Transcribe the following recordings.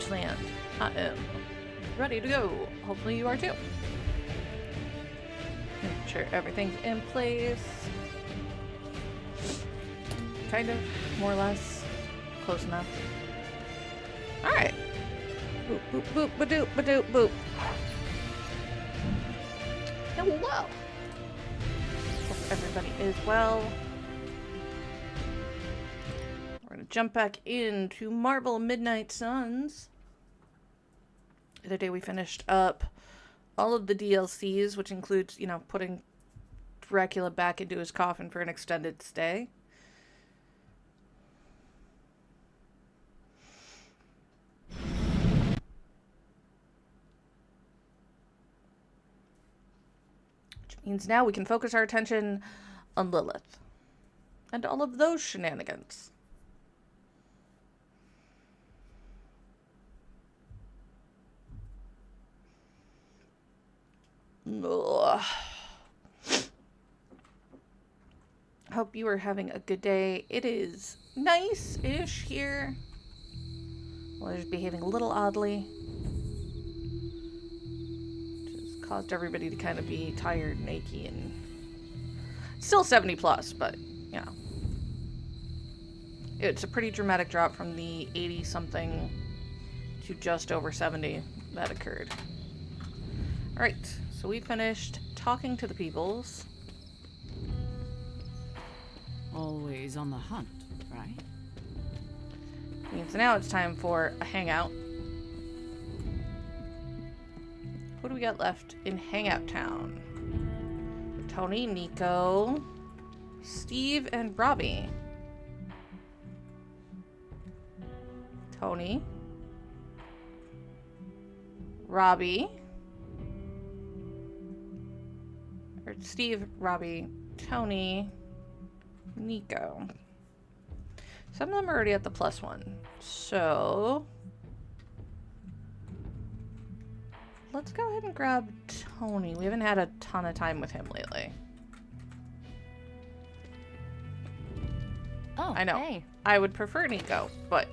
Beachland. I am ready to go. Hopefully you are too. Make sure everything's in place. Kind of, more or less. Close enough. Alright. Boop, boop, boop, ba-doop, ba-doop, boop. Hello. Hope everybody is well. We're gonna jump back into Marvel Midnight Suns. The other day we finished up all of the DLCs, which includes, you know, putting Dracula back into his coffin for an extended stay. Which means now we can focus our attention on Lilith and all of those shenanigans. Ugh. Hope you are having a good day. It is nice-ish here. Weather's behaving a little oddly. Just caused everybody to kind of be tired and achy and... Still 70 plus, but, you know. It's a pretty dramatic drop from the 80-something to just over 70 that occurred. Alright, so we finished talking to the peoples. Always on the hunt, right? So now it's time for a hangout. What do we got left in Hangout Town? Tony, Nico, Steve, and Robbie. Tony, Robbie, or Steve, Robbie, Tony, Nico. Some of them are already at the +1. So let's go ahead and grab Tony. We haven't had a ton of time with him lately. Oh, I know. Hey. I would prefer Nico, but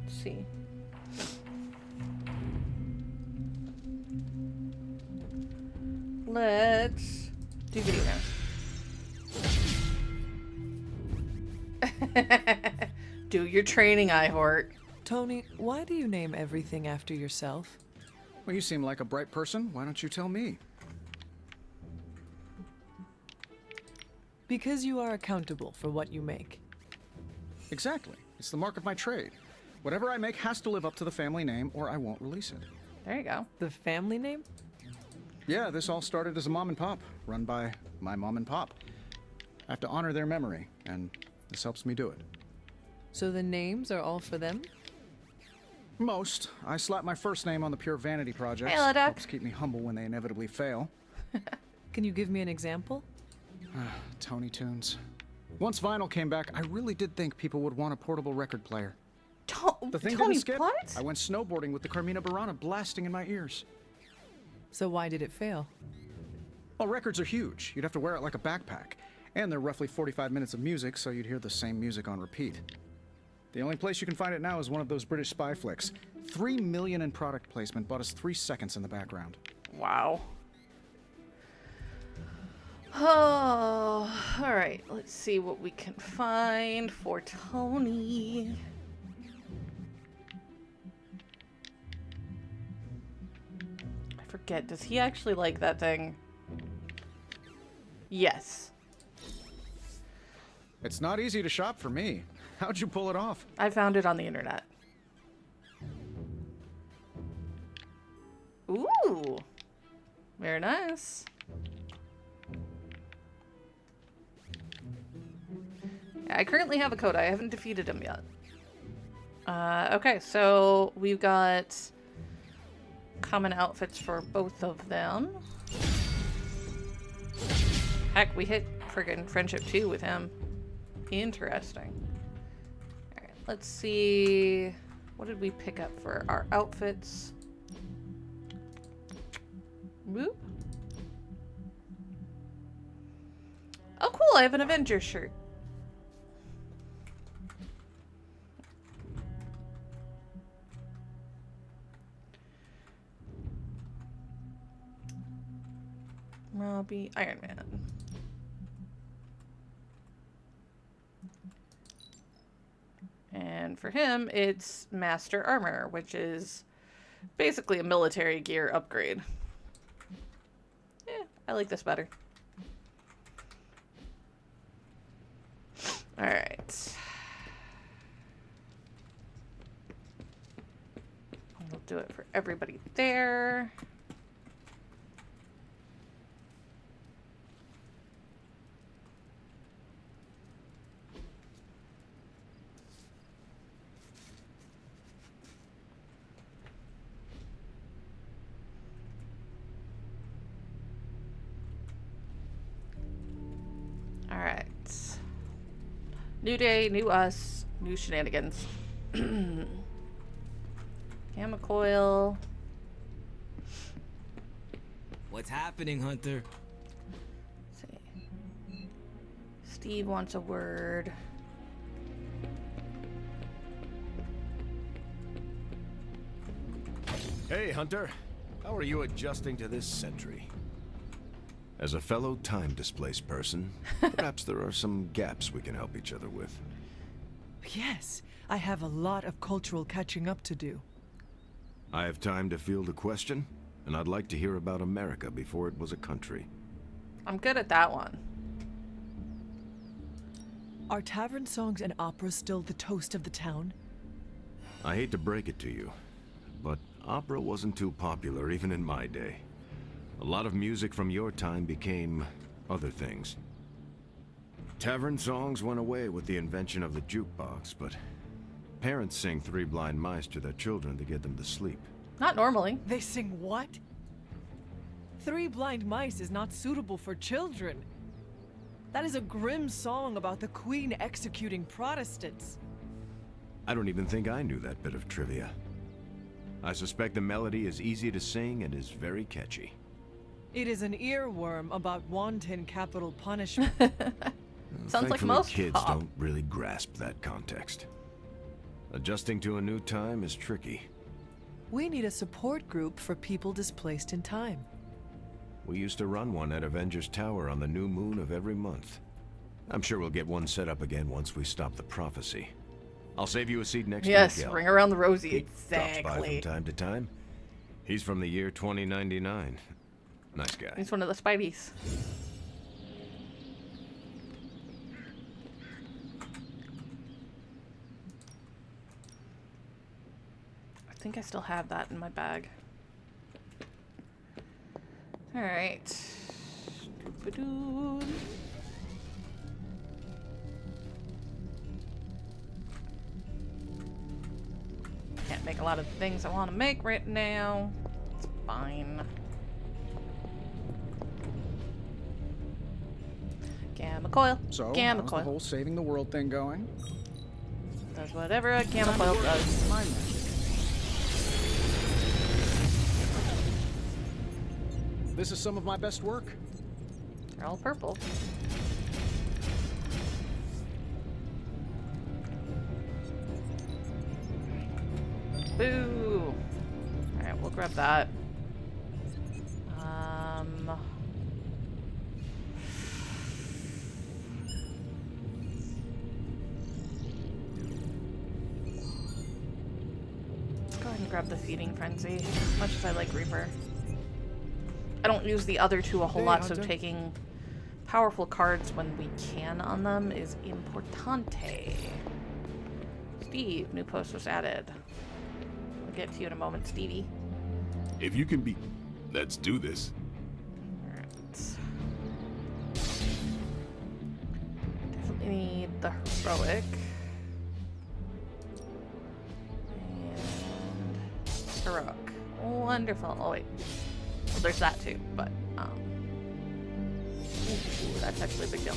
let's see. Let's do video games. Do your training, Ihort. Tony, why do you name everything after yourself? Well, you seem like a bright person. Why don't you tell me? Because you are accountable for what you make. Exactly. It's the mark of my trade. Whatever I make has to live up to the family name, or I won't release it. There you go. The family name? Yeah, this all started as a mom and pop, run by my mom and pop. I have to honor their memory, and this helps me do it. So the names are all for them? Most. I slap my first name on the pure vanity projects. Hey, Leduc. Helps keep me humble when they inevitably fail. Can you give me an example? Tony Tunes. Once vinyl came back, I really did think people would want a portable record player. The thing Tony, didn't skip. what? I went snowboarding with the Carmina Burana blasting in my ears. So why did it fail? Well, records are huge. You'd have to wear it like a backpack. And they're roughly 45 minutes of music, so you'd hear the same music on repeat. The only place you can find it now is one of those British spy flicks. $3 million in product placement bought us 3 seconds in the background. Wow. Oh, all right. Let's see what we can find for Tony. I forget. Does he actually like that thing? Yes. It's not easy to shop for me. How'd you pull it off? I found it on the internet. Ooh. Very nice. I currently have a code. I haven't defeated him yet. Okay, so we've got common outfits for both of them. Heck, we hit friggin' friendship 2 with him. Interesting. Alright, let's see. What did we pick up for our outfits? Whoop. Oh, cool. I have an Avengers shirt. Robbie, Iron Man. And for him, it's Master Armor, which is basically a military gear upgrade. Yeah, I like this better. Alright. We'll do it for everybody there. Alright. New day, new us, new shenanigans. Gamma coil. What's happening, Hunter? Let's see. Steve wants a word. Hey, Hunter. How are you adjusting to this century? As a fellow time-displaced person, perhaps there are some gaps we can help each other with. Yes, I have a lot of cultural catching up to do. I have time to field a question, and I'd like to hear about America before it was a country. I'm good at that one. Are tavern songs and operas still the toast of the town? I hate to break it to you, but opera wasn't too popular even in my day. A lot of music from your time became other things. Tavern songs went away with the invention of the jukebox, but parents sing Three Blind Mice to their children to get them to sleep. Not normally. They sing what? Three Blind Mice is not suitable for children. That is a grim song about the Queen executing Protestants. I don't even think I knew that bit of trivia. I suspect the melody is easy to sing and is very catchy. It is an earworm about wanton capital punishment. Sounds like Thankfully, most kids pop. don't really grasp that context. Adjusting to a new time is tricky. We need a support group for people displaced in time. We used to run one at Avengers Tower on the new moon of every month. I'm sure we'll get one set up again once we stop the prophecy. I'll save you a seat next to Yes, Miguel. ring around the rosy. He drops by Exactly. from time to time. He's from the year 2099. Nice guy. He's one of the Spideys. I think I still have that in my bag. Alright. Doo-ba-doo. Can't make a lot of things I want to make right now. It's fine. Gamma coil. So, Gamma how's coil. the whole saving the world thing going? Does whatever a gamma coil does. My magic. This is some of my best work. They're all purple. Boo! Alright, we'll grab that. Let's go ahead and grab the Feeding Frenzy, as much as I like Reaper. I don't use the other two a whole Hey, lot, so Hunter. taking powerful cards when we can on them is importante. Steve, new post was added. I'll get to you in a moment, Stevie. If you can be... Let's do this. Alright. Definitely need the heroic. And heroic. Wonderful. Oh wait. Well, there's that too, but ooh, that's actually a big deal.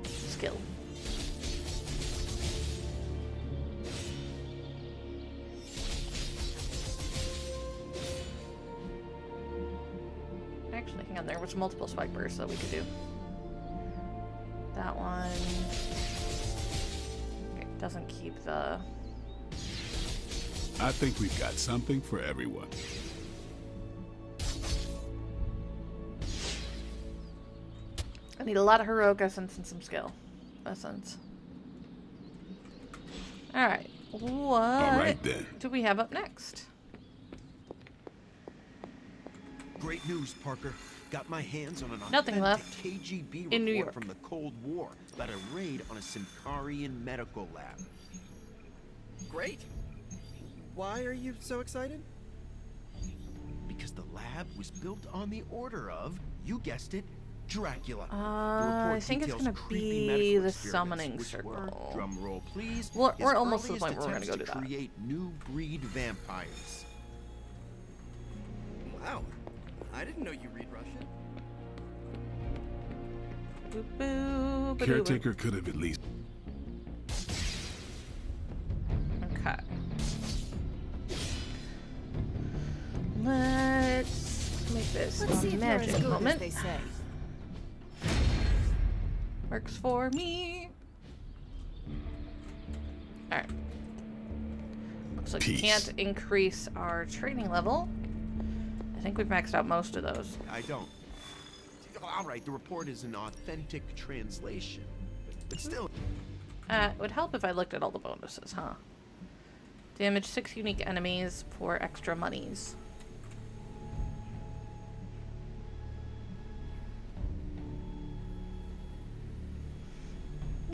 Skill. Actually, hang on, there was multiple spike bursts that we could do. That one. Okay, doesn't keep the. I think we've got something for everyone. I need a lot of heroic essence and some skill essence. Alright. What right, then. do we have up next? Great news, Parker. Got my hands on an Nothing authentic left KGB in New report York. from the Cold War about a raid on a Symkarian medical lab. Great. Why are you so excited? Because the lab was built on the order of, you guessed it, Dracula. The I report think it's details gonna creepy be medical the experiments, summoning which were, circle. drum roll please, We're his almost to the earliest point where we're gonna attempts go do to that. create new breed vampires. Wow. I didn't know you read Russian. Boop, boop, ba-doo-boo. Caretaker could have at least. Okay. Let's make this Let's see a if you're as magic good as moment. they say. Works for me. Alright. Looks like we Peace. can't increase our training level. I think we've maxed out most of those. I don't. All right, the report is an authentic translation, but still. It would help if I looked at all the bonuses, huh? Damage 6 unique enemies for extra monies.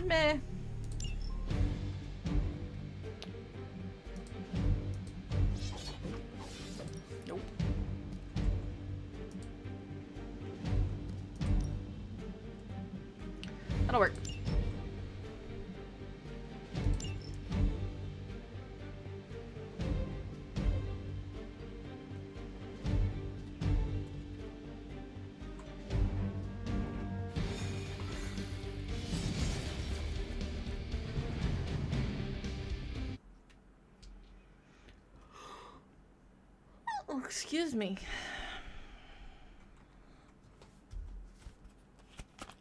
Meh. Nope. That'll work. Oh, excuse me.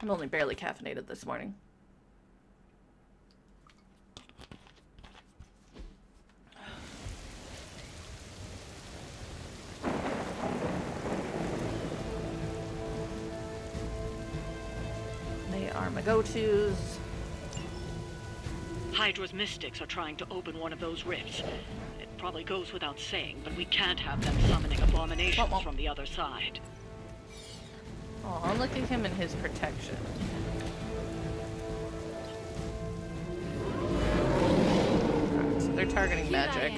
I'm only barely caffeinated this morning. They are my go-tos. Hydra's mystics are trying to open one of those rifts. It probably goes without saying, but we can't have them summoning abominations from the other side. Oh, look at him and his protection. Alright, so they're targeting magic.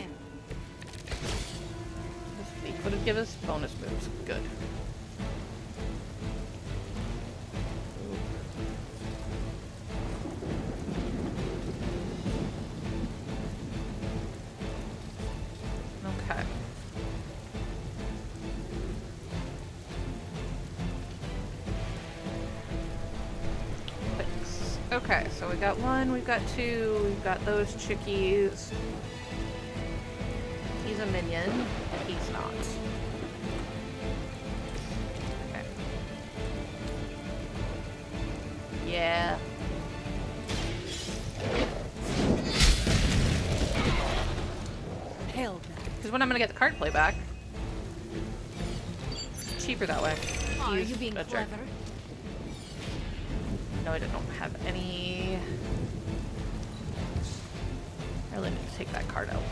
They could have given us bonus moves. Good. Okay. Clicks. Okay, so we got one, we've got two, we've got those chickies. He's a minion. He's not. Okay. Yeah. Hell, Because when I'm gonna get the card play back, it's cheaper that way. Are He's you being a jerk. clever? No, I don't have any. I really need to take that card out.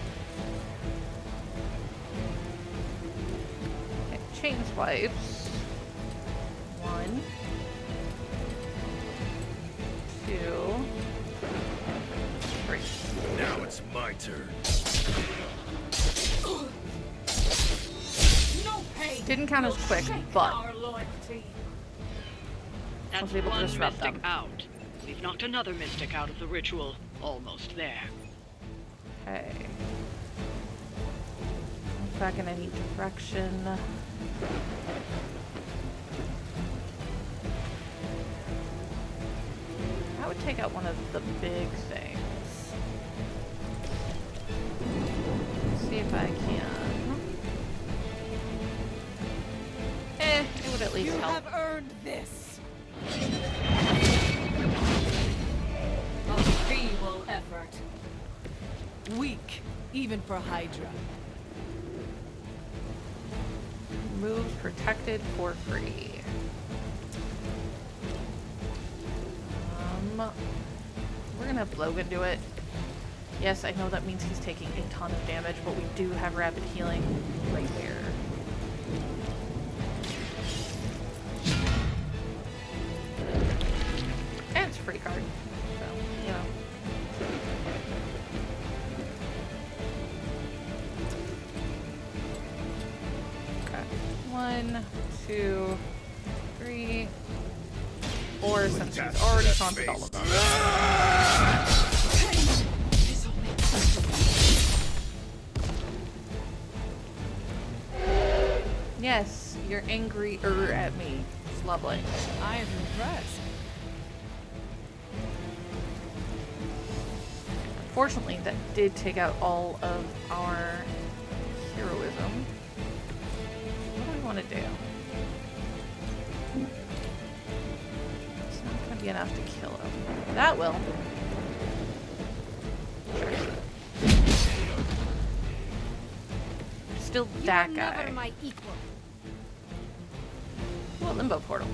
Okay, chain swipes. 1, 2, 3. Now it's my turn. Didn't count as quick, but That's was able to one disrupt mystic them. out. We've knocked another mystic out of the ritual. Almost there. okay. Back in any direction. I would take out one of the big things. See if I can. It would at least you help. have earned this. A feeble effort. Weak, even for Hydra. Moves protected for free. We're gonna have Logan do it. Yes, I know that means he's taking a ton of damage, but we do have rapid healing right there. And it's a free card, so, you know. Okay. 1, 2, 3, 4, since he's already taunted all of them. Yes, you're angry-er at me. It's lovely. I am impressed. Unfortunately, that did take out all of our heroism. What do we want to do? It's not going to be enough to kill him. That will. Sure. Still that guy. Never my equal. Well, limbo portal.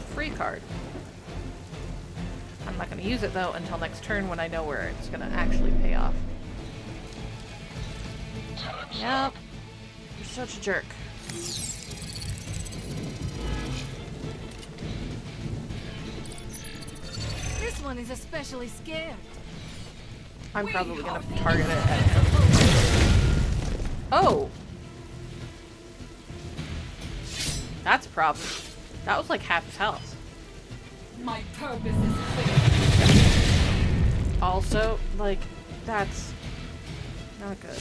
Free card. I'm not going to use it though until next turn when I know where it's going to actually pay off. Yep. You're such a jerk. This one is especially scared. I'm probably going to target it at him. Oh! That's a problem. That was like half his health. My purpose is clear. Also, like, that's not good.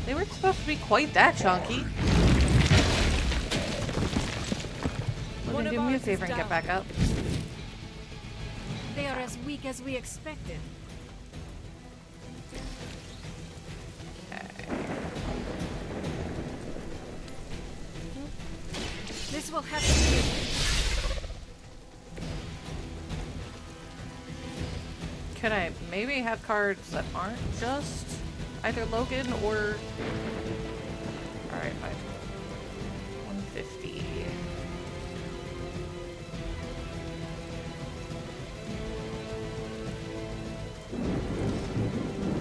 They weren't supposed to be quite that chunky. Well, then do me a favor and get back up. They are as weak as we expected. This will have to be. Could I maybe have cards that aren't just either Logan or... Alright, fine. 150.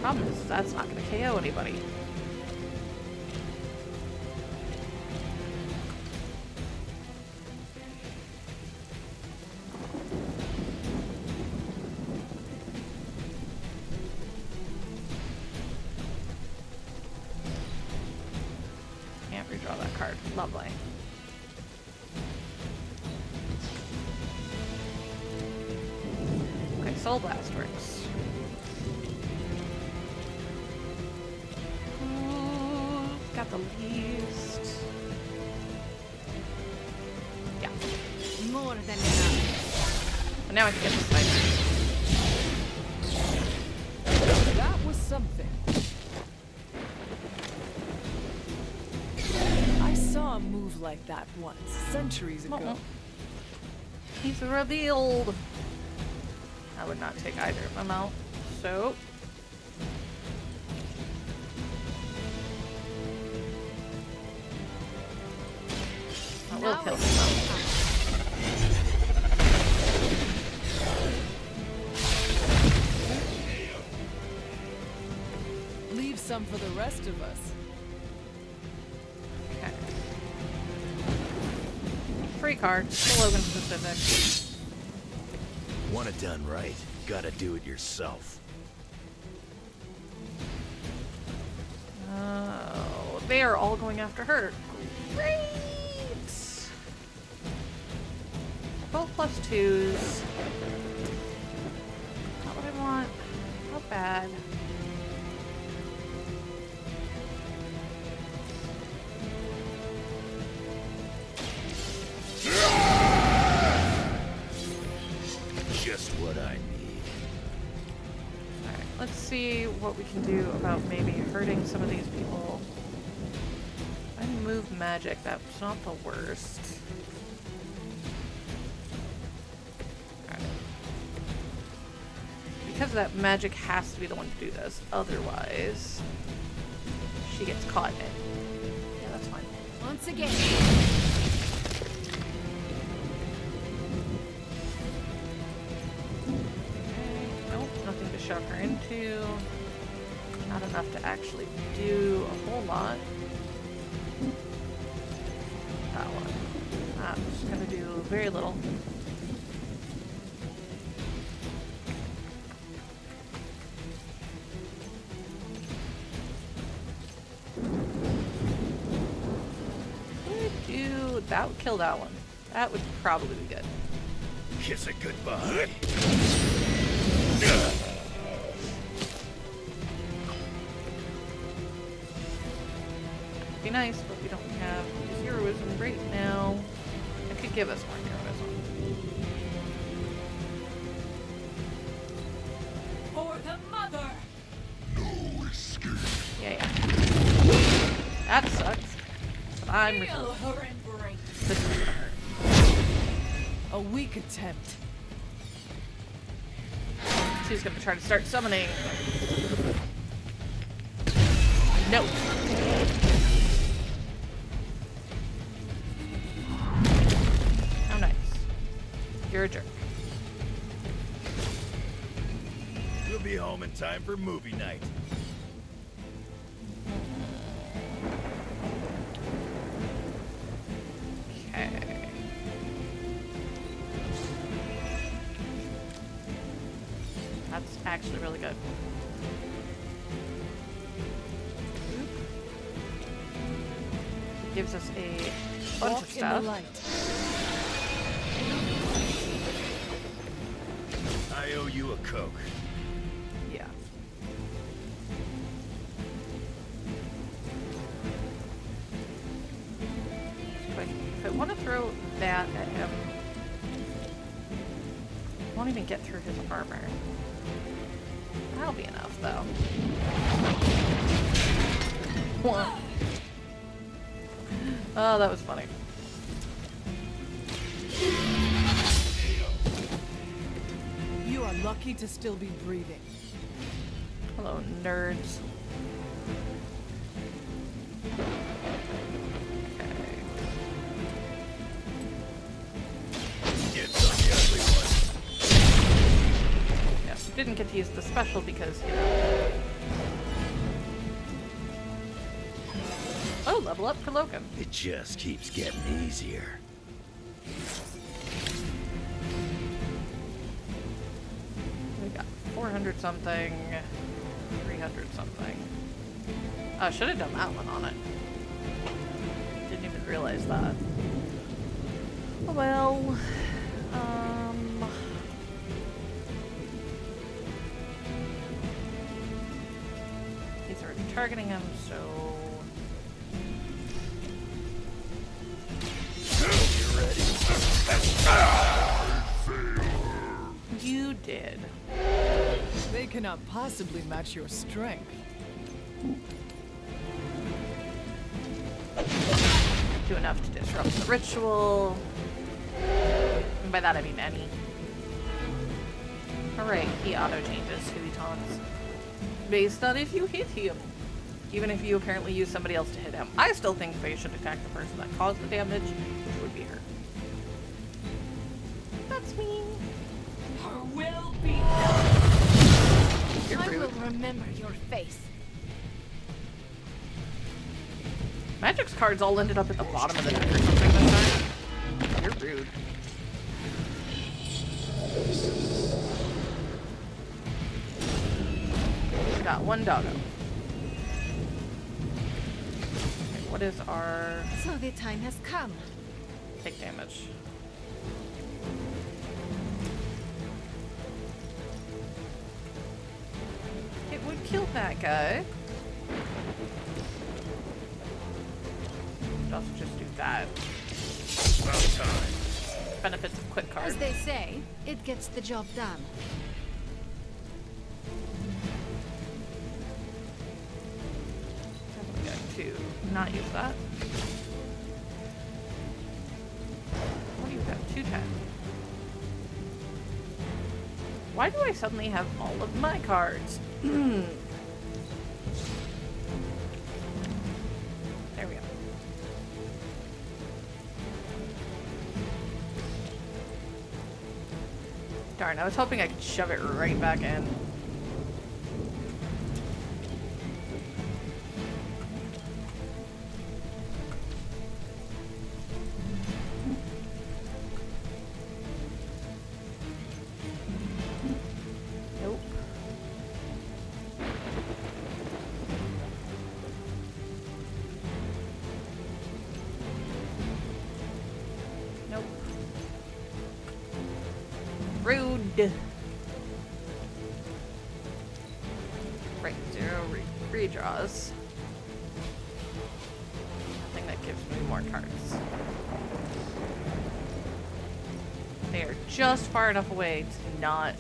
Problem is, that's not going to KO anybody. Can't redraw that card. Lovely. Okay, Soul Blast works. Got the least. Yeah. More than enough. But now I can get the sniper. That was something. I saw a move like that once, centuries ago. Uh-oh. He's revealed. I would not take either of them out. So. I will kill him. Leave some for the rest of us. Okay. Free card. Logan specific. Want it done right, gotta do it yourself. Oh, they are all going after her. Great! Both +2s. Not what I want. Not bad. Just what I need. Alright, let's see what we can do about maybe hurting some of these people. I move magic, that's not the worst. Alright. Because that magic has to be the one to do this, otherwise she gets caught in it. Yeah, that's fine. Once again. Nope, nothing to shove her into. Not enough to actually do a whole lot. That one. That's gonna do very little. That would kill that one. That would probably be good. Kiss it goodbye. Be nice, but we don't have heroism right now. It could give us more heroism. For the mother. No escape. Yeah. That sucks. But I'm Feel her embrace. This is gonna hurt. A weak attempt. She's gonna try to start summoning. No. How nice. You're a jerk. We'll be home in time for movie night. Okay. That's actually really good. Gives us a bunch of Walk in the stuff. light. I owe you a Coke. Yeah. If I want to throw that at him, I won't even get through his armor. That'll be enough, though. One. Oh, that was funny. You are lucky to still be breathing. Hello, nerds. Okay. Get some the ugly one. Yes, we didn't get to use the special because, you know. Oh, level up for Logan. It just keeps getting easier. We got 400 something, 300 something. Oh, I should have done that one on it. Didn't even realize that. Oh well. He's already targeting him, so. You ready? You did. They cannot possibly match your strength. Do enough to disrupt the ritual. And by that I mean any. Alright, he auto-changes who he taunts. Based on if you hit him. Even if you apparently use somebody else to hit him. I still think Faye should attack the person that caused the damage, which would be her. That's mean. Her will be You're I rude. will remember your face. Magic's cards all ended up at the bottom of the deck or something this time. You're rude. We got one doggo. Okay, what is our So the time has come. take damage? It would kill that guy. Could also just do that. About time. Benefits of quick card. As they say, it gets the job done. I'm going to not use that. What do you have? 210. Why do I suddenly have all of my cards? There we go. Darn, I was hoping I could shove it right back in. Nope. Nope. Rude. Right, 0 redraws. Nothing that gives me more cards. They are just far enough away to not,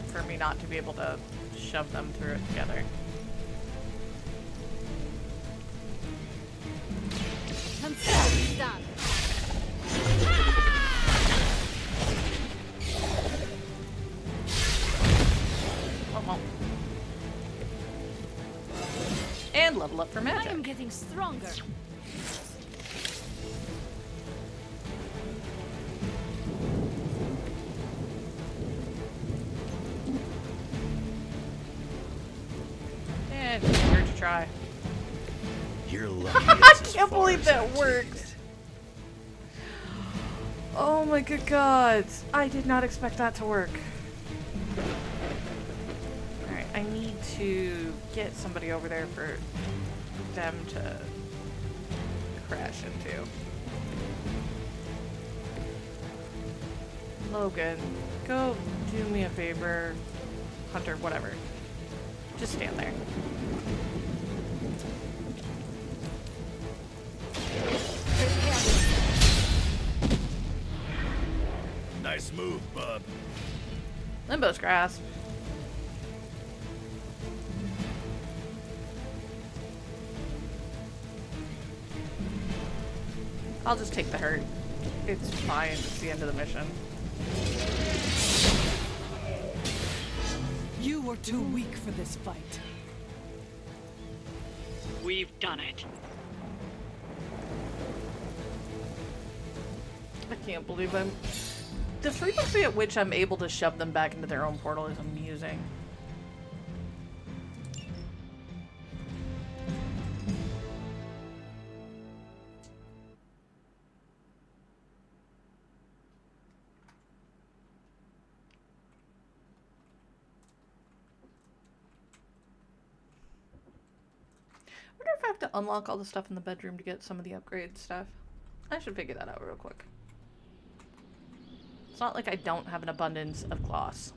for me not to be able to shove them through it together. Consider done. And level up for I magic. am getting stronger. And here to try. You're lucky. I can't believe that worked. Oh my good god. I did not expect that to work. Alright, I need to get somebody over there for them to crash into. Logan, go do me a favor. Hunter, whatever. Just stand there. Nice move, bub. Limbo's grasp. I'll just take the hurt. It's fine. It's the end of the mission. You were too weak for this fight. We've done it. I can't believe I'm... The frequency at which I'm able to shove them back into their own portal is amusing. I wonder if I have to unlock all the stuff in the bedroom to get some of the upgrade stuff. I should figure that out real quick. It's not like I don't have an abundance of gloss.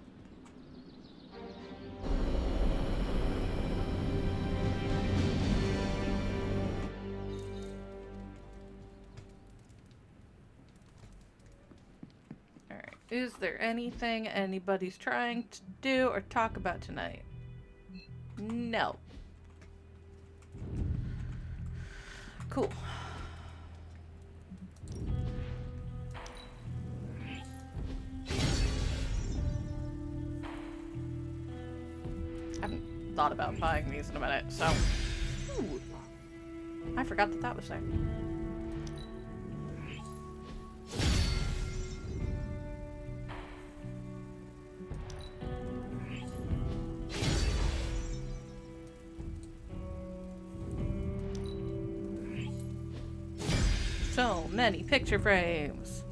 Alright, is there anything anybody's trying to do or talk about tonight? No. Cool. I haven't thought about buying these in a minute, so... Ooh. I forgot that that was there. So many picture frames.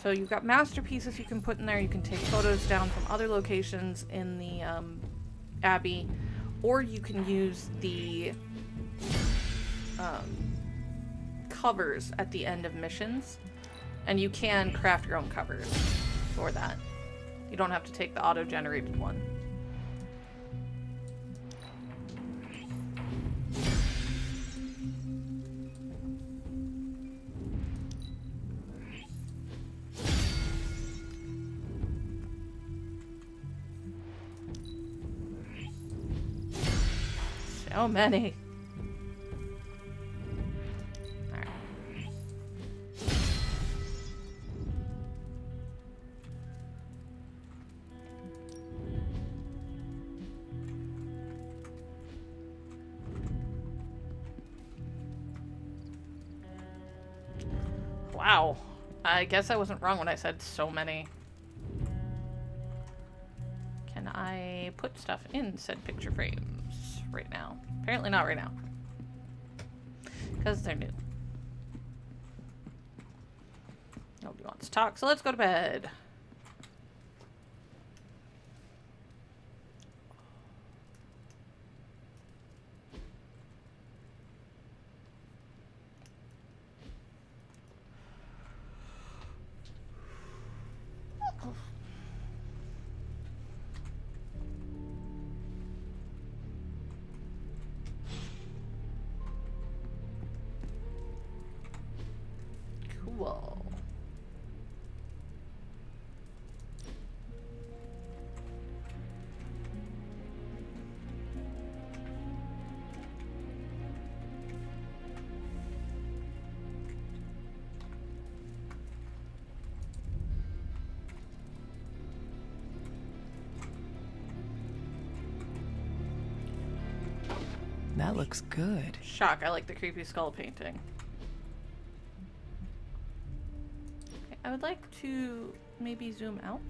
So you've got masterpieces you can put in there. You can take photos down from other locations in the Abbey, or you can use the covers at the end of missions, and you can craft your own covers for that. You don't have to take the auto-generated one. So many. Alright. Wow. I guess I wasn't wrong when I said so many. Can I put stuff in said picture frames right now? Apparently not right now. Because they're new. Nobody wants to talk, so let's go to bed. Cool. That looks good. Shock, I like the creepy skull painting. Okay, I would like to maybe zoom out.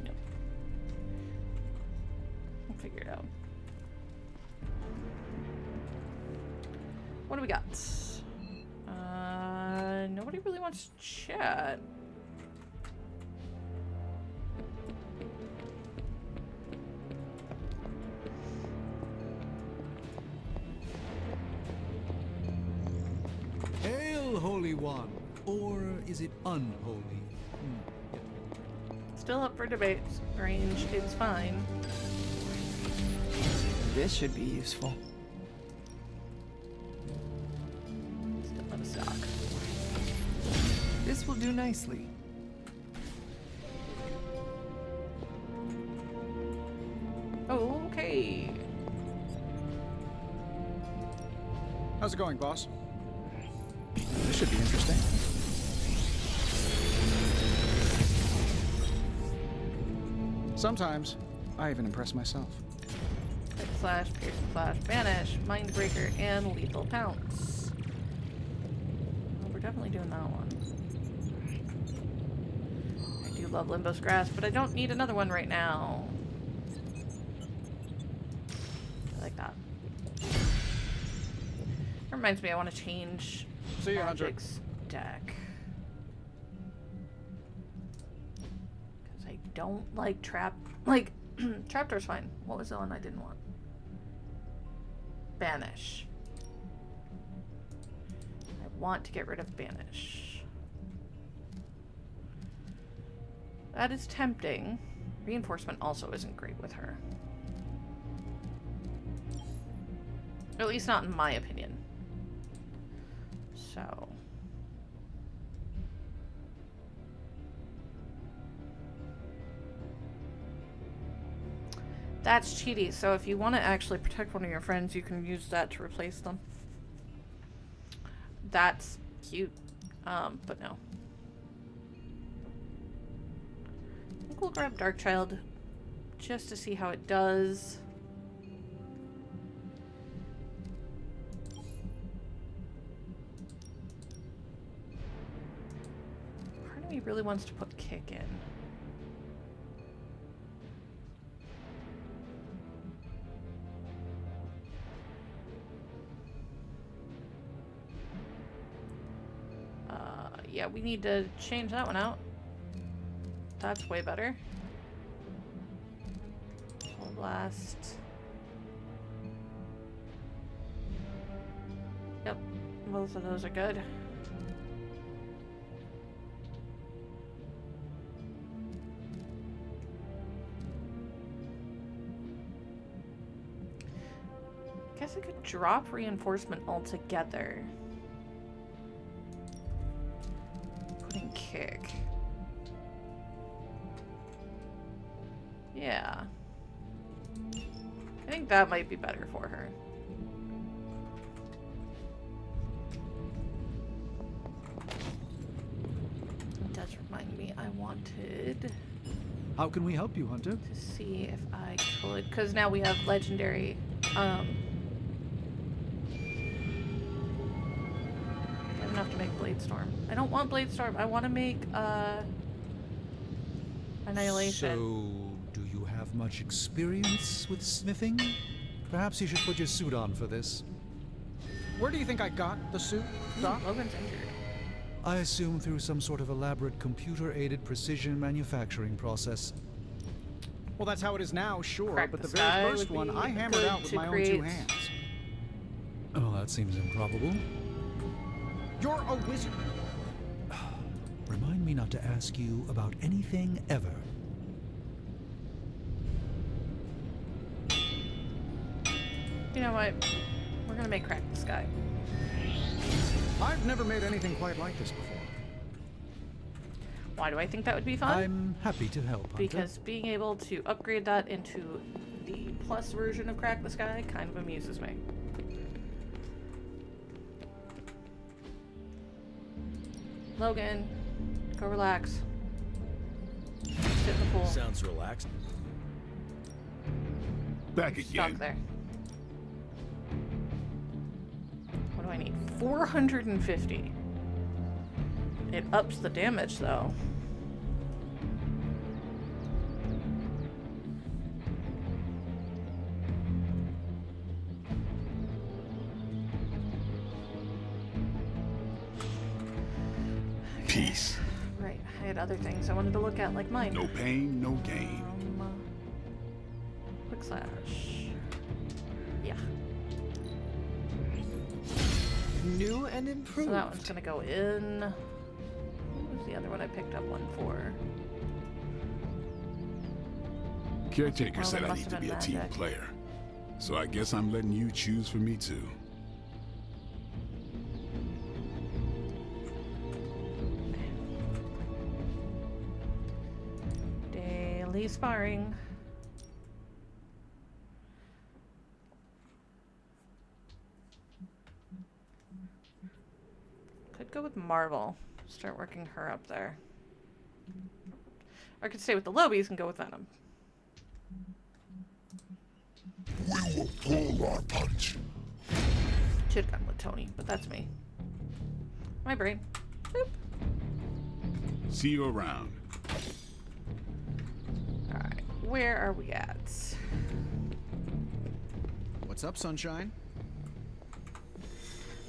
Nope. We'll figure it out. What do we got? Nobody really wants to chat. Hail, Holy One! Or is it unholy? Still up for debate. Range is fine. This should be useful. Still out of stock. This will do nicely. Okay. How's it going, boss? This should be interesting. Sometimes, I even impress myself. Quick slash, piercing slash, banish, mindbreaker, and lethal pounce. Well, we're definitely doing that one. I do love Limbo's Grasp, but I don't need another one right now. I like that. That reminds me, I want to change See you, Hunter. Magic's deck. Because I don't like trap. Like, Trapdoor's fine. What was the one I didn't want? Banish. I want to get rid of Banish. That is tempting. Reinforcement also isn't great with her. At least not in my opinion. So. That's cheaty, so if you want to actually protect one of your friends, you can use that to replace them. That's cute, but no. I think we'll grab Darkchild just to see how it does. Part of me really wants to put Kick in. Yeah, we need to change that one out. That's way better. Soul Blast. Yep, both of those are good. Guess I could drop reinforcement altogether. Kick. Yeah. I think that might be better for her. It does remind me I wanted How can we help you, Hunter? to see if I could, because now we have legendary enough to make Bladestorm. I don't want Bladestorm. I want to make Annihilation. So, do you have much experience with smithing? Perhaps you should put your suit on for this. Where do you think I got the suit, Doc? Logan's injured. I assume through some sort of elaborate computer-aided precision manufacturing process. Well, that's how it is now, sure, Crack but the the very Sky first would one be I hammered good out with to my own create. 2 hands. Oh, that seems improbable. You're a wizard. Remind me not to ask you about anything ever. You know what? We're gonna make Crack the Sky. I've never made anything quite like this before. Why do I think that would be fun? I'm happy to help, Hunter. Because being able to upgrade that into the plus version of Crack the Sky kind of amuses me. Logan, go relax. Sit in the pool. Sounds relaxed. Back Stuck again. there. What do I need? 450. It ups the damage though. Peace. Right, I had other things I wanted to look at, like mine. No pain, no gain. Quick slash. Yeah. New and improved. So that one's gonna go in. What was the other one I picked up one for? Caretaker Well, said that I must need to have be been a team magic. player. So I guess I'm letting you choose for me too. Daily sparring. Could go with Marvel. Start working her up there. Or I could stay with the Lobies and go with Venom. We will pull our punch. Should've gone with Tony, but that's me. My brain. Boop. See you around. Alright, where are we at? What's up, Sunshine?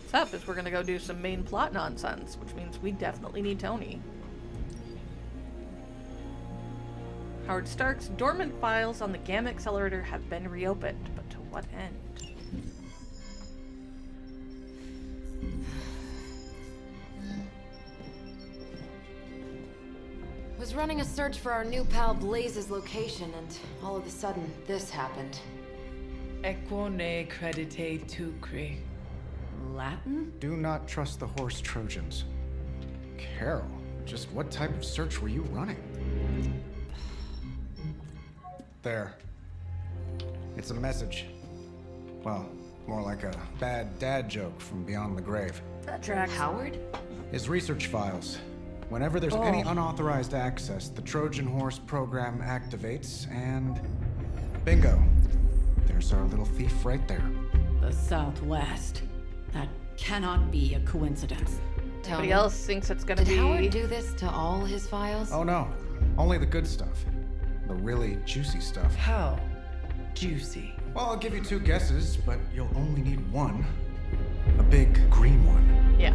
What's up is we're gonna go do some main plot nonsense, which means we definitely need Tony. Howard Stark's dormant files on the Gamma Accelerator have been reopened, but to what end? Was running a search for our new pal Blaze's location, and all of a sudden, this happened. Equone credite tucre. Latin? Do not trust the horse Trojans. Carol, just what type of search were you running? There. It's a message. Well, more like a bad dad joke from beyond the grave. That tracks. Howard? His research files. Whenever there's any unauthorized access, the Trojan Horse program activates, and bingo. There's our little thief right there. The Southwest. That cannot be a coincidence. Everybody else thinks it's gonna Did be... Howard do this to all his files? Oh no, only the good stuff. The really juicy stuff. How juicy? Well, I'll give you 2 guesses, but you'll only need one. A big green one. Yeah.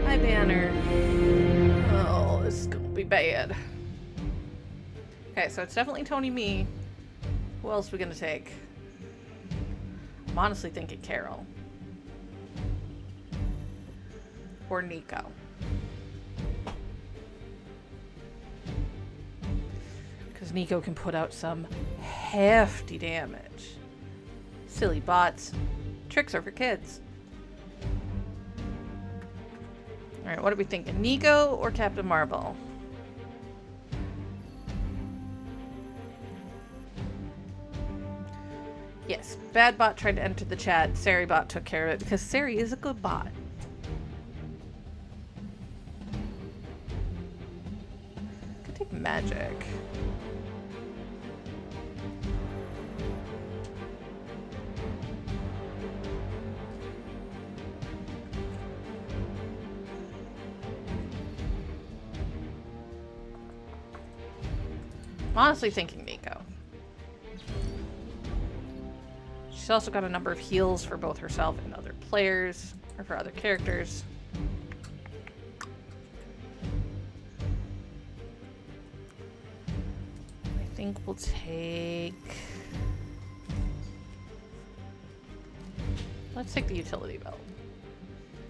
Hi, Banner. Oh, this is gonna be bad. Okay, so it's definitely Tony me. Who else are we gonna take? I'm honestly thinking Carol. Or Nico. Because Nico can put out some hefty damage. Silly bots. Tricks are for kids. Alright, what are we thinking? Nico or Captain Marvel? Yes, bad bot tried to enter the chat. Sari bot took care of it because Sari is a good bot. Could take magic. honestly thinking Nico. She's also got a number of heals for both herself and other players, or for other characters. I think we'll take... Let's take the utility belt.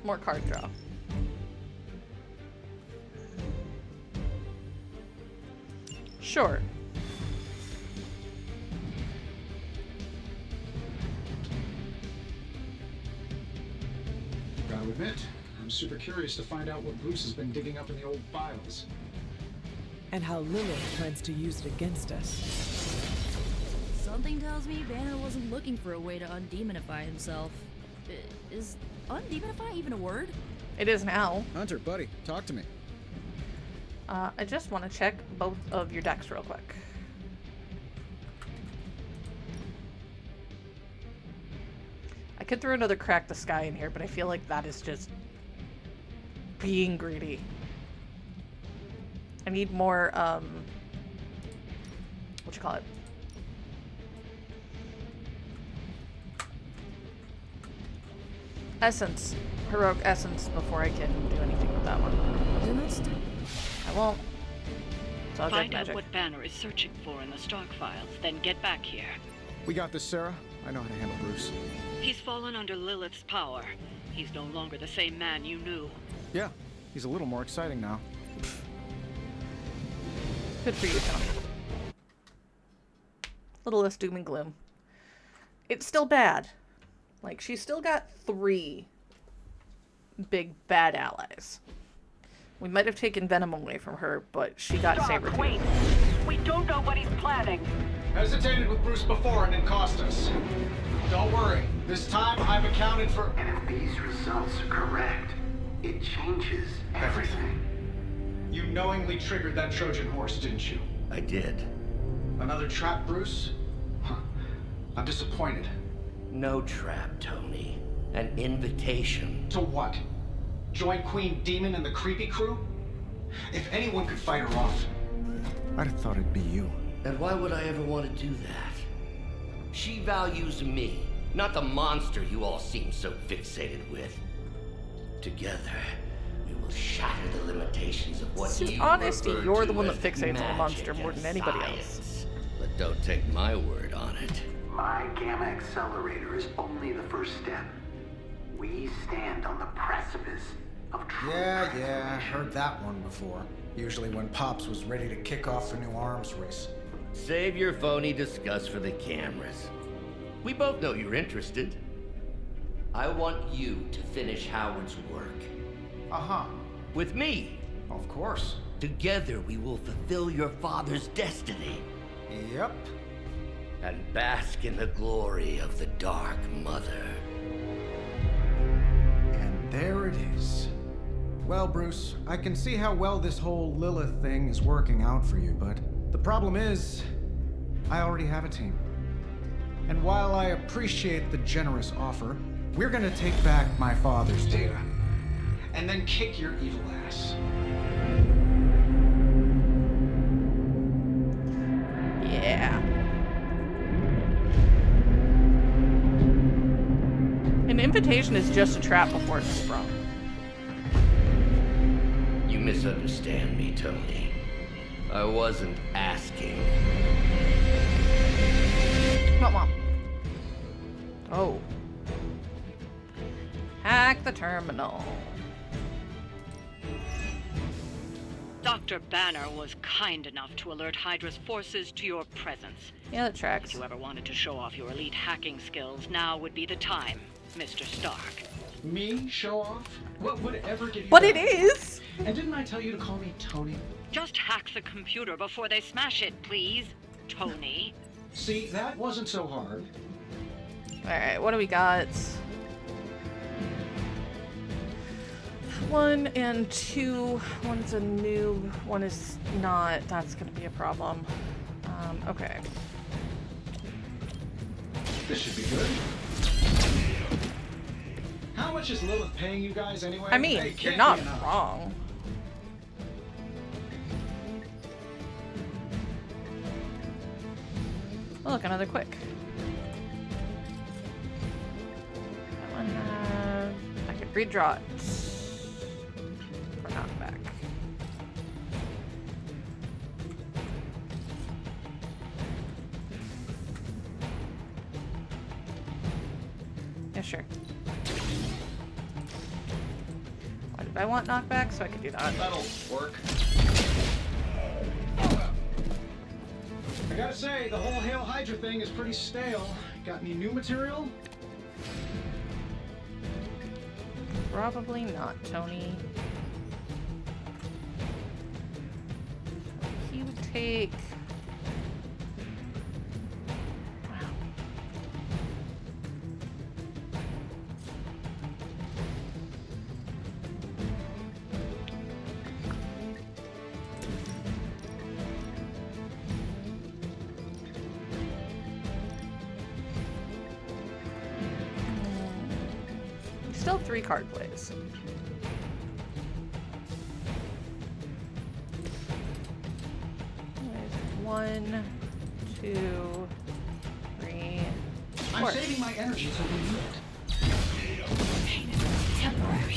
More card draw. Sure. Gotta admit, I'm super curious to find out what Bruce has been digging up in the old files. And how Lilith plans to use it against us. Something tells me Banner wasn't looking for a way to undemonify himself. Is undemonify even a word? It is now. Hunter, buddy, talk to me. I just want to check both of your decks real quick. I could throw another Crack the Sky in here, but I feel like that is just being greedy. I need more, what you call it? Essence. Heroic Essence before I can do anything with that one. I won't. It's all Find dead out magic. what Banner is searching for in the Stark files, then get back here. We got this, Sarah. I know how to handle Bruce. He's fallen under Lilith's power. He's no longer the same man you knew. Yeah, he's a little more exciting now. Good for you, Tony. Little less doom and gloom. It's still bad. Like, she's still got 3 big bad allies. We might have taken Venom away from her, but she got Sabretooth. Wait! We don't know what he's planning! Hesitated with Bruce before and it cost us. Don't worry. This time I've accounted for... And if these results are correct, it changes everything. You knowingly triggered that Trojan horse, didn't you? I did. Another trap, Bruce? Huh. I'm disappointed. No trap, Tony. An invitation. To what? Join Queen Demon and the Creepy Crew? If anyone could fight her off, I'd have thought it'd be you. And why would I ever want to do that? She values me, not the monster you all seem so fixated with. Together, we will shatter the limitations of what you honesty, refer you're to the one that as fixates on the magic monster more and than anybody science. else. But don't take my word on it. My Gamma Accelerator is only the first step. We stand on the precipice of true Yeah, heard that one before. Usually when Pops was ready to kick off a new arms race. Save your phony disgust for the cameras. We both know you're interested. I want you to finish Howard's work. Uh-huh. With me. Of course. Together we will fulfill your father's destiny. Yep. And bask in the glory of the Dark Mother. And there it is. Well, Bruce, I can see how well this whole Lilith thing is working out for you, but the problem is, I already have a team. And while I appreciate the generous offer, we're gonna take back my father's data. And then kick your evil ass. Yeah. An invitation is just a trap before it's sprung. You misunderstand me, Tony. I wasn't asking. Come on. Oh. Hack the terminal. Dr. Banner was kind enough to alert Hydra's forces to your presence. Yeah, that tracks. If you ever wanted to show off your elite hacking skills, now would be the time, Mr. Stark. Me? Show off? What would ever give you But that? it is! And didn't I tell you to call me Tony? Just hack the computer before they smash it, please, Tony. See, that wasn't so hard. Alright, what do we got? 1 and 2. One's a noob, one is not. That's gonna be a problem. Okay. This should be good. How much is Lilith paying you guys anyway? I mean, Hey, you're can't not be enough. wrong. Oh, look, another quick. That one has... I could redraw it. For knockback. Yeah, sure. Why did I want knockback? So I could do that. That'll work. I gotta say, the whole Hail Hydra thing is pretty stale. Got any new material? Probably not, Tony. He would take... Wow. Still 3 card plays. With 1, 2, 3, 4. I'm saving my energy so we need it. Temporary.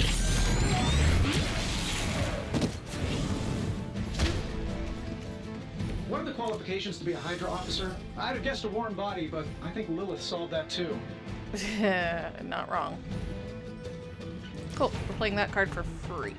What are the qualifications to be a Hydra officer? I'd have guessed a warm body, but I think Lilith solved that too. Not wrong. Cool, we're playing that card for free.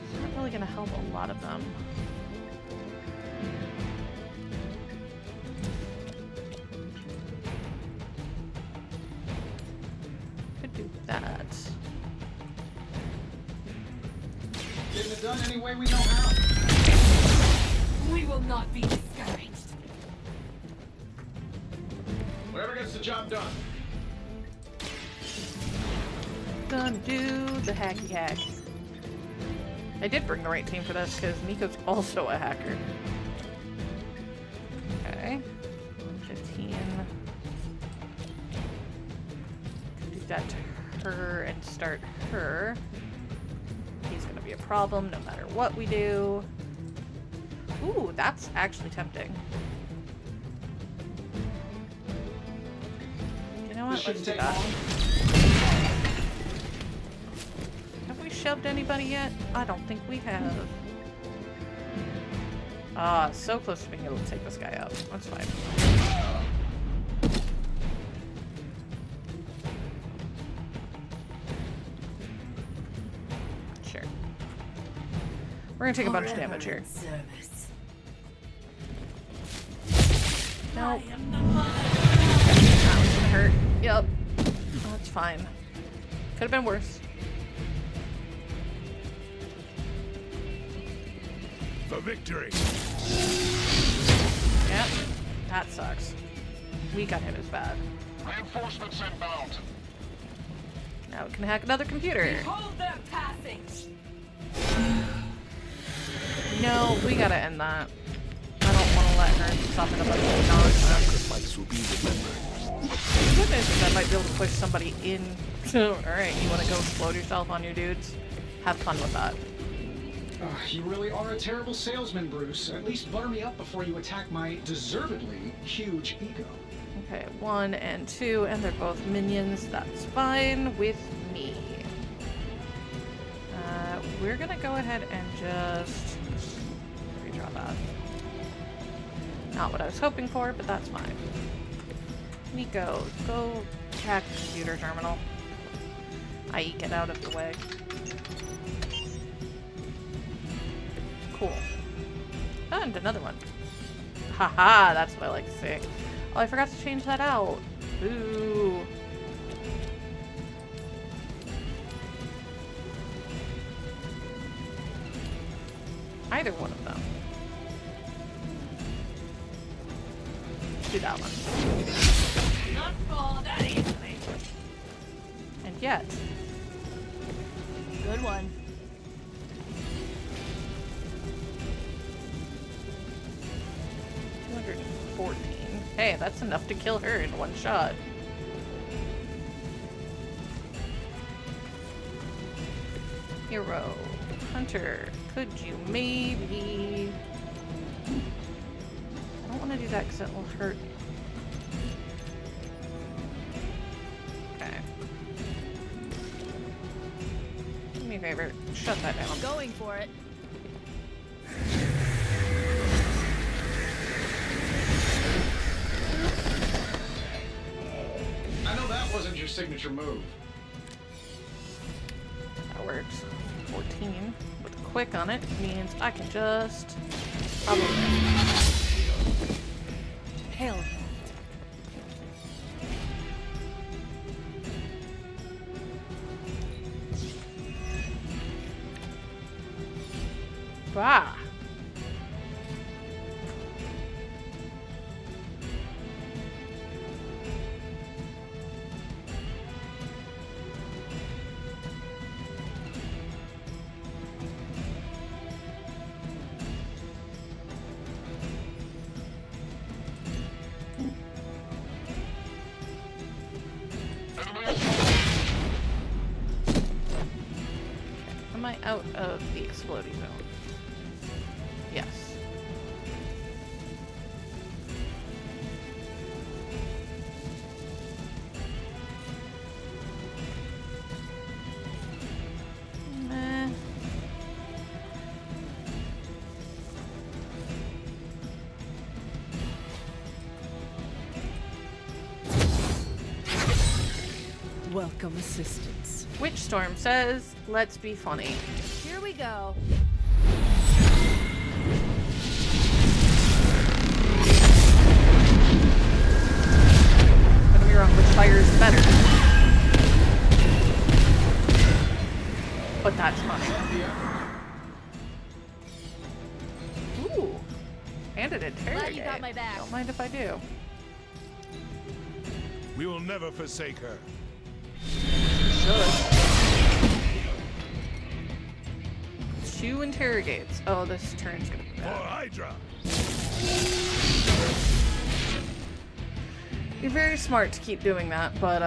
It's not really gonna help a lot of them. That. Getting it done any way we know how. We will not be discouraged. Whatever gets the job done. Gonna do the hacky hack. I did bring the right team for this because Nico's also a hacker. Okay. 115. Do that to her and start her. He's gonna be a problem no matter what we do. Ooh, that's actually tempting. You know what? Let's do that. Have we shoved anybody yet? I don't think we have. Ah, so close to being able to take this guy out. That's fine. We're gonna take a bunch of damage here. Nope. That was gonna hurt. Yep. That's fine. Could have been worse. For victory. Yep. That sucks. We got hit as bad. Reinforcements inbound. Now we can hack another computer. Hold their passing. No, we gotta end that. I don't want to let her stop in a bunch of nonsense. Sacrifice will be remembered. The good news is I might be able to push somebody in. Alright, you want to go explode yourself on your dudes? Have fun with that. You really are a terrible salesman, Bruce. At least butter me up before you attack my deservedly huge ego. Okay, 1 and 2, and they're both minions. That's fine with me. We're gonna go ahead and just redraw that. Not what I was hoping for, but that's fine. Nico, go hack the computer terminal. I.e. get out of the way. Cool. And another one. Haha, that's what I like to say. Oh, I forgot to change that out. Ooh. Either one of them. Let's do that one. Not fall that easily. And yet. Good one. That's enough to kill her in one shot. Hero. Hunter. Could you maybe... I don't want to do that because it will hurt. Okay. Do me a favor. Shut that down. Going for it. I know that wasn't your signature move. That works. 14 with quick on it means I can just probably. Hell. Bah. Am I out of the exploding zone? Yes. Meh. Welcome assistance. Witchstorm says, let's be funny. Here we go. Don't get me wrong, Witchfire is better. But that's funny. Ooh. And an interrogate. Glad you got my back. Don't mind if I do. We will never forsake her. Should. 2 interrogates. Oh, this turn's gonna be bad. For Hydra. You're very smart to keep doing that, but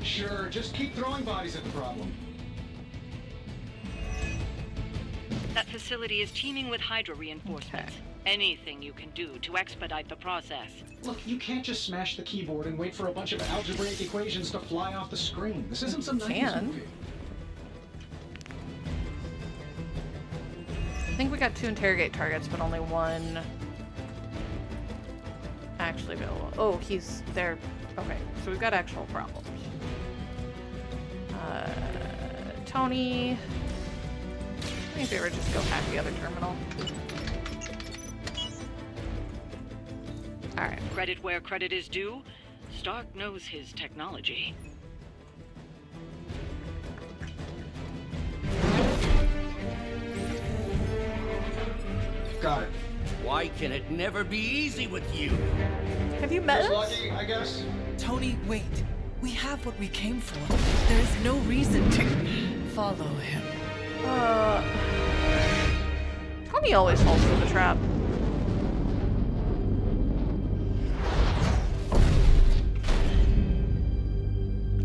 Sure, just keep throwing bodies at the problem. That facility is teeming with Hydra reinforcements. Anything you can do to expedite the process. Look, you can't just smash the keyboard and wait for a bunch of algebraic equations to fly off the screen. This isn't some 90s movie. I think we got 2 interrogate targets, but only 1 actually available. Oh, he's there. Okay, so we've got actual problems. Tony. I think they were just go hack the other terminal. Alright. Credit where credit is due. Stark knows his technology. Got it. Why can it never be easy with you? Have you met us? Lucky, I guess. Tony, wait. We have what we came for. There is no reason to follow him. Tony always falls for the trap.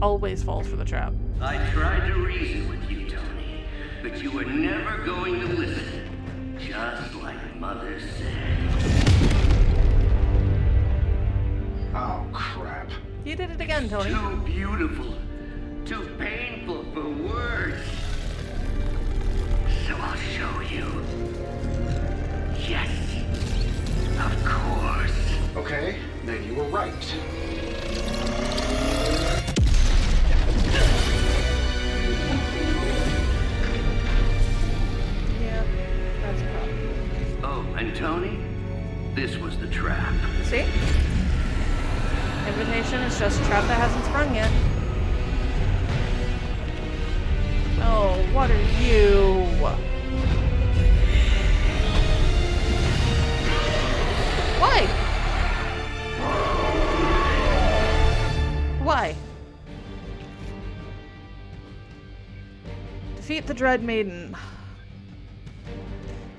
Always falls for the trap. I tried to reason with you, Tony, but you were never going to listen. Just like Mother said. Oh, crap. You did it again, Tony. Too beautiful. Too painful for words. So I'll show you. Yes. Of course. Okay, then you were right. Yeah, that's a problem. Oh, and Tony? This was the trap. See? Invitation is just a trap that hasn't sprung yet. Oh, what are you? Why? Why? Defeat the Dread Maiden.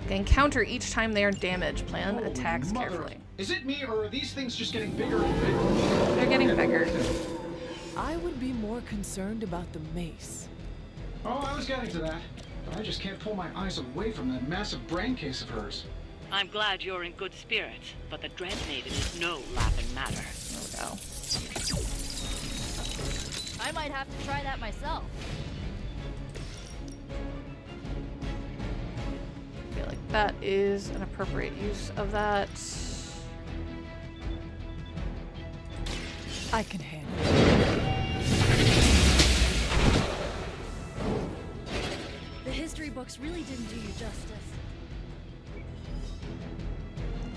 Gain counter each time they are damaged. Plan attacks carefully. Is it me, or are these things just getting bigger and bigger? They're getting bigger. I would be more concerned about the mace. Oh, I was getting to that. But I just can't pull my eyes away from that massive brain case of hers. I'm glad you're in good spirits, but the Dread Maiden is no laughing matter. There we go. I might have to try that myself. I feel like that is an appropriate use of that. I can handle it. The history books really didn't do you justice.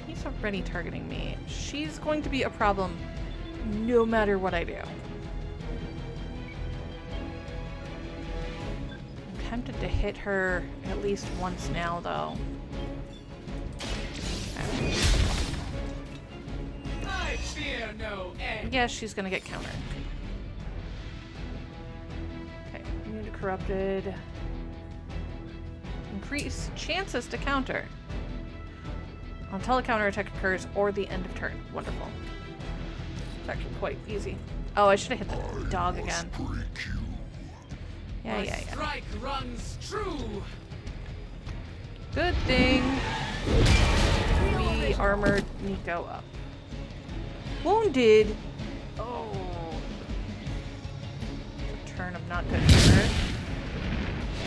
He's already targeting me. She's going to be a problem no matter what I do. I'm tempted to hit her at least once now, though. I fear no end. Yes, she's gonna get countered. Okay, immune to corrupted. Increase chances to counter until a counter attack occurs or the end of turn. Wonderful. It's actually quite easy. Oh, I should have hit the dog again. Yeah. Strike runs true. Good thing we armored Nico up. Wounded. Oh. Turn of not good for her.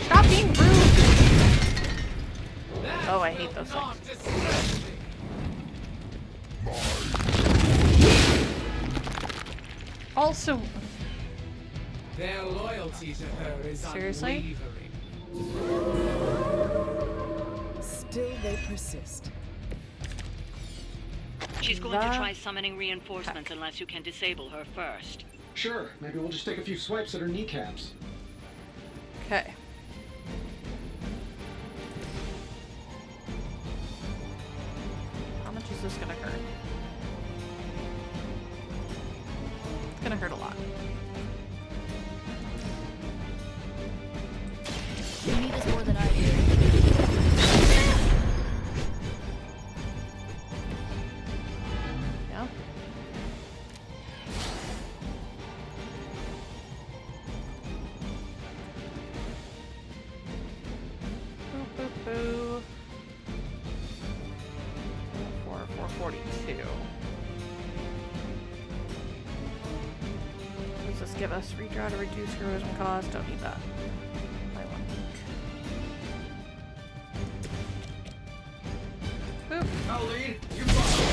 Stop being rude. Oh, I hate those things. Also, their loyalty to her is seriously? unwavering. Still they persist. She's going to try summoning reinforcements unless you can disable her first. Sure, maybe we'll just take a few swipes at her kneecaps. Okay. How much is this gonna hurt? It's gonna hurt a lot. You need this more than I do. Yeah. Boo, boo, boo. 442. Does this give us redraw to reduce heroism cost? Don't need that. By 1 week. Boop. I'll lead. You follow.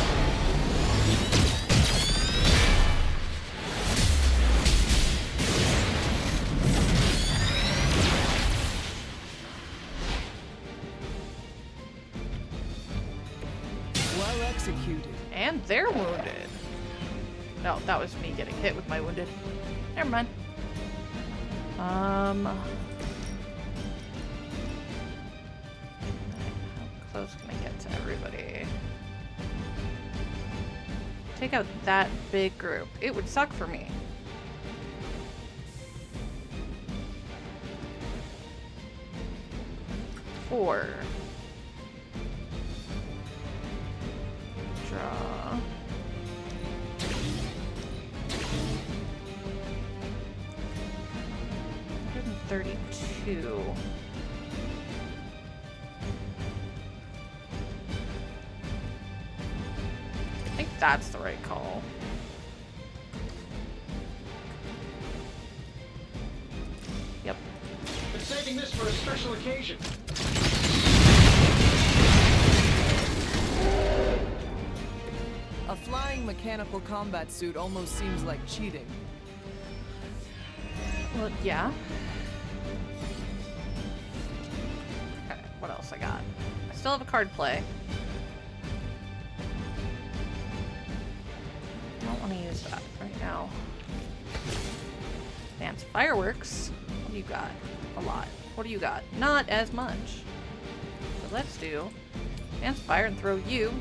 Well executed. And they're wounded. No, that was me getting hit with my wounded. Never mind. How close can I get to everybody? Take out that big group. It would suck for me. Four. Draw. $132. I think that's the right call. Yep. Been saving this for a special occasion. A flying mechanical combat suit almost seems like cheating. Well, yeah. Okay, what else I got? I still have a card play. I don't want to use that right now. Dance fireworks. What do you got? A lot. What do you got? Not as much. So let's do dance fire and throw you.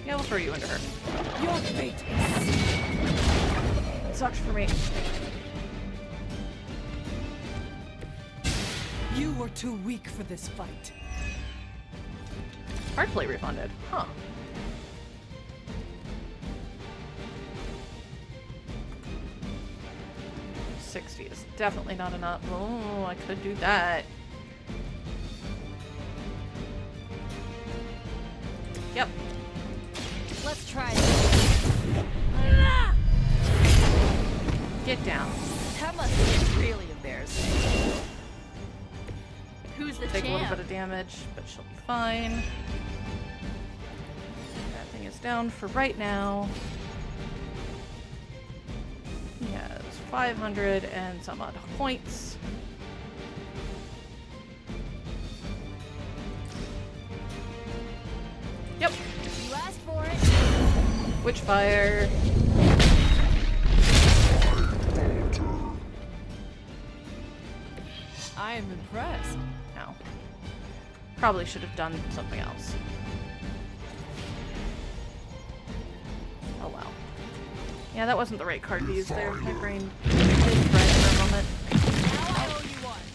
Yeah, we'll throw you into her. Your fate It sucks for me. You were too weak for this fight. Hard play refunded. Huh. $60 is definitely not enough. Oh, I could do that. Yep. Let's try this. Get down. That must be really embarrassing. Who's the Take a little champ? bit of damage, but she'll be fine. That thing is down for right now. He has 500 and some odd points. Yep. You asked for it. Witchfire. I am impressed. No. Probably should have done something else. Oh well. Yeah, that wasn't the right card to use there. My brain did fry for a moment. Now I owe you one.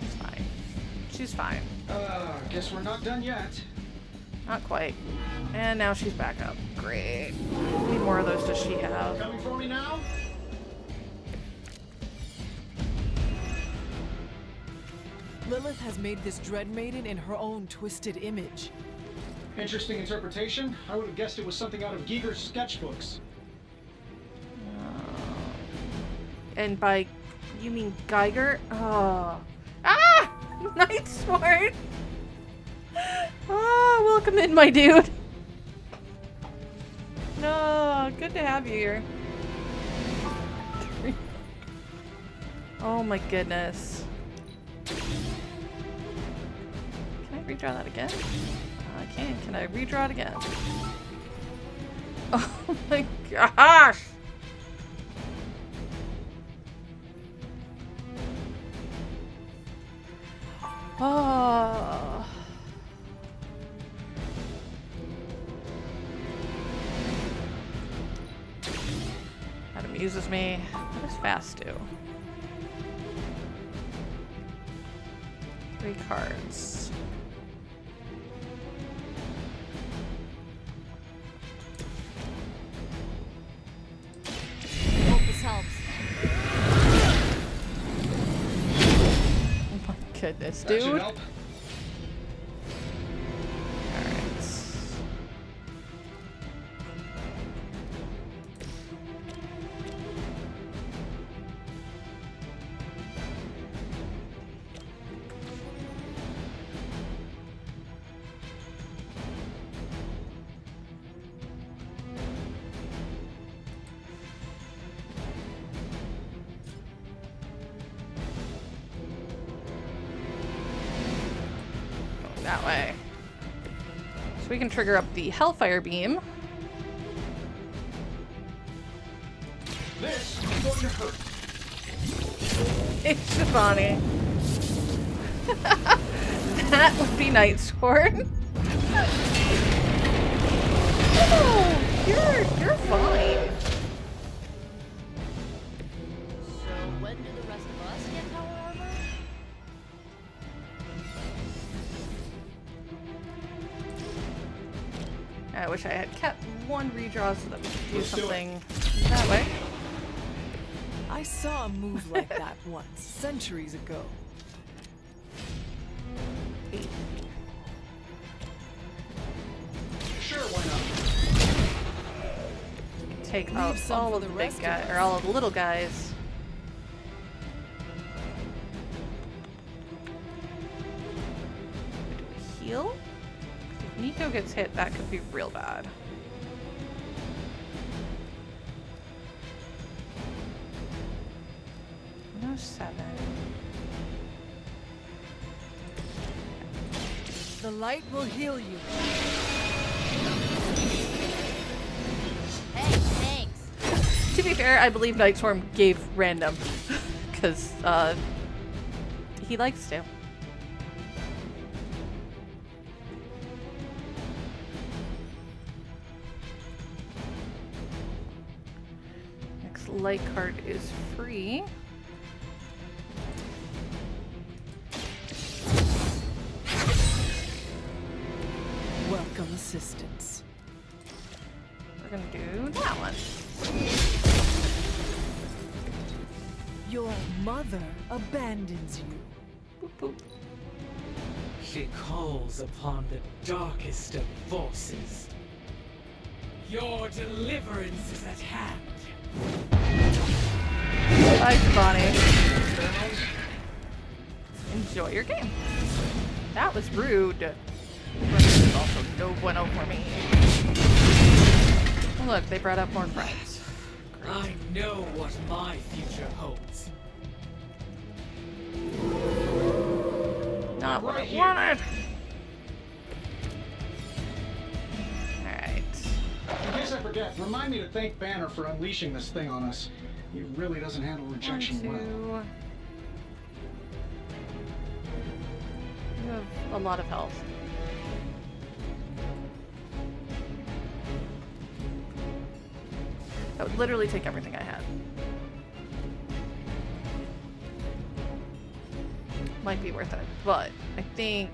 It's fine. She's fine. Guess we're not done yet. Not quite. And now she's back up. Great. How many more of those does she have? Coming for me now? Lilith has made this Dread Maiden in her own twisted image. Interesting interpretation. I would have guessed it was something out of Giger's sketchbooks. And by you mean Geiger? Oh. Ah! Night Sword! Oh, welcome in, my dude. No, good to have you here. Oh my goodness. Can I redraw that again? I can. Can I redraw it again? Oh my gosh! Oh. That amuses me. What does fast do? 3 cards. Hope this helps. Oh my goodness, That should dude. help. Alright. That way. So we can trigger up the Hellfire Beam. This is going to hurt. It's Shivani. That would be Night Sword. Oh, you're fine. So when do the rest of us get power armor? I wish I had kept one redraw so that we could do Let's do it. something that way. I saw a move like that once, centuries ago. Sure, why not? Take Leave out some all for of the the big rest of guys, us. or all of the little guys. Heal? If Nico gets hit, that could be real bad. No 7. The light will heal you. Hey, thanks. To be fair, I believe Nightstorm gave random. Because, he likes to. Next light card is free. Welcome assistance. We're gonna do that one. Your mother abandons you. Boop, boop. She calls upon the darkest of forces. Your deliverance is at hand. Bye, Bonnie. Enjoy your game. That was rude. There's also no bueno for me. Oh, look, they brought up more friends. I know what my future holds. Not what I wanted. Alright. In case I forget, remind me to thank Banner for unleashing this thing on us. He really doesn't handle rejection well. You have a lot of health. That would literally take everything I had. Might be worth it, but I think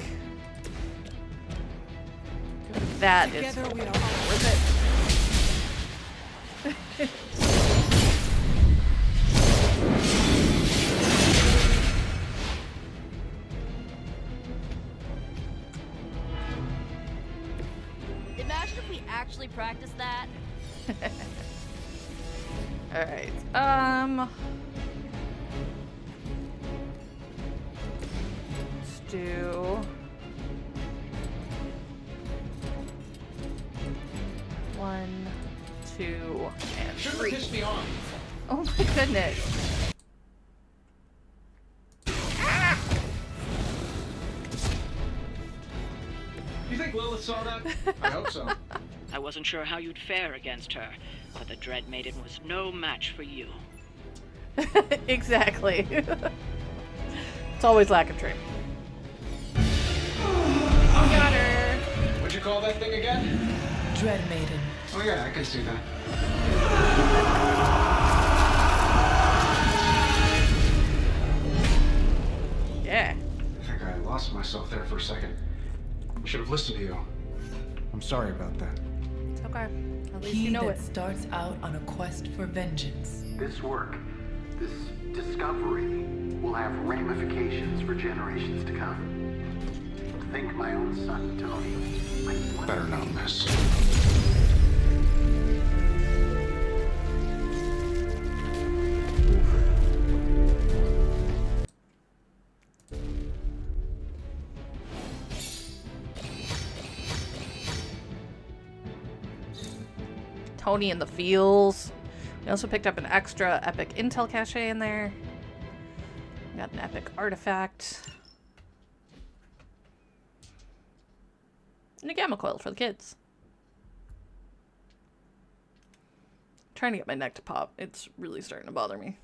that is Together we are worth it. Imagine if we actually practiced that. Alright, let's do one, two, and three. Piss me off. Oh my goodness. You think Lilith saw that? I hope so. I wasn't sure how you'd fare against her, but the Dread Maiden was no match for you. Exactly. It's always lack of dream. Got her. What'd you call that thing again? Dread Maiden. Oh yeah, I can see that. Yeah. I think I lost myself there for a second. I should have listened to you. I'm sorry about that. It's okay. At least He you know that it. starts out on a quest for vengeance. This work, this discovery, will have ramifications for generations to come. Think my own son, Tony. Better not miss. Tony in the feels. We also picked up an extra epic intel cache in there. We got an epic artifact. And a gamma coil for the kids. Trying to get my neck to pop. It's really starting to bother me.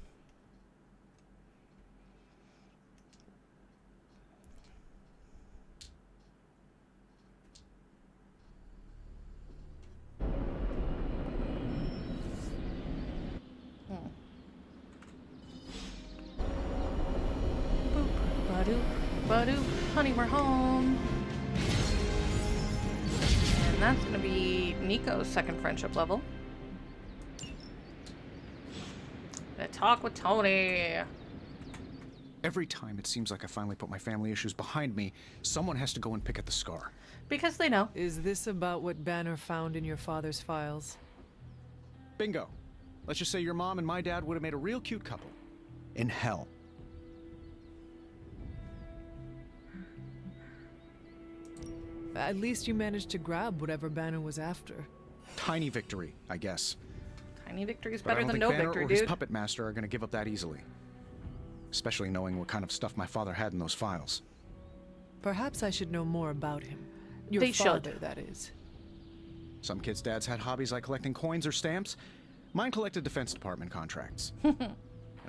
Ba-doop, honey, we're home. And that's gonna be Nico's second friendship level. Gonna talk with Tony. Every time it seems like I finally put my family issues behind me, someone has to go and pick at the scar. Because they know. Is this about what Banner found in your father's files? Bingo. Let's just say your mom and my dad would have made a real cute couple. In hell. At least you managed to grab whatever Banner was after. Tiny victory, I guess. Tiny victory is But I better don't than think no Banner victory, or his dude. puppet master are going to give up that easily. Especially knowing what kind of stuff my father had in those files. Perhaps I should know more about him. Your They should. father, that is. Some kids' dads had hobbies like collecting coins or stamps. Mine collected Defense Department contracts. And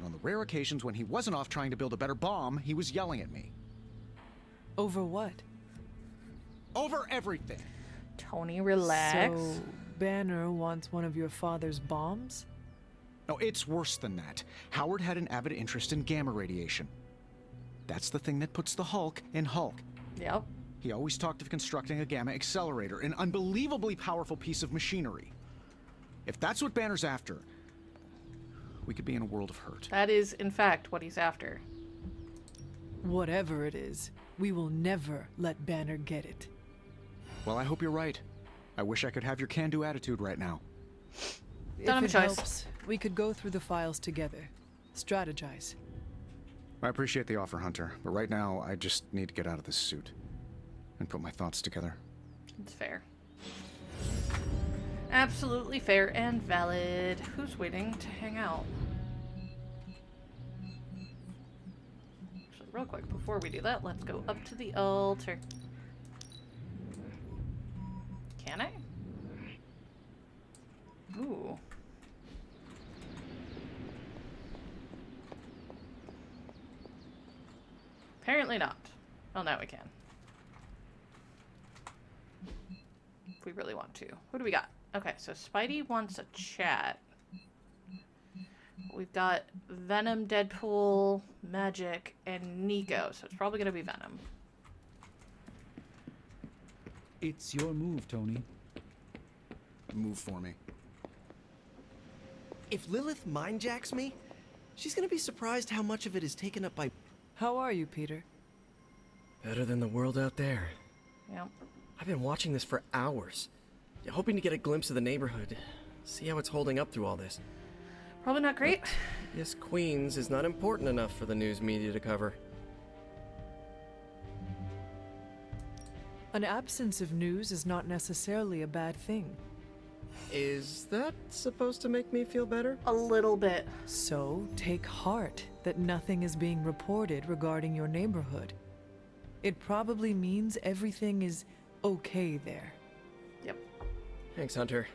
on the rare occasions when he wasn't off trying to build a better bomb, he was yelling at me. Over what? Over everything. Tony, relax. So, Banner wants one of your father's bombs? No, it's worse than that. Howard had an avid interest in gamma radiation. That's the thing that puts the Hulk in Hulk. Yep. He always talked of constructing a gamma accelerator, an unbelievably powerful piece of machinery. If that's what Banner's after, we could be in a world of hurt. That is, in fact, what he's after. Whatever it is, we will never let Banner get it. Well, I hope you're right. I wish I could have your can-do attitude right now. Don't have a If it choice. helps, we could go through the files together. Strategize. I appreciate the offer, Hunter, but right now I just need to get out of this suit and put my thoughts together. It's fair. Absolutely fair and valid. Who's waiting to hang out? Actually, real quick, before we do that, let's go up to the altar. Can I? Ooh. Apparently not. Oh, now we can. If we really want to. Who do we got? Okay, so Spidey wants a chat. We've got Venom, Deadpool, Magic, and Nico, so it's probably gonna be Venom. It's your move, Tony. Move for me. If Lilith mindjacks me, she's gonna be surprised how much of it is taken up by... How are you, Peter? Better than the world out there. Yep. I've been watching this for hours, hoping to get a glimpse of the neighborhood, see how it's holding up through all this. Probably not great. Yes, Queens is not important enough for the news media to cover. An absence of news is not necessarily a bad thing. Is that supposed to make me feel better? A little bit. So, take heart that nothing is being reported regarding your neighborhood. It probably means everything is okay there. Yep. Thanks, Hunter.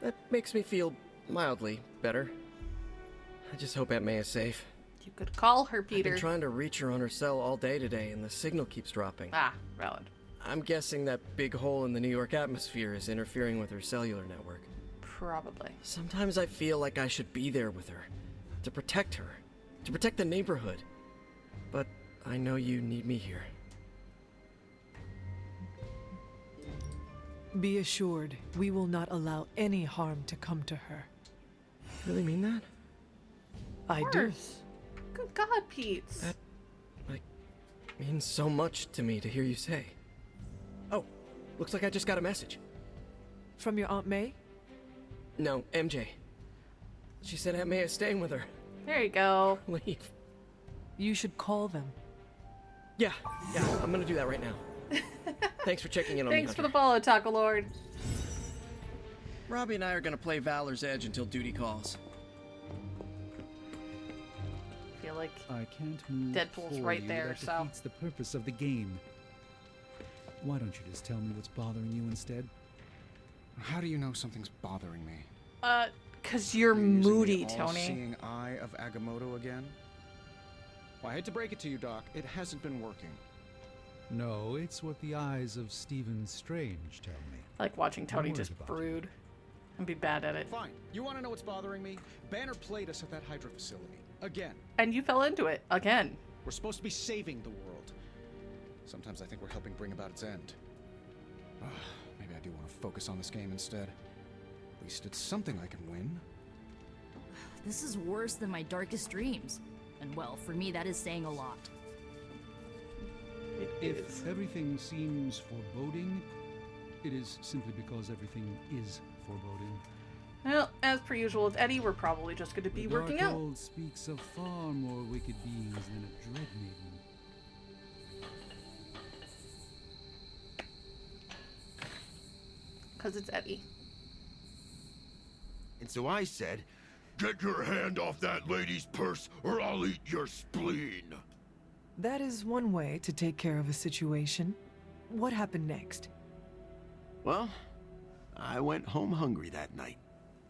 That makes me feel mildly better. I just hope Aunt May is safe. You could call her, I've Peter. been trying to reach her on her cell all day today, and the signal keeps dropping. Ah, valid. I'm guessing that big hole in the New York atmosphere is interfering with her cellular network. Probably. Sometimes I feel like I should be there with her, to protect her, to protect the neighborhood. But I know you need me here. Be assured, we will not allow any harm to come to her. You really mean that? I do. Good God, Pete. That, means so much to me to hear you say. Oh, looks like I just got a message. From your Aunt May? No, MJ. She said Aunt May is staying with her. There you go. Leave. You should call them. Yeah, I'm gonna do that right now. Thanks for checking in on Thanks me, for the follow, Taco Lord. Robbie and I are gonna play Valor's Edge until duty calls. I feel like I can't move Deadpool's for right you. there, That so. defeats the purpose of the game. Why don't you just tell me what's bothering you instead? How do you know something's bothering me? Cause you're Using moody, the Tony. all-seeing eye of Agamotto again? Well, I hate to break it to you, Doc. It hasn't been working. No, it's what the eyes of Stephen Strange tell me. I like watching Tony worried just about brood and be bad at it. Fine. You want to know what's bothering me? Banner played us at that Hydra facility. Again. And you fell into it again. We're supposed to be saving the world. Sometimes I think we're helping bring about its end. Maybe I do want to focus on this game instead. At least it's something I can win. This is worse than my darkest dreams. And well, for me, that is saying a lot. If everything seems foreboding, it is simply because everything is foreboding. Well, as per usual with Eddie, we're probably just going to be working Dark out. Old speaks of far more wicked beings than a dread maiden. Because it's Eddie. And so I said, "Get your hand off that lady's purse or I'll eat your spleen." That is one way to take care of a situation. What happened next? Well, I went home hungry that night.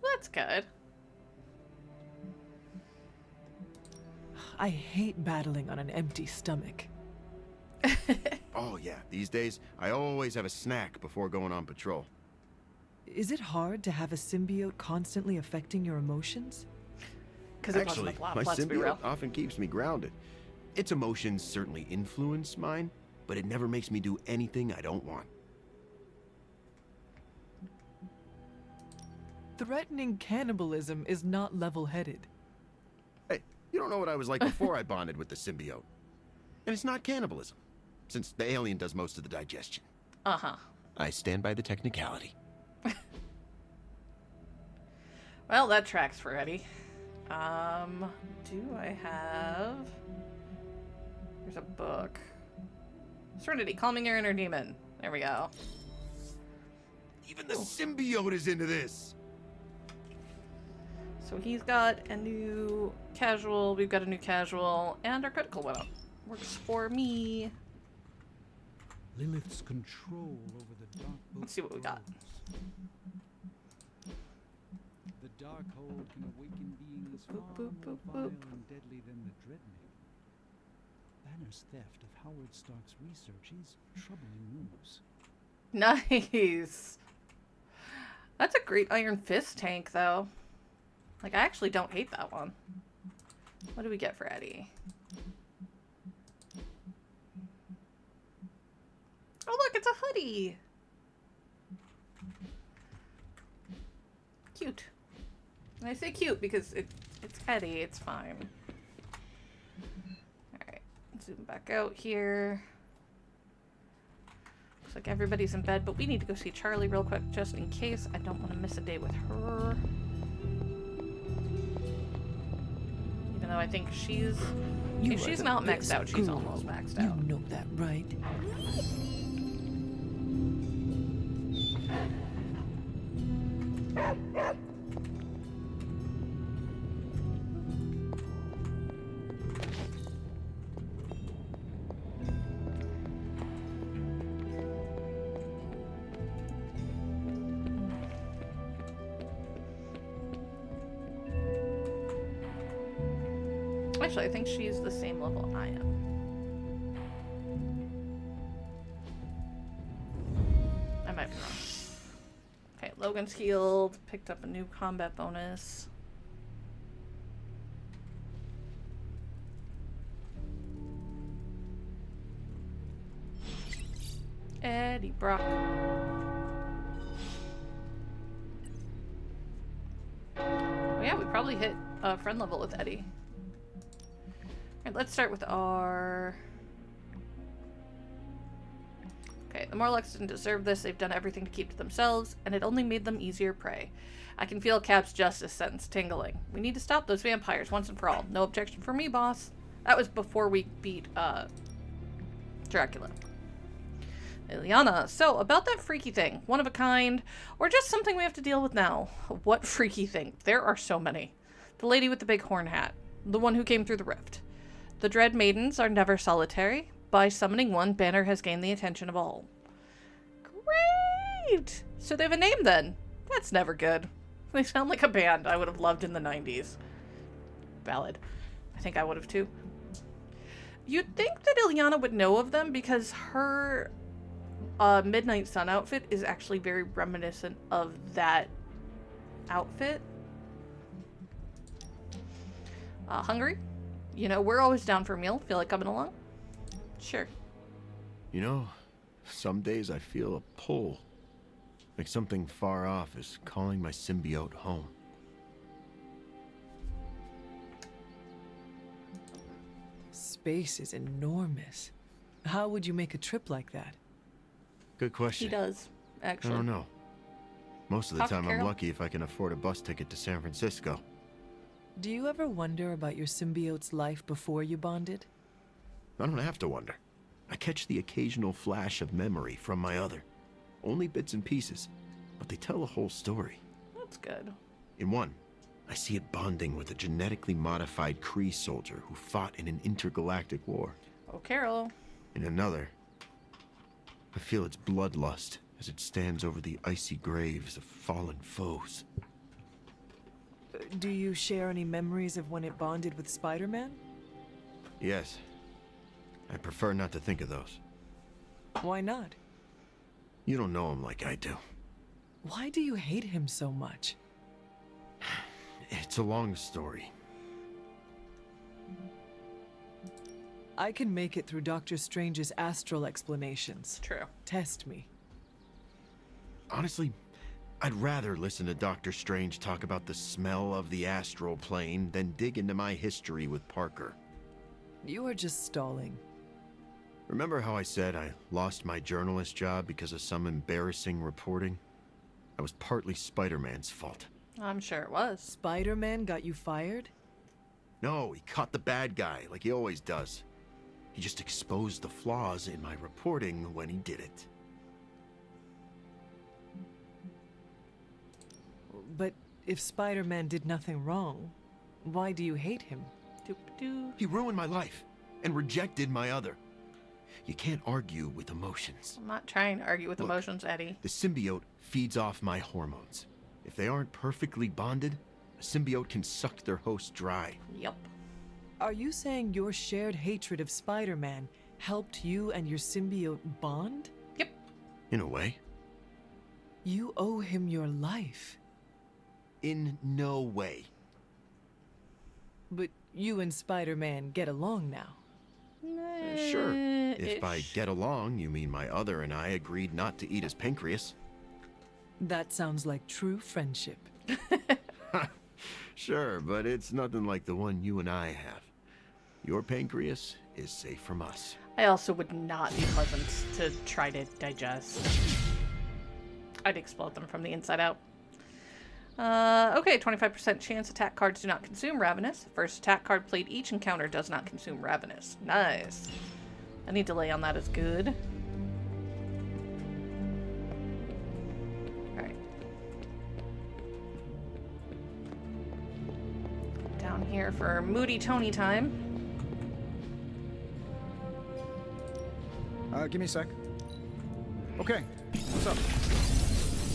That's good. I hate battling on an empty stomach. Oh yeah, these days I always have a snack before going on patrol. Is it hard to have a symbiote constantly affecting your emotions? Because it Actually, wasn't a my let's be real. symbiote often keeps me grounded. Its emotions certainly influence mine, but it never makes me do anything I don't want. Threatening cannibalism is not level-headed. Hey, you don't know what I was like before I bonded with the symbiote. And it's not cannibalism, since the alien does most of the digestion. Uh-huh. I stand by the technicality. Well, that tracks for Eddie. Do I have... There's a book. Serenity, calming your inner demon. There we go. Even the symbiote is into this. So he's got a new casual, we've got a new casual, and our critical went up. Works for me. Lilith's control over the dark book. Let's see what we got. The dark hold can awaken beings far boop, more boop, vile boop. and deadly than the Dreadnought. Banner's theft of Howard Stark's research is troubling news. Nice. That's a great Iron Fist tank, though. Like, I actually don't hate that one. What do we get for Eddie? Oh, look, it's a hoodie. Cute. And I say cute because it's Eddie. It's fine. Alright, zoom back out here. Looks like everybody's in bed, but we need to go see Charlie real quick just in case. I don't want to miss a day with her. Even though I think she's... if she's not maxed out, she's almost maxed out. You know that, right? Actually, I think she's the same level I am. I might be wrong. Okay, Logan's healed. Picked up a new combat bonus. Eddie Brock. Oh yeah, we probably hit friend level with Eddie. Alright, let's start with our... Okay, the Morlocks didn't deserve this. They've done everything to keep to themselves, and it only made them easier prey. I can feel Cap's justice sentence tingling. We need to stop those vampires once and for all. No objection from me, boss. That was before we beat, Dracula. Ilyana, so about that freaky thing, one of a kind, or just something we have to deal with now. What freaky thing? There are so many. The lady with the big horn hat. The one who came through the rift. The Dread Maidens are never solitary. By summoning one, Banner has gained the attention of all. Great! So they have a name then. That's never good. They sound like a band I would have loved in the 90s. Valid. I think I would have too. You'd think that Ilyana would know of them because her Midnight Sun outfit is actually very reminiscent of that outfit. Hungry? You know, we're always down for a meal. Feel like coming along? Sure. You know, some days I feel a pull. Like something far off is calling my symbiote home. Space is enormous. How would you make a trip like that? Good question. He does, actually. I don't know. Most of the Talk to time I'm Carol. lucky if I can afford a bus ticket to San Francisco. Do you ever wonder about your symbiote's life before you bonded? I don't have to wonder. I catch the occasional flash of memory from my other. Only bits and pieces, but they tell a whole story. That's good. In one, I see it bonding with a genetically modified Kree soldier who fought in an intergalactic war. Oh, Carol. In another, I feel its bloodlust as it stands over the icy graves of fallen foes. Do you share any memories of when it bonded with Spider-Man? Yes. I prefer not to think of those. Why not? You don't know him like I do. Why do you hate him so much? It's a long story. I can make it through Dr. Strange's astral explanations. True. Test me. Honestly, I'd rather listen to Dr. Strange talk about the smell of the astral plane than dig into my history with Parker. You are just stalling. Remember how I said I lost my journalist job because of some embarrassing reporting? That was partly Spider-Man's fault. I'm sure it was. Spider-Man got you fired? No, he caught the bad guy, like he always does. He just exposed the flaws in my reporting when he did it. But if Spider-Man did nothing wrong, why do you hate him? He ruined my life and rejected my other. You can't argue with emotions. I'm not trying to argue with emotions, Eddie. The symbiote feeds off my hormones. If they aren't perfectly bonded, a symbiote can suck their host dry. Yep. Are you saying your shared hatred of Spider-Man helped you and your symbiote bond? Yep. In a way. You owe him your life. In no way. But you and Spider-Man get along now. Sure. If by get along, you mean my other and I agreed not to eat his pancreas. That sounds like true friendship. Sure, but it's nothing like the one you and I have. Your pancreas is safe from us. I also would not be pleasant to try to digest. I'd explode them from the inside out. Okay, 25% chance attack cards do not consume Ravenous. First attack card played each encounter does not consume Ravenous. Nice. Any delay on that is good. Alright. Down here for Moody Tony time. Give me a sec. Okay, what's up?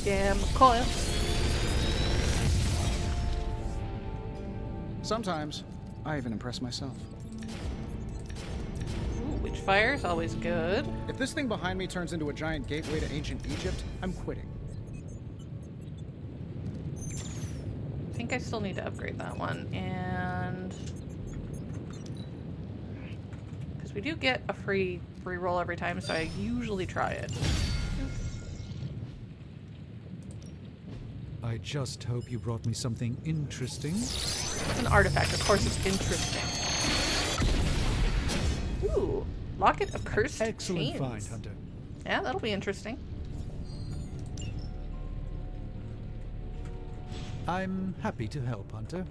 Yeah, McCoy. Sometimes, I even impress myself. Ooh, Witchfire is always good. If this thing behind me turns into a giant gateway to ancient Egypt, I'm quitting. I think I still need to upgrade that one, and... because we do get a free reroll every time, so I usually try it. I just hope you brought me something interesting. It's an artifact, of course it's interesting. Ooh, Locket of Cursed Excellent Chains. find, Hunter. Yeah, that'll be interesting. I'm happy to help, Hunter.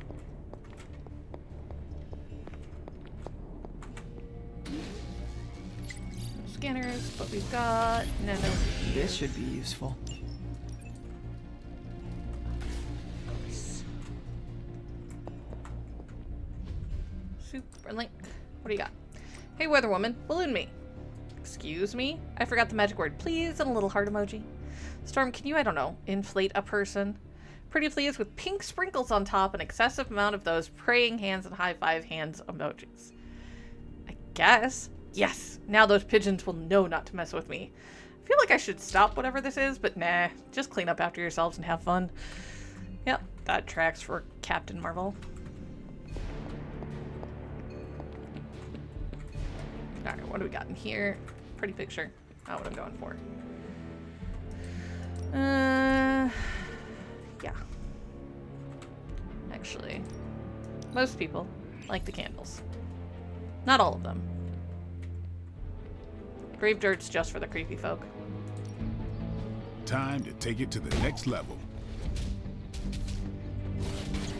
Scanners, but we've got nano. This should be useful. Super link. What do you got? Hey, weather woman, balloon me. Excuse me? I forgot the magic word. Please, and a little heart emoji. Storm, can you, I don't know, inflate a person? Pretty please with pink sprinkles on top, an excessive amount of those praying hands and high five hands emojis. I guess. Yes, now those pigeons will know not to mess with me. I feel like I should stop whatever this is, but nah, just clean up after yourselves and have fun. Yep, that tracks for Captain Marvel. Alright, what do we got in here? Pretty picture. Not what I'm going for. Yeah. Actually, most people like the candles. Not all of them. Grave dirt's just for the creepy folk. Time to take it to the next level.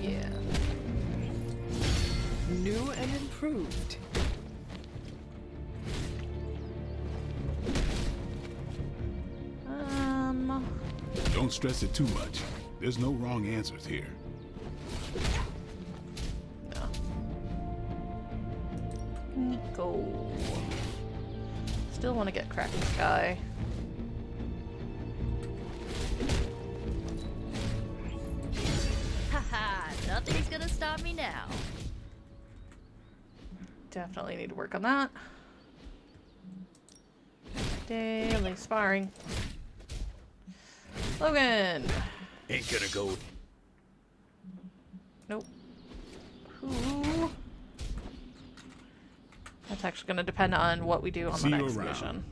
Yeah. New and improved. Don't stress it too much. There's no wrong answers here. No. Nico. Still want to get Cracking Sky. Haha, nothing's gonna stop me now. Definitely need to work on that. Daily sparring. Logan! Ain't gonna go. Nope. Who? That's actually going to depend on what we do on See the you next around. mission.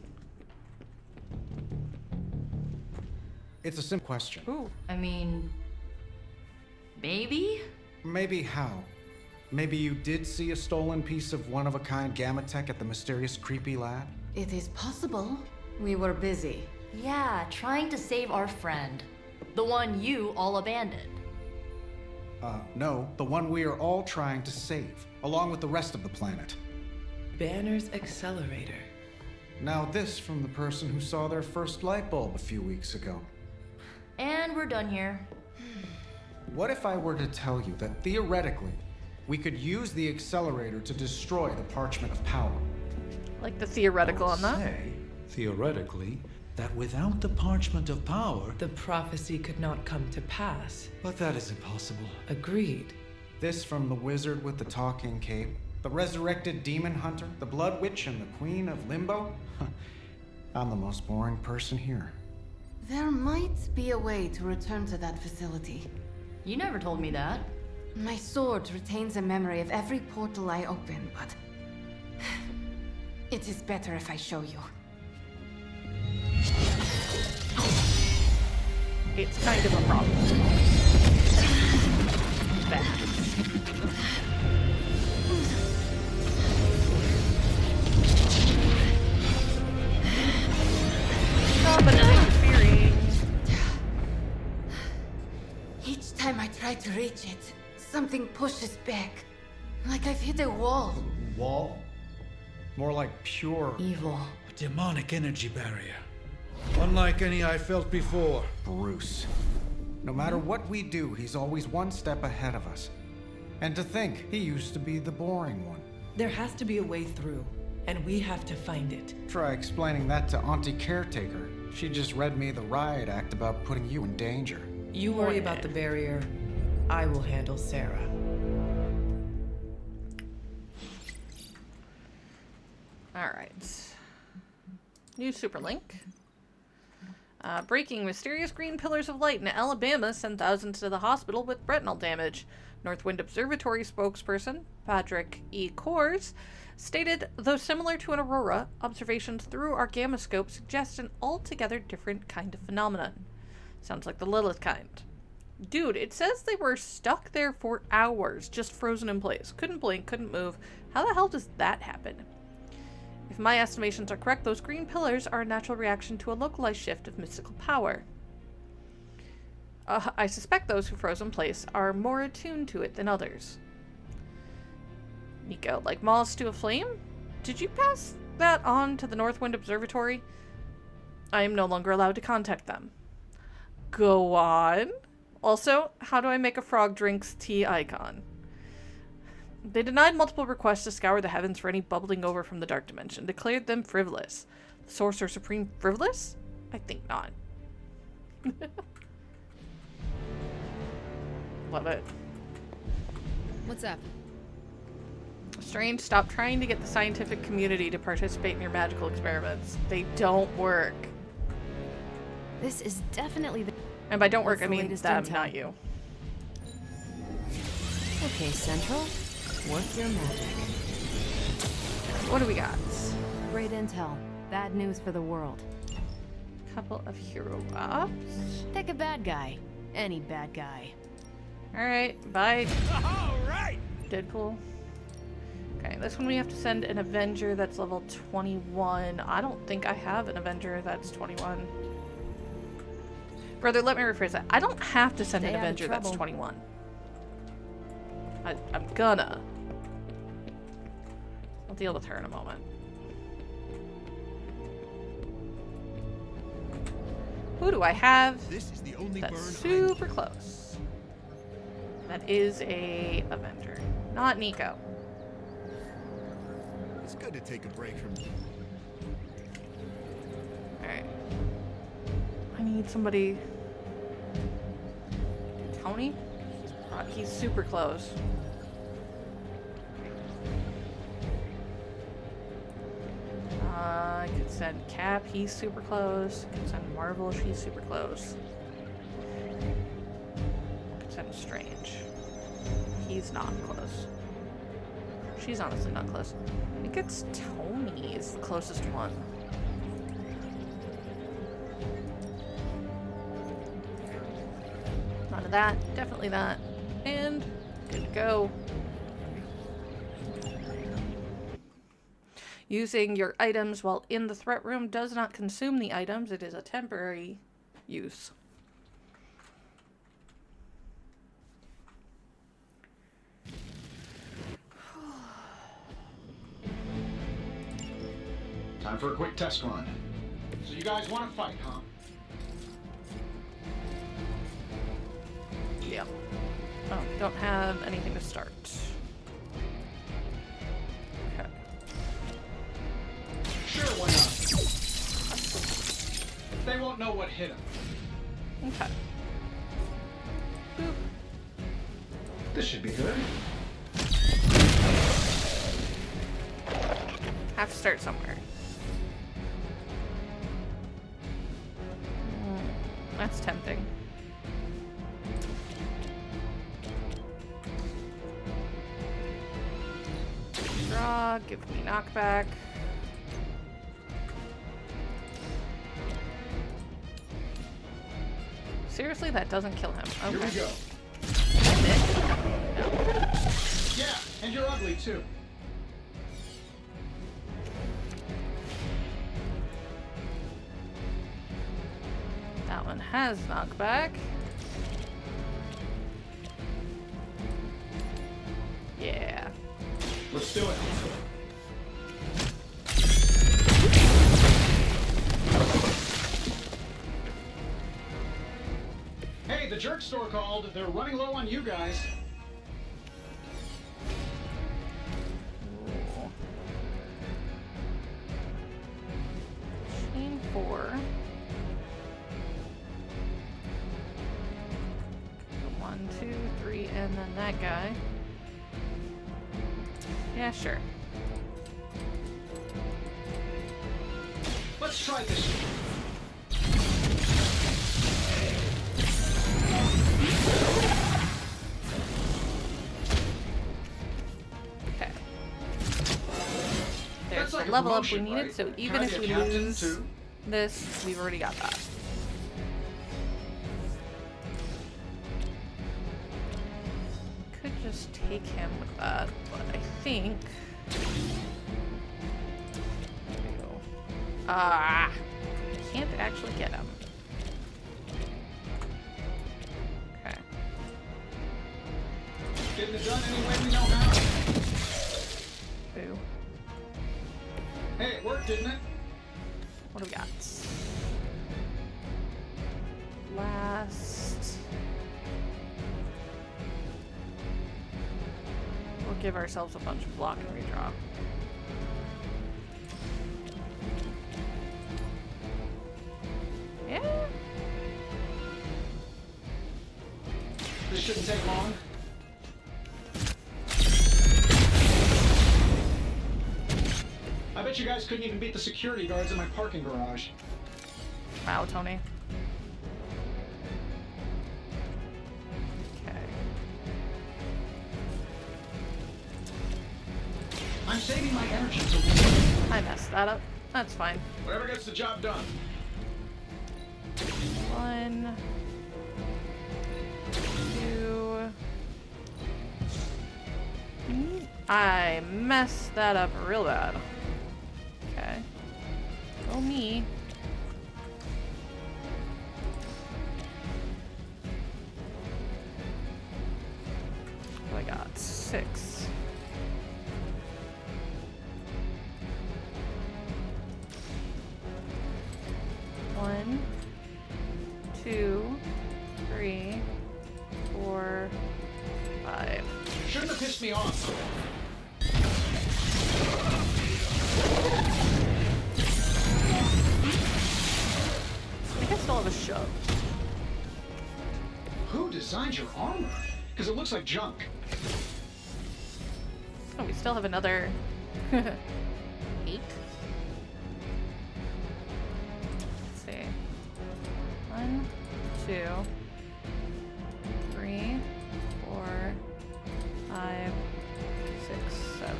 It's a simple question. Ooh. I mean, maybe? Maybe how? Maybe you did see a stolen piece of one-of-a-kind gamma tech at the mysterious creepy lab? It is possible. We were busy. Yeah, trying to save our friend. The one you all abandoned. No, the one we are all trying to save, along with the rest of the planet. Banner's accelerator. Now this from the person who saw their first light bulb a few weeks ago. And we're done here. What if I were to tell you that theoretically, we could use the accelerator to destroy the Parchment of Power? Like the theoretical on that? Say, theoretically, that without the Parchment of Power... The prophecy could not come to pass. But that is impossible. Agreed. This from the wizard with the talking cape, the resurrected demon hunter, the blood witch, and the queen of limbo? I'm the most boring person here. There might be a way to return to that facility. You never told me that. My sword retains a memory of every portal I open, but... it is better if I show you. It's kind of a problem. Bad. Stop interfering. Each time I try to reach it, something pushes back. Like I've hit a wall. Wall? More like pure evil. A demonic energy barrier. Unlike any I felt before. Bruce. No matter what we do, he's always one step ahead of us. And to think, he used to be the boring one. There has to be a way through, and we have to find it. Try explaining that to Auntie Caretaker. She just read me the riot act about putting you in danger. You worry about the barrier. I will handle Sarah. Alright. New Superlink. Breaking mysterious green pillars of light in Alabama send thousands to the hospital with retinal damage. Northwind Observatory spokesperson Patrick E. Kors stated, though similar to an aurora, observations through our gamma scope suggest an altogether different kind of phenomenon. Sounds like the Lilith kind. Dude, it says they were stuck there for hours, just frozen in place. Couldn't blink, couldn't move. How the hell does that happen? If my estimations are correct, those green pillars are a natural reaction to a localized shift of mystical power. I suspect those who froze in place are more attuned to it than others. Nico, like moths to a flame? Did you pass that on to the Northwind Observatory? I am no longer allowed to contact them. Go on. Also, how do I make a frog drinks tea icon? They denied multiple requests to scour the heavens for any bubbling over from the Dark Dimension, declared them frivolous. The Sorcerer Supreme frivolous? I think not. Love it. What's up? Strange, stop trying to get the scientific community to participate in your magical experiments. They don't work. This is definitely the... And by don't work, I the mean latest them, intel. not you. Okay, Central. Work your magic. What do we got? Great intel. Bad news for the world. Couple of hero ops. Pick a bad guy. Any bad guy. Alright, bye. Alright! Deadpool. Okay, this one we have to send an Avenger that's level 21. I don't think I have an Avenger that's 21. Brother, let me rephrase that. I don't have to send Stay an out of Avenger that's trouble. 21. I'm gonna. I'll deal with her in a moment. Who do I have? This is the only that's burn super close. That is a Avenger, not Nico. It's good to take a break from... Alright. I need somebody... Tony? He's super close. I could send Cap, he's super close. I could send Marvel, she's super close. I could send Strange. He's not close. She's honestly not close. I think it's Tony is the closest one. None of that. Definitely that. And good to go. Using your items while in the threat room does not consume the items. It is a temporary use. Time for a quick test run. So you guys want to fight, huh? Yep. Oh, don't have anything to start. Okay. Sure, why not? They won't know what hit them. Okay. Boop. This should be good. Have to start somewhere. That's tempting. Draw, give me knockback. Seriously, that doesn't kill him. Okay. Here we go. No. Yeah, and you're ugly too. That one has knockback. Yeah. Let's do it. Hey, the jerk store called. They're running low on you guys. Chain 4. 1, 2, 3, and then that guy. Yeah, sure. Let's try this. Okay. There's That's like the a level up we promotion, needed, right? so Can even I if be we a captain, lose too? this, we've already got that. Could just take him with that, but I think... Ah! Can't actually get him. Okay. Getting it done any way we know how. Boo. Hey, it worked, didn't it? What do we got? Last... We'll give ourselves a bunch of block and redraw. Yeah. This shouldn't take long. I bet you guys couldn't even beat the security guards in my parking garage. Wow, Tony. Okay. I'm saving my energy to win. I messed that up. That's fine. Whatever gets the job done. 1, 2. I messed that up real bad. Okay. Go me. What I got? 6. One, 2, 3, 4, 5. Shouldn't have pissed me off. I think I still have a shove. Who designed your armor? Because it looks like junk. Oh, we still have another 8. Let's see. 1, 2, 3, 4, 5, 6, 7.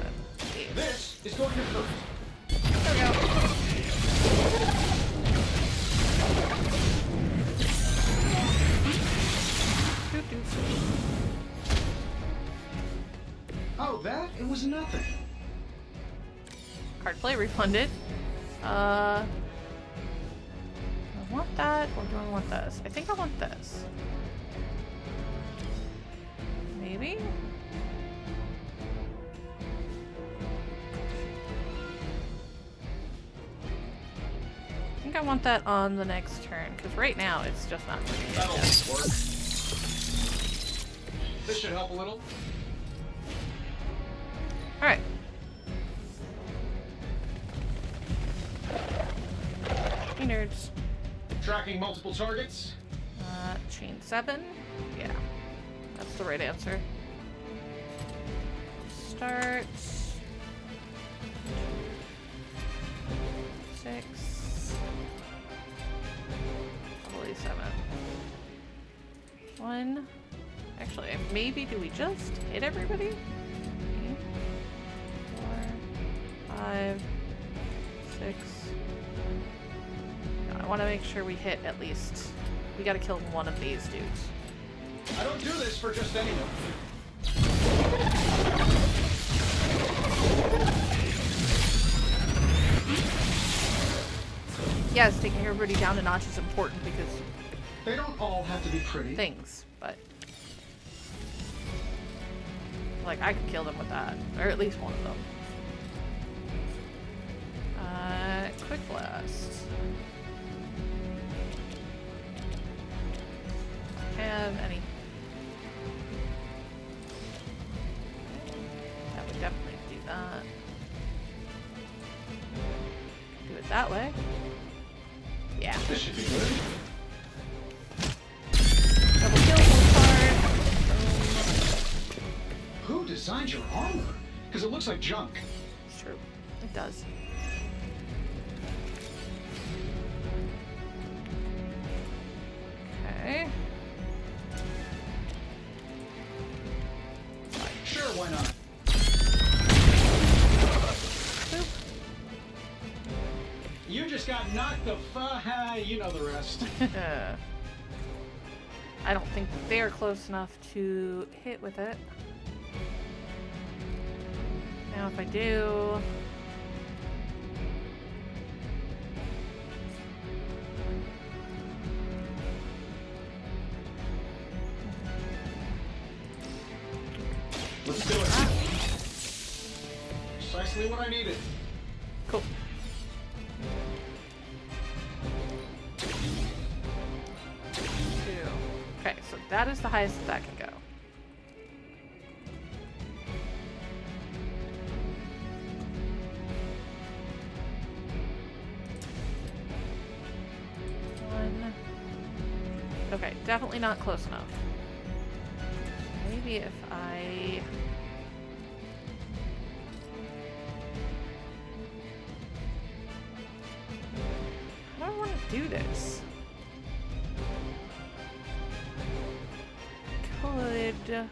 It was nothing. Card play refunded. Do I want that or do I want this? I think I want this. Maybe? I think I want that on the next turn, because right now it's just not working. That'll work. This should help a little. Alright. Hey nerds. Tracking multiple targets. Chain 7? Yeah. That's the right answer. Start. 6. Probably 7. 1. Actually, maybe do we just hit everybody? 3, 4, 5, 6. No, I want to make sure we hit at least. We gotta kill one of these dudes. I don't do this for just anyone. Yes, taking everybody down a notch is important because they don't all have to be pretty things, but like I could kill them with that, or at least one of them. Quick blast. Have any? That would definitely do that. Do it that way. Yeah. This should be good. Double kill card. Who designed your armor? Because it looks like junk. It's true. It does. Okay. Sure, why not? Boop. You just got knocked the you know the rest. I don't think they're close enough to hit with it. Now if I do... Let's do it. Precisely what I needed. Cool. Okay, so that is the highest that can go. One. Okay, definitely not close enough. Maybe if I... How do I want to do this? Could...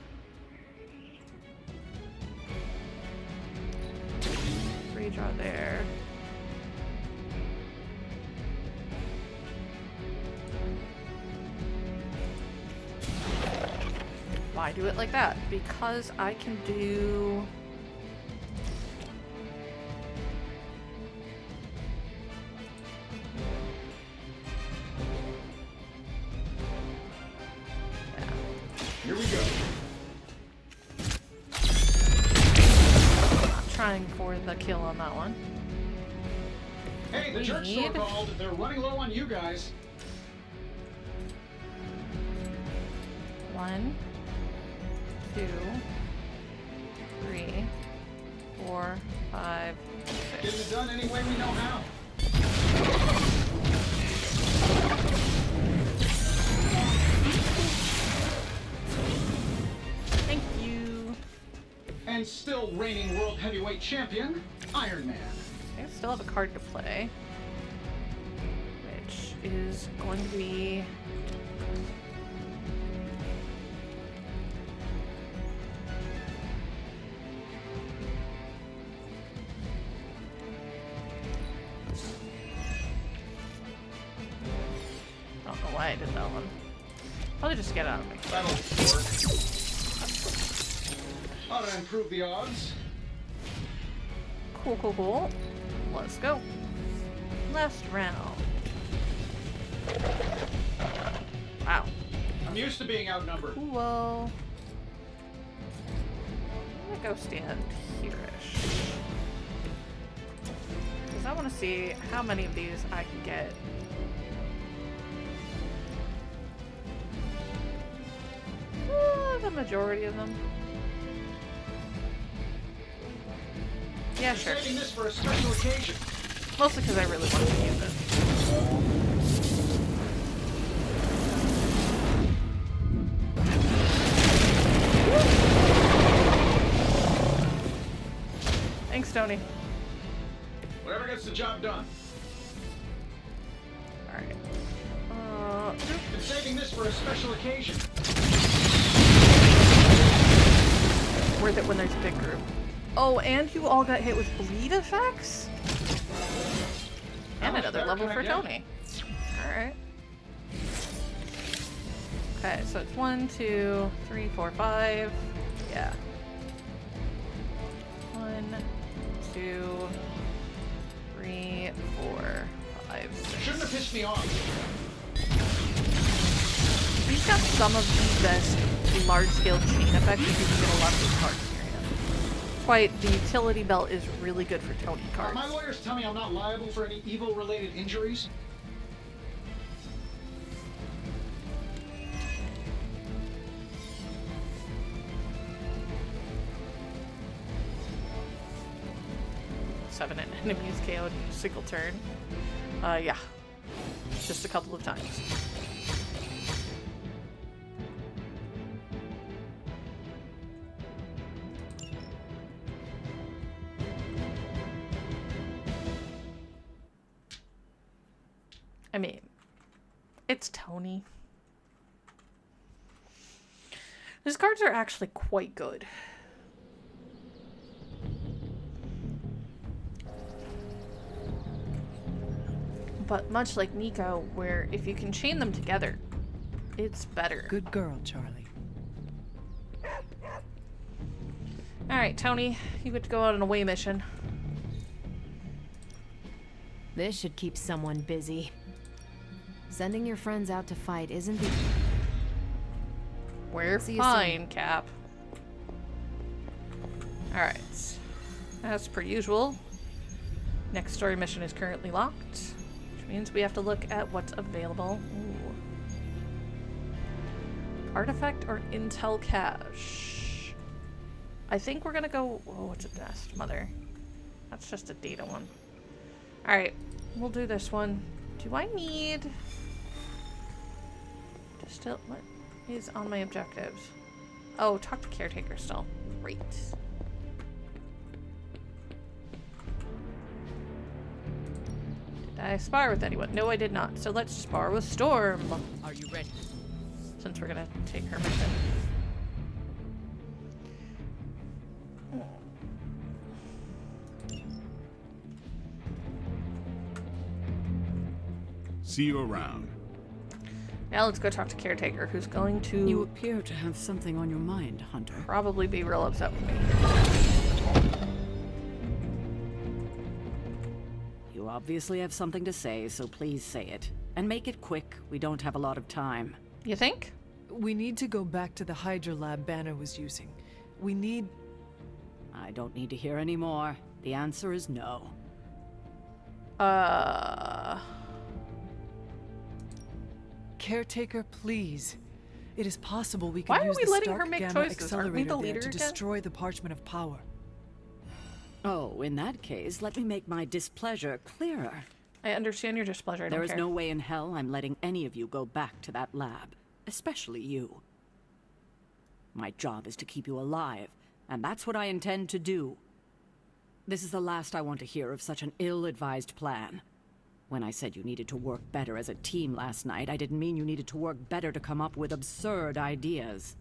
redraw there. Why do it like that? Because I can do... Here we go. Not trying for the kill on that one. Hey, the jerk store called. They're running low on you guys. 1, 2, 3, 4, 5, 6. Getting it done any way we know how. Thank you. And still reigning world heavyweight champion, Iron Man. I still have a card to play, which is going to be... I don't know why I did that one. Probably just get out of my That'll work. Ought to improve the odds. Cool, cool, cool. Let's go. Last round. Wow. I'm used to being outnumbered. Well, I'm gonna go stand here-ish. Because I want to see how many of these I can get. The majority of them. Yeah, sure. Saving this for a special occasion. Mostly because I really want to use it. Thanks, Tony. Whatever gets the job done. Alright. Been saving this for a special occasion. Worth it when there's a big group. Oh, and you all got hit with bleed effects? And another level for Tony. Alright. Okay, so it's 1, 2, 3, 4, 5. Yeah. 1, 2, 3, 4, 5, 6. Shouldn't have pissed me off. He's got some of the best large-scale chain effects if you can get a lot of these cards in your hand. Quite, the utility belt is really good for Tony cards. My lawyers tell me I'm not liable for any evil-related injuries. Seven enemies KO'd in a single turn. Yeah. Just a couple of times. I mean, it's Tony. These cards are actually quite good. But much like Nico, where if you can chain them together, it's better. Good girl, Charlie. Alright, Tony, you get to go on an away mission. This should keep someone busy. Sending your friends out to fight isn't the... We're fine, Cap. Alright. As per usual, next story mission is currently locked, which means we have to look at what's available. Ooh. Artifact or intel cache? I think we're gonna go... Oh, what's a nest, mother? That's just a data one. Alright, we'll do this one. Do I need... Still, what is on my objectives? Oh, talk to caretaker still. Great. Did I spar with anyone? No, I did not. So let's spar with Storm. Are you ready? Since we're gonna take her mission. See you around. Now let's go talk to caretaker, who's going to... You appear to have something on your mind, Hunter. Probably be real upset with me. You obviously have something to say, so please say it. And make it quick. We don't have a lot of time. You think? We need to go back to the Hydra lab Banner was using. We need... I don't need to hear any more. The answer is no. Caretaker, please. It is possible we can Why are use we the letting Stark her make Gamma choices? Aren't we accelerator the there leader to again? destroy the Parchment of Power. Oh, in that case, let me make my displeasure clearer. I understand your displeasure. I don't There is care. no way in hell I'm letting any of you go back to that lab. Especially you. My job is to keep you alive, and that's what I intend to do. This is the last I want to hear of such an ill-advised plan. When I said you needed to work better as a team last night, I didn't mean you needed to work better to come up with absurd ideas.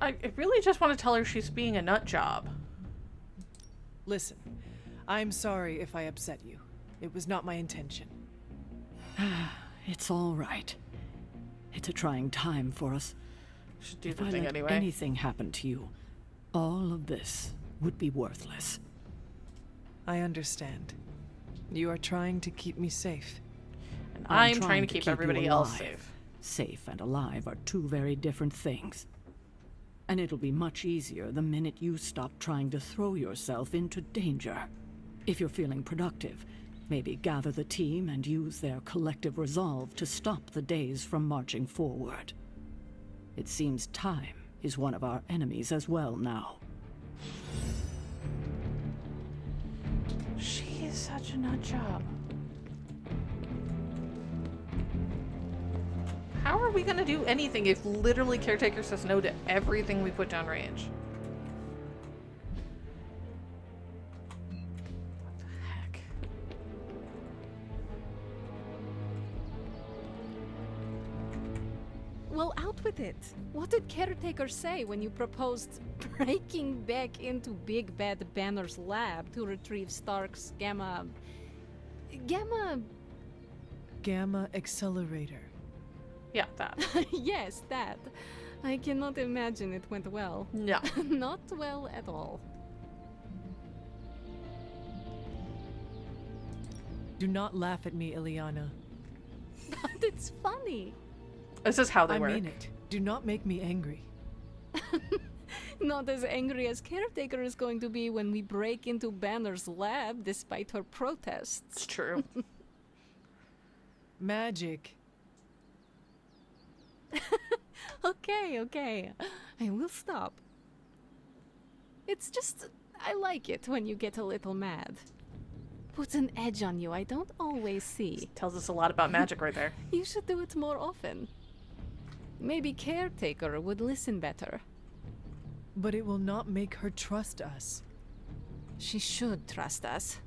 I really just want to tell her she's being a nut job. Listen, I'm sorry if I upset you. It was not my intention. It's all right. It's a trying time for us. Should do if the I thing let anyway. anything happen to you, all of this would be worthless. I understand. You are trying to keep me safe. And I'm trying to keep you everybody else alive. safe. Safe and alive are two very different things. And it'll be much easier the minute you stop trying to throw yourself into danger. If you're feeling productive, maybe gather the team and use their collective resolve to stop the days from marching forward. It seems time is one of our enemies as well now. She is such a nut job. How are we gonna do anything if literally Caretaker says no to everything we put down range? What the heck? Well, out with it. What did Caretaker say when you proposed breaking back into Big Bad Banner's lab to retrieve Stark's Gamma Accelerator. Yeah, that. Yes, that. I cannot imagine it went well. No. Not well at all. Do not laugh at me, Ileana. But it's funny. This is how they I work. mean it. Do not make me angry. Not as angry as Caretaker is going to be when we break into Banner's lab despite her protests. It's true. Magic. Okay. I will stop. It's just, I like it when you get a little mad. Puts an edge on you I don't always see. Tells us a lot about magic right there. You should do it more often. Maybe Caretaker would listen better. But it will not make her trust us. She should trust us.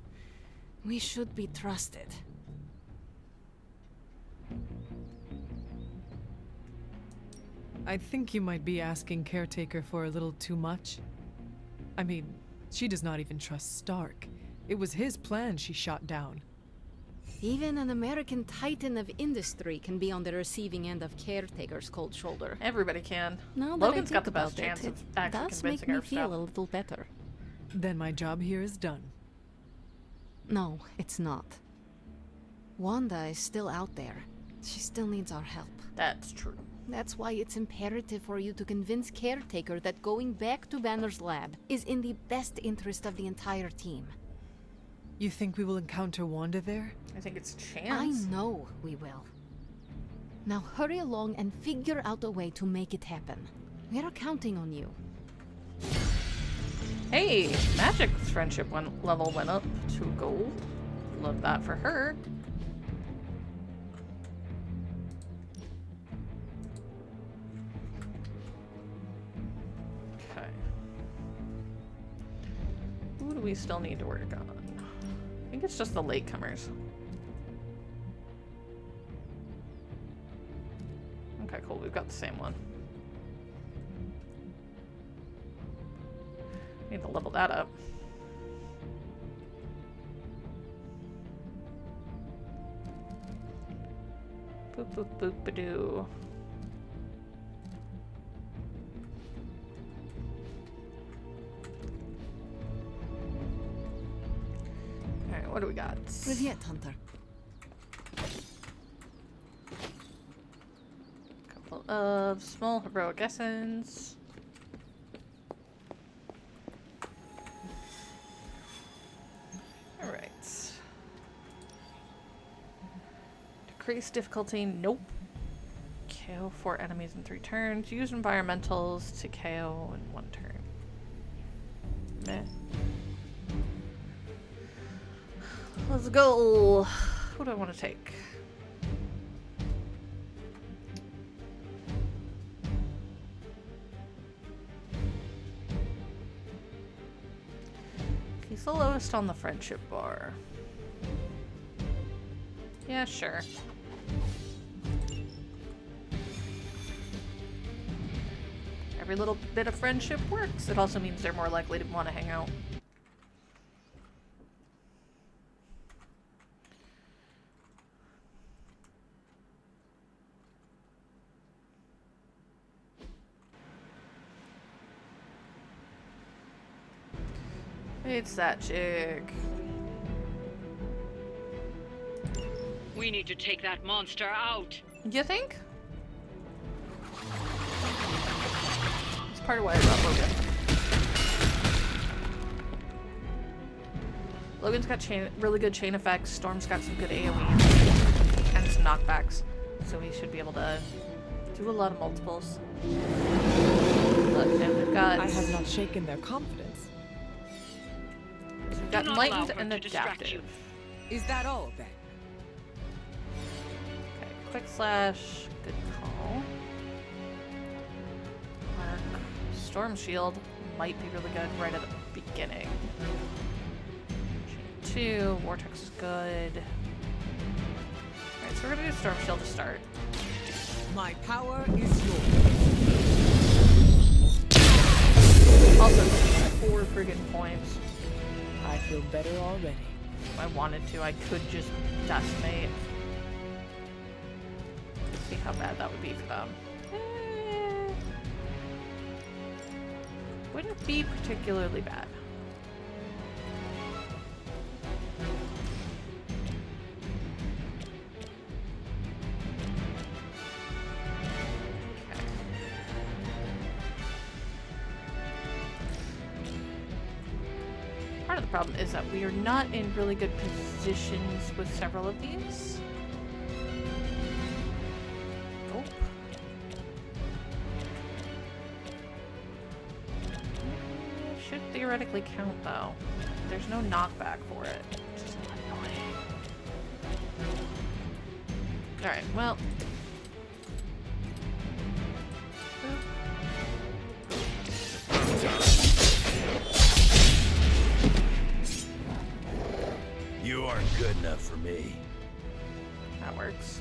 We should be trusted. I think you might be asking Caretaker for a little too much. I mean, she does not even trust Stark. It was his plan she shot down. Even an American titan of industry can be on the receiving end of Caretaker's cold shoulder. Everybody can. Now that Logan's I got think the best about chance it, of actually does make convincing me her feel stuff. a little better. Then my job here is done. No, it's not. Wanda is still out there. She still needs our help. That's true. That's why it's imperative for you to convince Caretaker that going back to Banner's lab is in the best interest of the entire team. You think we will encounter Wanda there? I think it's a I chance. know we will. Now hurry along and figure out a way to make it happen. We're counting on you. Hey, Magic's friendship level went up to gold. Love that for her. Okay. Who do we still need to work on? I think it's just the latecomers. Okay, cool. We've got the same one. Need to level that up. Boop boop boop ba doo. Alright, what do we got? Riviette Hunter. Couple of small heroic essence. Alright. Decrease difficulty, nope. KO 4 enemies in 3 turns. Use environmentals to KO in 1 turn. Meh. Let's go. What do I want to take? He's the lowest on the friendship bar. Yeah, sure. Every little bit of friendship works. It also means they're more likely to want to hang out. It's that chick. We need to take that monster out. You think? It's part of why I brought Logan. Logan's got really good chain effects. Storm's got some good AoE and some knockbacks, so we should be able to do a lot of multiples. Look, and we've got. I have not shaken their confidence. We've got enlightened and adaptive. Is that all then? Okay, quick slash. Good call. Mark. Storm shield might be really good right at the beginning. 2, Vortex is good. Alright, so we're gonna do Storm Shield to start. My power is yours. Also, 4 friggin' points. I feel better already. If I wanted to, I could just decimate. Let's see how bad that would be for them. Wouldn't be particularly bad. Part of the problem is that we are not in really good positions with several of these. Nope. Should theoretically count though. There's no knockback for it, which is annoying. Alright, well. You aren't good enough for me. That works.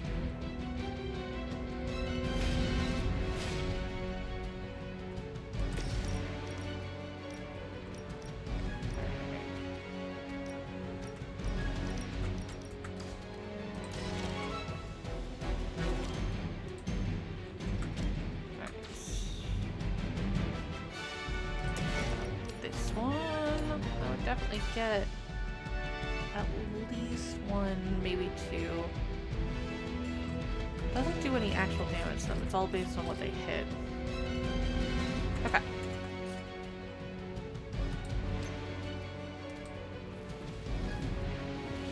This one, I would definitely get at least 1, maybe 2. Doesn't do any actual damage to them, it's all based on what they hit. Okay.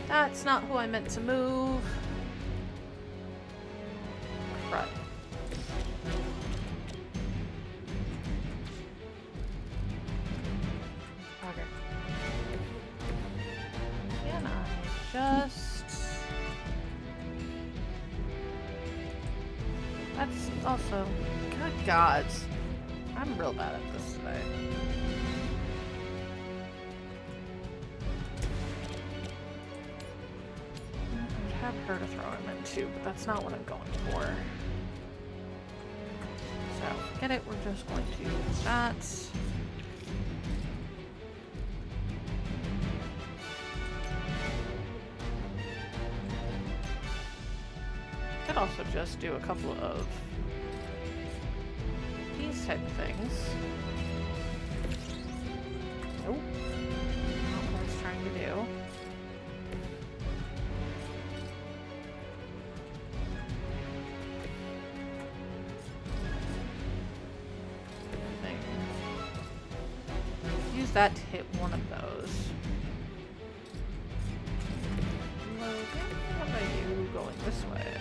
That's not who I meant to move. Crud. Okay. Can I just... That's also... Good gods. I'm real bad at this today. I'd have her to throw him in too, but that's not what I'm going for. So, forget it, we're just going to use that. Could also just do a couple of these type of things. Nope. Not what I was trying to do. Use that to hit one of those. Logan, how about you going this way?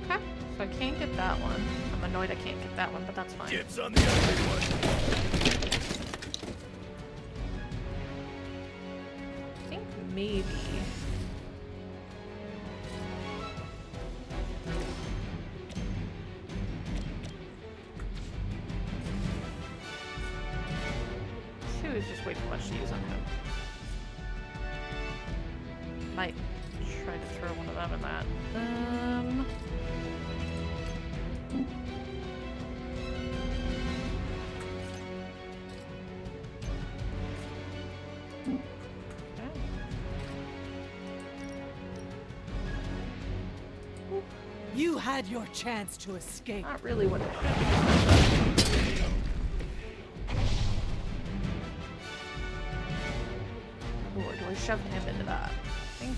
Okay, so I can't get that one. I'm annoyed I can't get that one, but that's fine. Dibs on the ugly one. I think maybe. Is just way too much to use on him. Might try to throw one of them in that. Okay. You had your chance to escape. Not really what it should be. Or do I shove him into that? I think.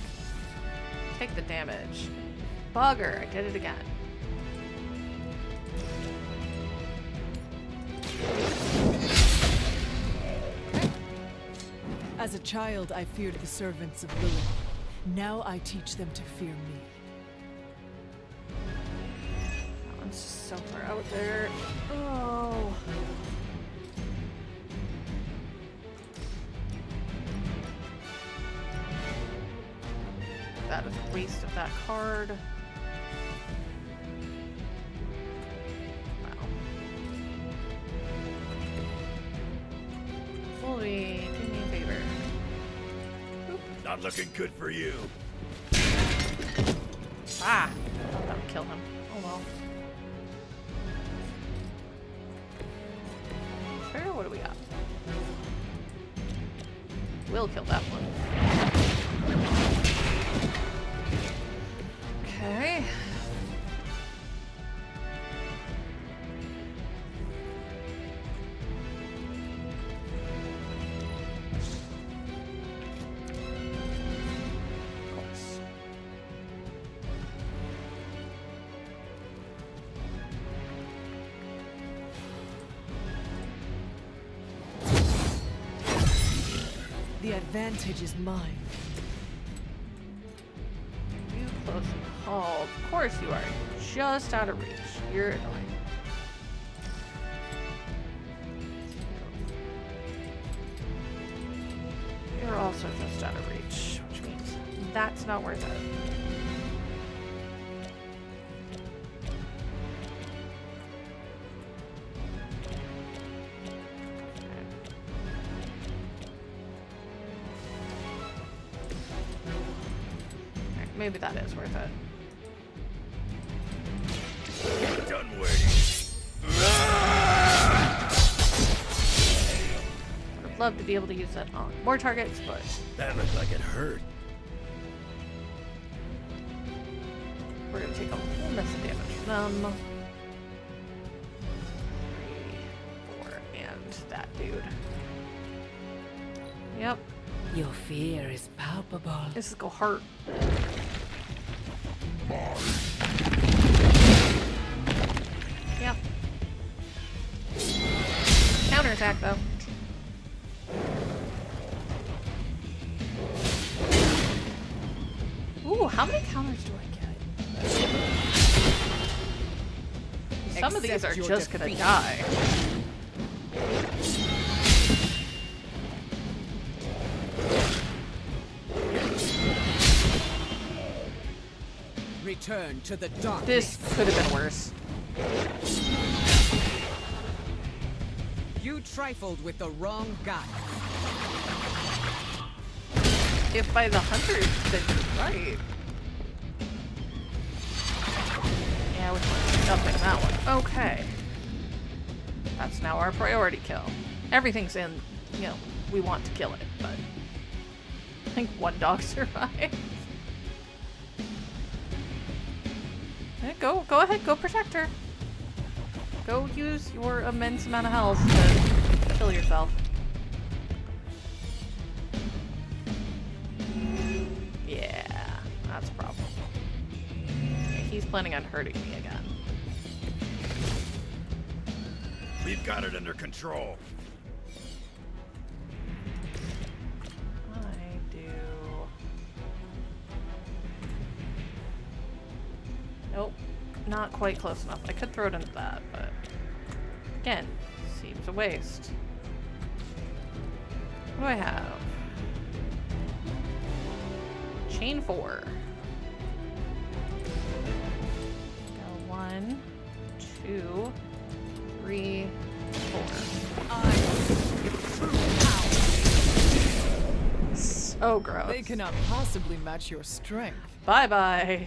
Take the damage. Bugger, I did it again. As a child, I feared the servants of Lilith. Now I teach them to fear me. That one's just so far out there. Oh. That is a waste of that card. Wow. Fully, do me a favor. Not looking good for you. Ah! I thought that would kill him. Oh well. Sure, what do we got? We'll kill that one. Okay. The advantage is mine. You close and haul. Of course you are. Just out of reach. You're annoying. You're also just out of reach, which means that's not worth it. Maybe that is worth it. Done waiting. I'd love to be able to use that on more targets, but That looked like it hurt. we're gonna take a whole mess of damage from them. 3, 4, and that dude. Yep. Your fear is palpable. This is go hurt. Yep. Counterattack though. Ooh, how many counters do I get? Some of these Accept are your just gonna defeat. die. Return to the dark. This could have been worse. You trifled with the wrong guy. If by the hunters, then you're right. Yeah, which one's nothing, that one. Okay. That's now our priority kill. Everything's in, you know, we want to kill it, but I think one dog survived. Yeah, go ahead, go protect her. Go use your immense amount of health to kill yourself. Yeah, that's a problem. Okay, he's planning on hurting me again. We've got it under control. I do. Nope, not quite close enough. I could throw it into that, but again, seems a waste. What do I have? Chain 4. Go 1, 2, 3, 4. So gross. They cannot possibly match your strength. Bye bye.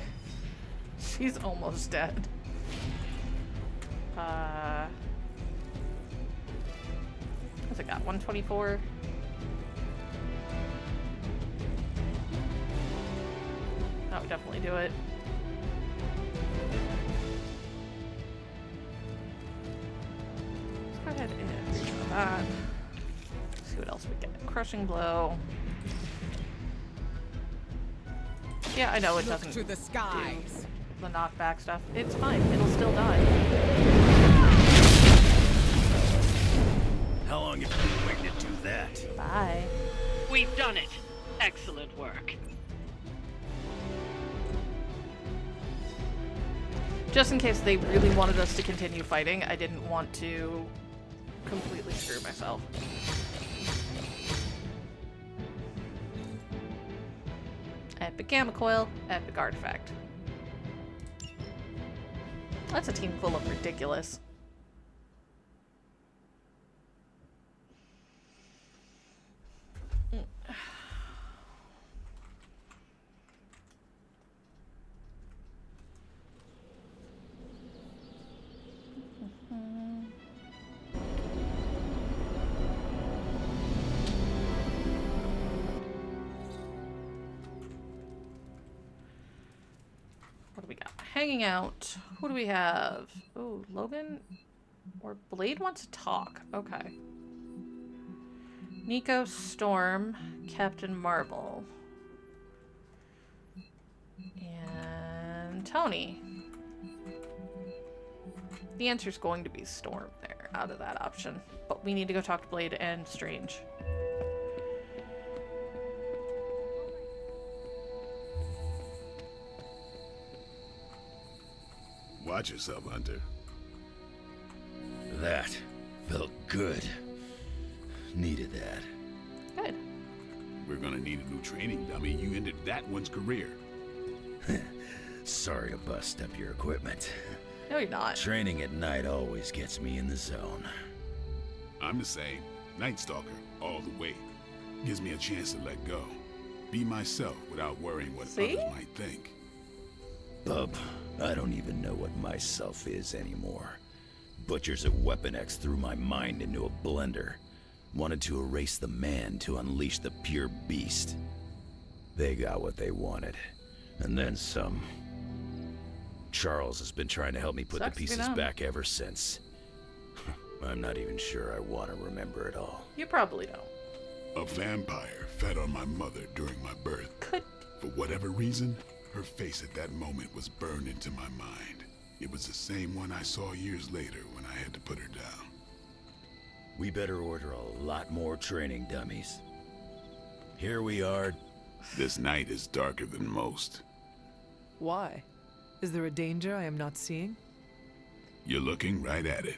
She's almost dead. What's it got? 124? That would definitely do it. ahead and do that. Let's see what else we get. Crushing blow. Yeah, I know it doesn't to the skies. Do the knockback stuff. It's fine. It'll still die. How long have you been waiting to do that? Bye. We've done it. Excellent work. Just in case they really wanted us to continue fighting, I didn't want to completely screw myself. Epic Gamma Coil, Epic Artifact. That's a team full of ridiculous. What do we got? Hanging out. Who do we have? Oh, Logan or Blade wants to talk. Okay. Nico, Storm, Captain Marvel, and Tony. The answer is going to be Storm there, out of that option. But we need to go talk to Blade and Strange. Watch yourself, Hunter. That felt good. Needed that. Good. We're gonna need a new training dummy. You ended that one's career. Sorry to bust up your equipment. No, you're not. Training at night always gets me in the zone. I'm the same. Night Stalker, all the way. Gives me a chance to let go. Be myself without worrying what others might think. Bub, I don't even know what myself is anymore. Butchers at Weapon X threw my mind into a blender. Wanted to erase the man to unleash the pure beast. They got what they wanted. And then some. Charles has been trying to help me put the pieces back ever since. I'm not even sure I want to remember it all. You probably don't. A vampire fed on my mother during my birth. For whatever reason, her face at that moment was burned into my mind. It was the same one I saw years later when I had to put her down. We better order a lot more training dummies. Here we are. This night is darker than most. Why? Is there a danger I am not seeing? You're looking right at it.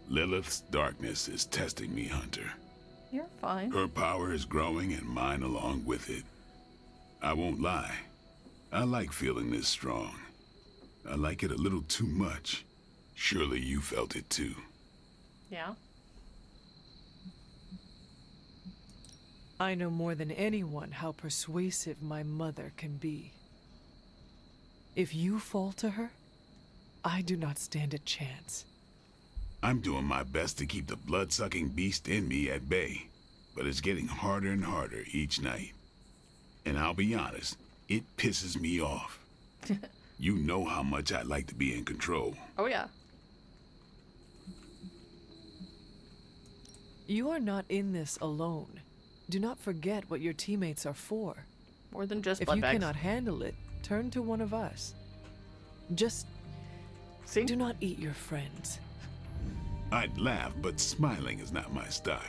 Lilith's darkness is testing me, Hunter. You're fine. Her power is growing and mine along with it. I won't lie. I like feeling this strong. I like it a little too much. Surely you felt it too. Yeah. I know more than anyone how persuasive my mother can be. If you fall to her, I do not stand a chance. I'm doing my best to keep the blood-sucking beast in me at bay, but it's getting harder and harder each night. And I'll be honest, it pisses me off. You know how much I like to be in control. Oh, yeah. You are not in this alone. Do not forget what your teammates are for. More than just if blood you bags. Cannot handle it, turn to one of us. Just do not eat your friends. I'd laugh, but smiling is not my style.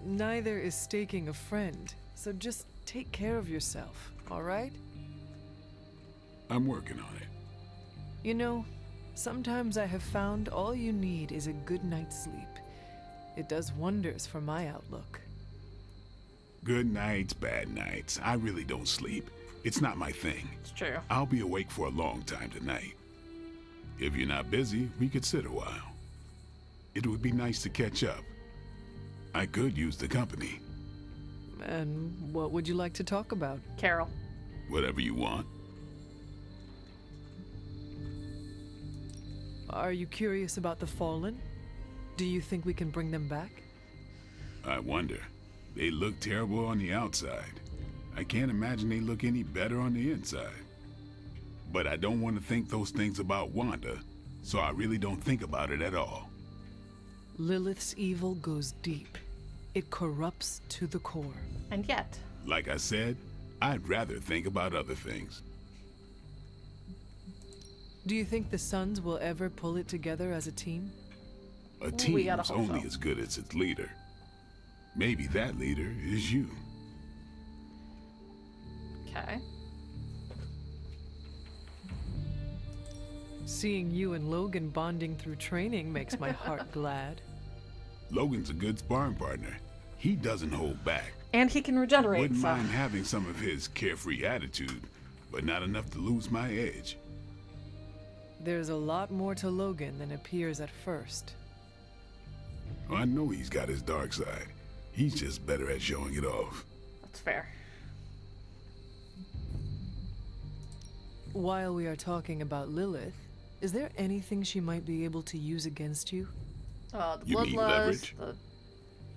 Neither is staking a friend, so just take care of yourself, all right? I'm working on it. You know, sometimes I have found all you need is a good night's sleep. It does wonders for my outlook. Good nights, bad nights. I really don't sleep. It's not my thing. It's true. I'll be awake for a long time tonight. If you're not busy, we could sit a while. It would be nice to catch up. I could use the company. And what would you like to talk about? Carol. Whatever you want. Are you curious about the Fallen? Do you think we can bring them back? I wonder. They look terrible on the outside. I can't imagine they look any better on the inside. But I don't want to think those things about Wanda, so I really don't think about it at all. Lilith's evil goes deep. It corrupts to the core. And yet... Like I said, I'd rather think about other things. Do you think the Sons will ever pull it together as a team? A team is only as good as its leader. Maybe that leader is you. Okay. Seeing you and Logan bonding through training makes my heart glad. Logan's a good sparring partner. He doesn't hold back. And he can regenerate. Wouldn't mind having some of his carefree attitude, but not enough to lose my edge. There's a lot more to Logan than appears at first. I know he's got his dark side. He's just better at showing it off. That's fair. While we are talking about Lilith, is there anything she might be able to use against you? The You mean leverage?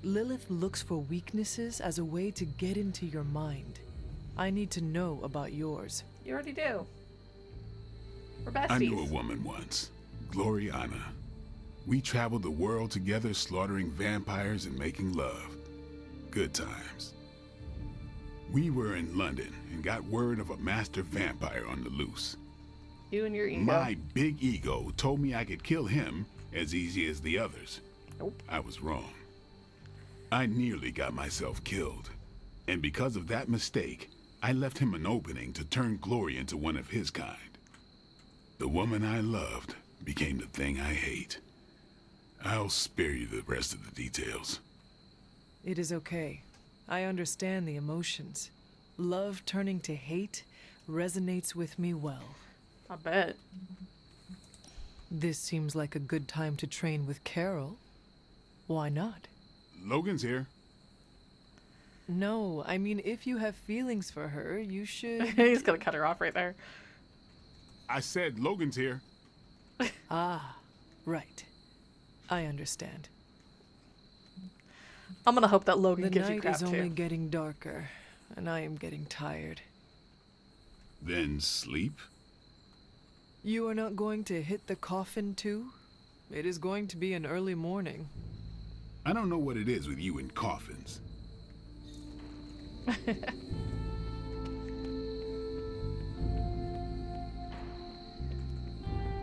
Lilith looks for weaknesses as a way to get into your mind. I need to know about yours. You already do. We're besties. I knew a woman once, Gloriana. We traveled the world together, slaughtering vampires and making love. Good times. We were in London and got word of a master vampire on the loose. You and your ego. My big ego told me I could kill him as easy as the others. Nope. I was wrong. I nearly got myself killed. And because of that mistake, I left him an opening to turn Glory into one of his kind. The woman I loved became the thing I hate. I'll spare you the rest of the details. It is okay. I understand the emotions. Love turning to hate resonates with me well. I bet. This seems like a good time to train with Carol. Why not? Logan's here. No, I mean, if you have feelings for her, you should... He's gonna cut her off right there. I said Logan's here. Ah, right. I understand. I'm gonna hope that Logan the gives you night crap is too. only getting darker, and I am getting tired. Then sleep? You are not going to hit the coffin too? It is going to be an early morning. I don't know what it is with you and coffins.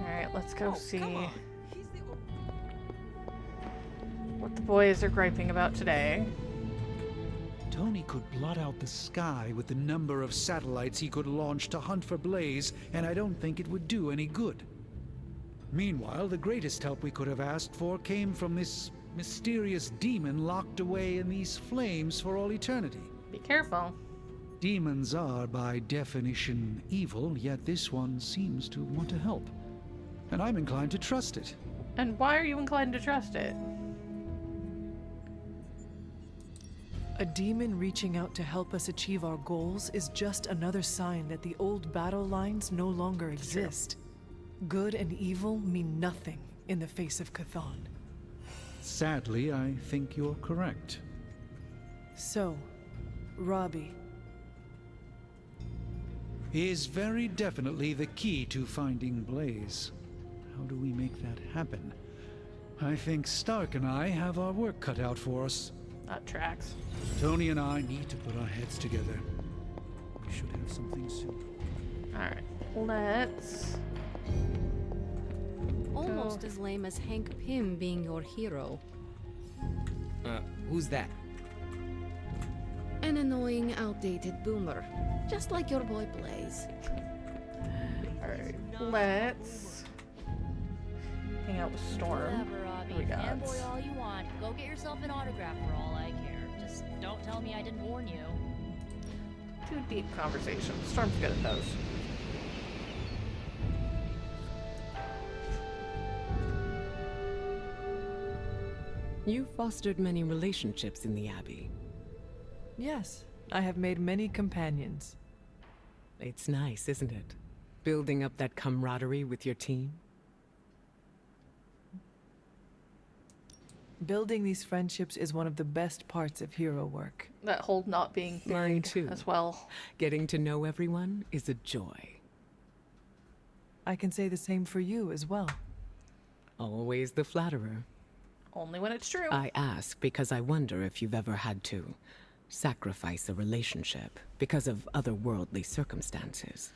Alright, let's go see what the boys are griping about today. Tony could blot out the sky with the number of satellites he could launch to hunt for Blaze, and I don't think it would do any good. Meanwhile, the greatest help we could have asked for came from this mysterious demon locked away in these flames for all eternity. Be careful. Demons are, by definition, evil, yet this one seems to want to help. And I'm inclined to trust it. And why are you inclined to trust it? A demon reaching out to help us achieve our goals is just another sign that the old battle lines no longer exist. Good and evil mean nothing in the face of Chthon. Sadly, I think you're correct. So, Robbie is very definitely the key to finding Blaze. How do we make that happen? I think Stark and I have our work cut out for us. That tracks. Tony and I need to put our heads together. We should have something soon. Alright, let's... Almost as lame as Hank Pym being your hero. Who's that? An annoying, outdated boomer. Just like your boy Blaze. Alright, let's... hang out with Storm. Whatever, Robbie. We got... Fanboy all you want. Go get yourself an autograph for all I care. Just don't tell me I didn't warn you. Two deep conversations. Storm's good at those. You fostered many relationships in the Abbey. Yes, I have made many companions. It's nice, isn't it? Building up that camaraderie with your team. Building these friendships is one of the best parts of hero work. That whole not being Mine married too. as well. Getting to know everyone is a joy. I can say the same for you as well. Always the flatterer. Only when it's true. I ask because I wonder if you've ever had to sacrifice a relationship because of otherworldly circumstances.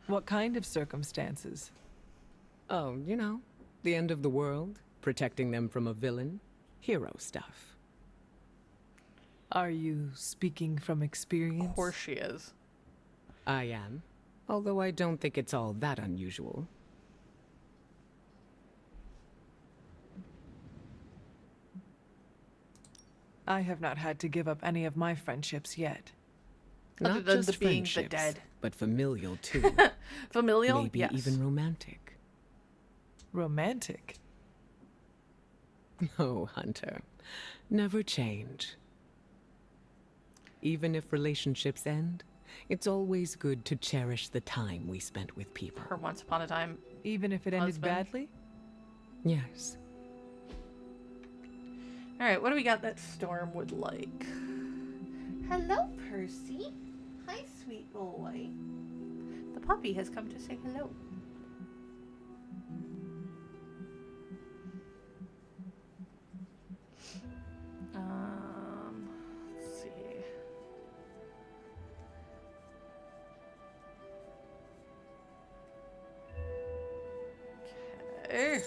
What kind of circumstances? Oh, you know, the end of the world, protecting them from a villain, hero stuff. Are you speaking from experience? Of course she is. I am, although I don't think it's all that unusual. I have not had to give up any of my friendships yet. Not than just the being the friendships, dead. but familial too. Familial? Maybe Yes. even romantic. Romantic? No, Hunter. Never change. Even if relationships end, it's always good to cherish the time we spent with people. Her once upon a time. Even if it ended husband. badly? Yes. Alright, what do we got that Storm would like? Hello, Percy. Hi, sweet boy. The puppy has come to say hello. Let's see. Okay.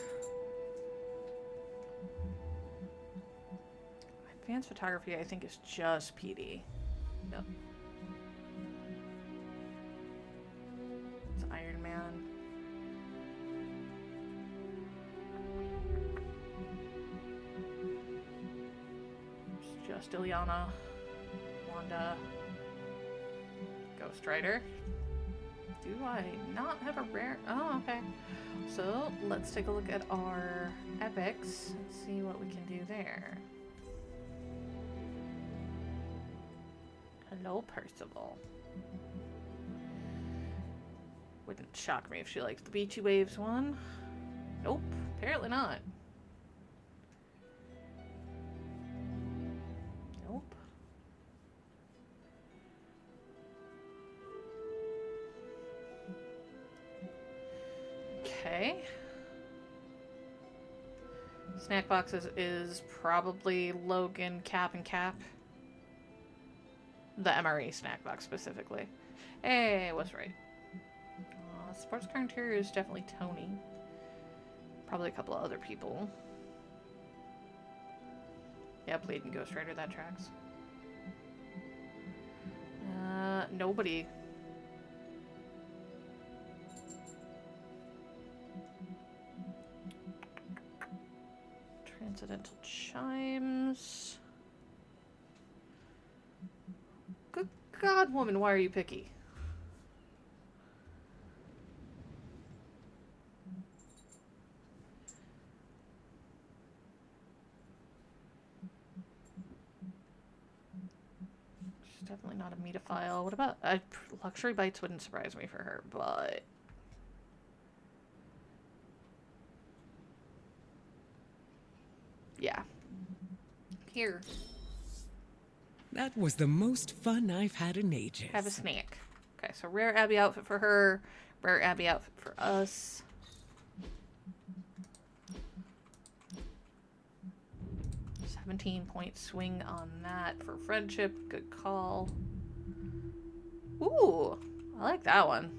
Advanced photography, I think, is just PD. Yep. It's Iron Man. It's just Ilyana, Wanda, Ghost Rider. Do I not have a rare? Oh, okay. So let's take a look at our epics and see what we can do there. Hello, Percival. Wouldn't shock me if she liked the Beachy Waves one. Nope, apparently not. Nope. Okay. Snack boxes is probably Logan, Cap, and Cap. The MRE snack box specifically. Hey, I was right. Sports car interior is definitely Tony. Probably a couple of other people. Yeah, Blade and Ghost Rider, that tracks. Nobody. Transcendental Chimes. Good God, woman, why are you picky? She's definitely not a metaphile. What about Luxury Bites? Wouldn't surprise me for her, but yeah. Here. That was the most fun I've had in ages. Have a snack. Okay, so rare Abby outfit for her, rare Abby outfit for us. $17-point swing on that for friendship. Good call. Ooh, I like that one.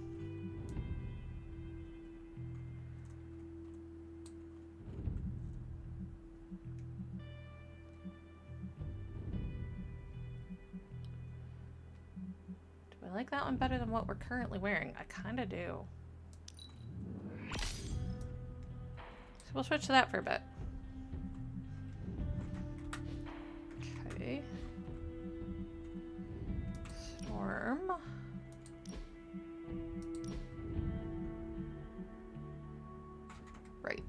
I like that one better than what we're currently wearing. I kind of do. So we'll switch to that for a bit. Okay. Storm. Right.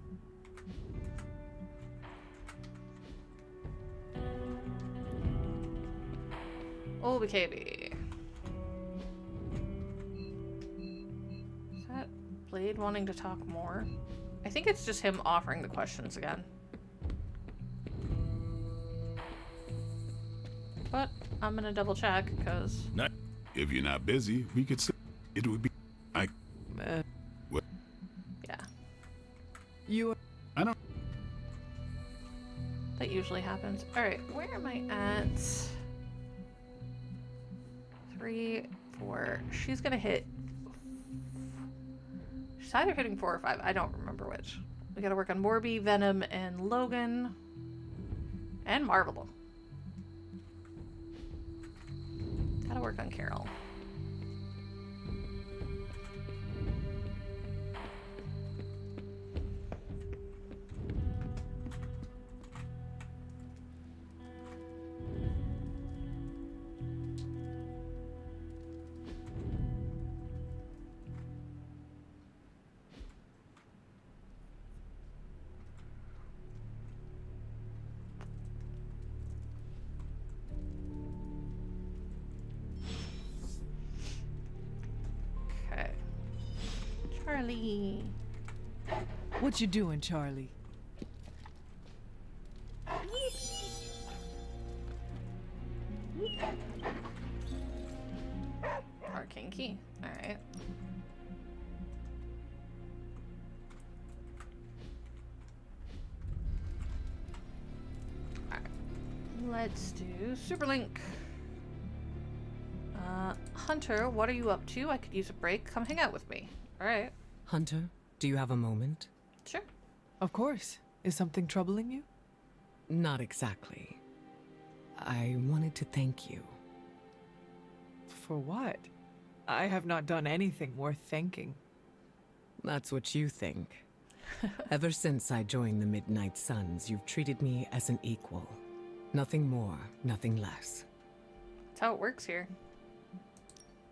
Oh, BKB. Blade wanting to talk more? I think it's just him offering the questions again. But I'm gonna double check because if you're not busy, we could say it would be what? You I don't usually happens. Alright, where am I at? 3, 4. She's gonna hit. She's either hitting 4 or 5. I don't remember which. We gotta work on Morby, Venom, and Logan. And Marvel. Gotta work on Carol. Charlie. What you doing, Charlie? Arcane key. Alright. Alright. Let's do Superlink. Hunter, what are you up to? I could use a break. Come hang out with me. Alright. Hunter, do you have a moment? Sure. Of course. Is something troubling you? Not exactly. I wanted to thank you. For what? I have not done anything worth thanking. That's what you think. Ever since I joined the Midnight Suns, you've treated me as an equal. Nothing more, nothing less. That's how it works here.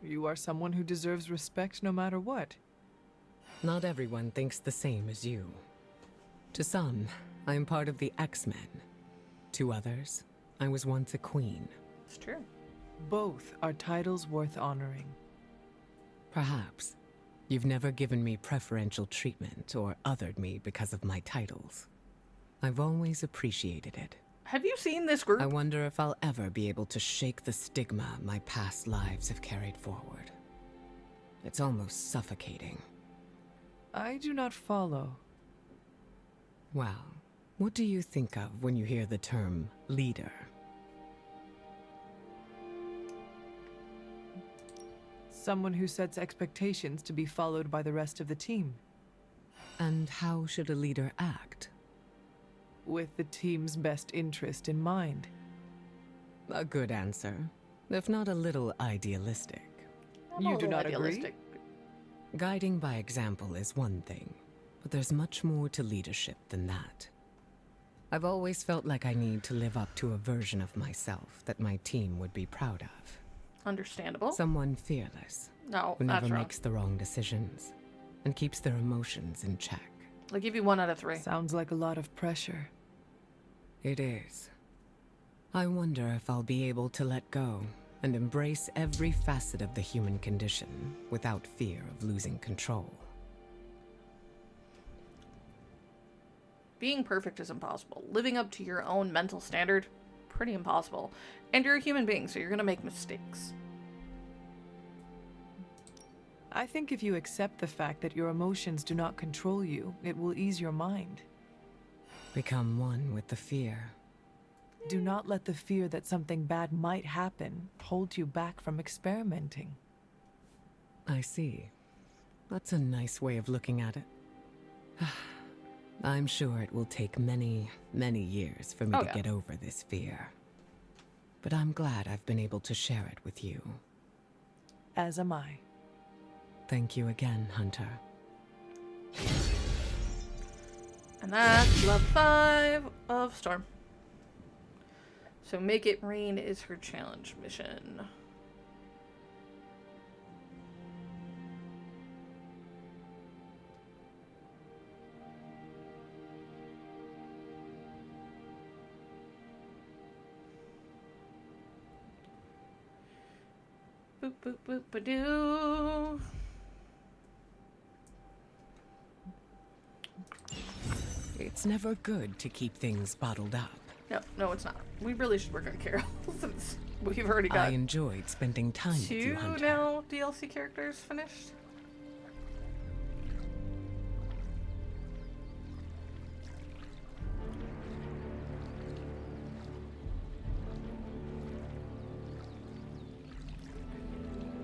You are someone who deserves respect no matter what. Not everyone thinks the same as you. To some, I am part of the X-Men. To others, I was once a queen. It's true. Both are titles worth honoring. Perhaps. You've never given me preferential treatment or othered me because of my titles. I've always appreciated it. Have you seen this group? I wonder if I'll ever be able to shake the stigma my past lives have carried forward. It's almost suffocating. I do not follow. Well, what do you think of when you hear the term leader? Someone who sets expectations to be followed by the rest of the team. And how should a leader act? With the team's best interest in mind. A good answer, if not a little idealistic. You do not agree? Guiding by example is one thing, but there's much more to leadership than that. I've always felt like I need to live up to a version of myself that my team would be proud of. Understandable. Someone fearless. No, who that's never wrong. makes the wrong decisions and keeps their emotions in check. I'll give you 1 out of 3. Sounds like a lot of pressure. It is. I wonder if I'll be able to let go and embrace every facet of the human condition without fear of losing control. Being perfect is impossible. Living up to your own mental standard, pretty impossible. And you're a human being, so you're gonna make mistakes. I think if you accept the fact that your emotions do not control you, it will ease your mind. Become one with the fear. Do not let the fear that something bad might happen hold you back from experimenting. I see. That's a nice way of looking at it. I'm sure it will take many, many years for me to get over this fear. But I'm glad I've been able to share it with you. As am I. Thank you again, Hunter. And that's level 5 of Storm. So Make It Rain is her challenge mission. Boop, boop, boop, ba-doo. It's never good to keep things bottled up. No, it's not. We really should work on Carol since we've already got I enjoyed spending time with you, 2 Hunter. now DLC characters finished.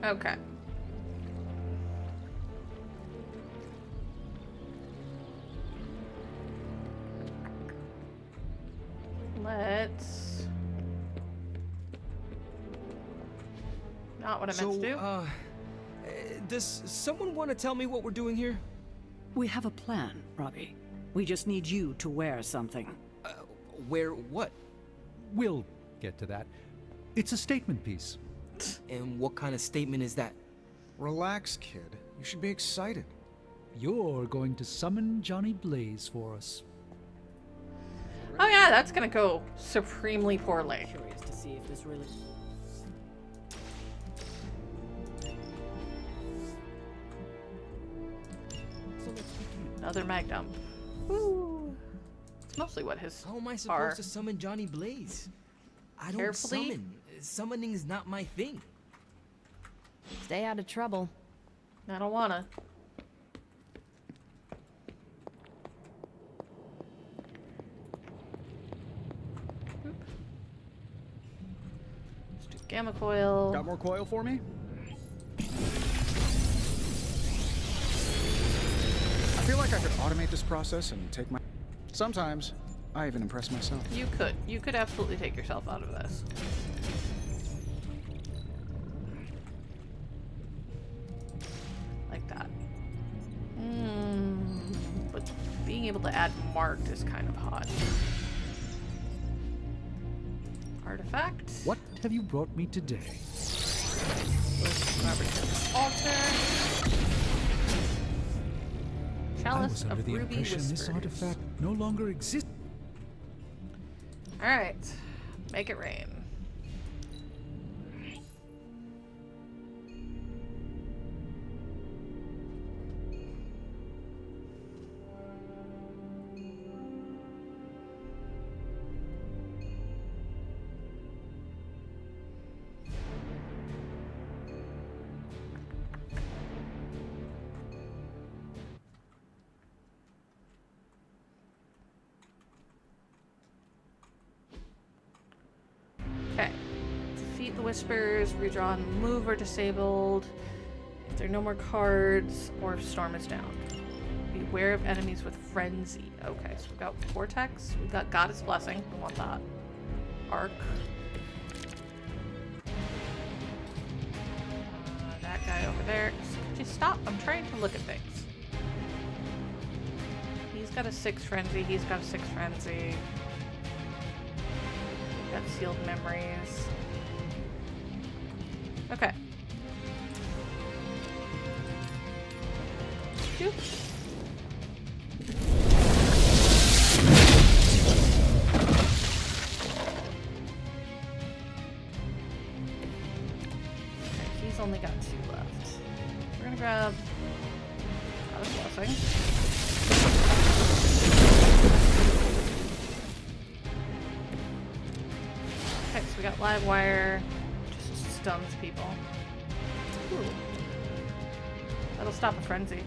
Okay. Let's... Not what I meant to do. Does someone want to tell me what we're doing here? We have a plan, Robbie. We just need you to wear something. Wear what? We'll get to that. It's a statement piece. And what kind of statement is that? Relax, kid. You should be excited. You're going to summon Johnny Blaze for us. Oh yeah, that's gonna go supremely poorly. Curious to see if this really... Another Magnum. Woo. It's mostly what his How am I supposed to summon Johnny Blaze? I don't Carefully? summon. Summoning is not my thing. Stay out of trouble. I don't wanna. Let's do gamma coil. Got more coil for me? I feel like I could automate this process and take my... Sometimes, I even impress myself. You could. You could absolutely take yourself out of this. Like that. But being able to add marked is kind of hot. Artifact. What have you brought me today? Altar. I was Chalice under of the Ruby impression this Whispers. artifact no longer exists. Alright. Make it rain. Okay. Defeat the Whispers, redraw and move are disabled. If there are no more cards, or if Storm is down. Beware of enemies with Frenzy. Okay, so we've got Vortex, we've got Goddess Blessing, we want that. Arc. That guy over there. Just stop, I'm trying to look at things. He's got a 6 Frenzy, he's got a 6 Frenzy. Got sealed memories. Okay. Doop. Okay, he's only got 2 left. We're gonna grab Goddess Blessing. Okay, so we got live wire, just stuns people. Ooh. That'll stop a frenzy.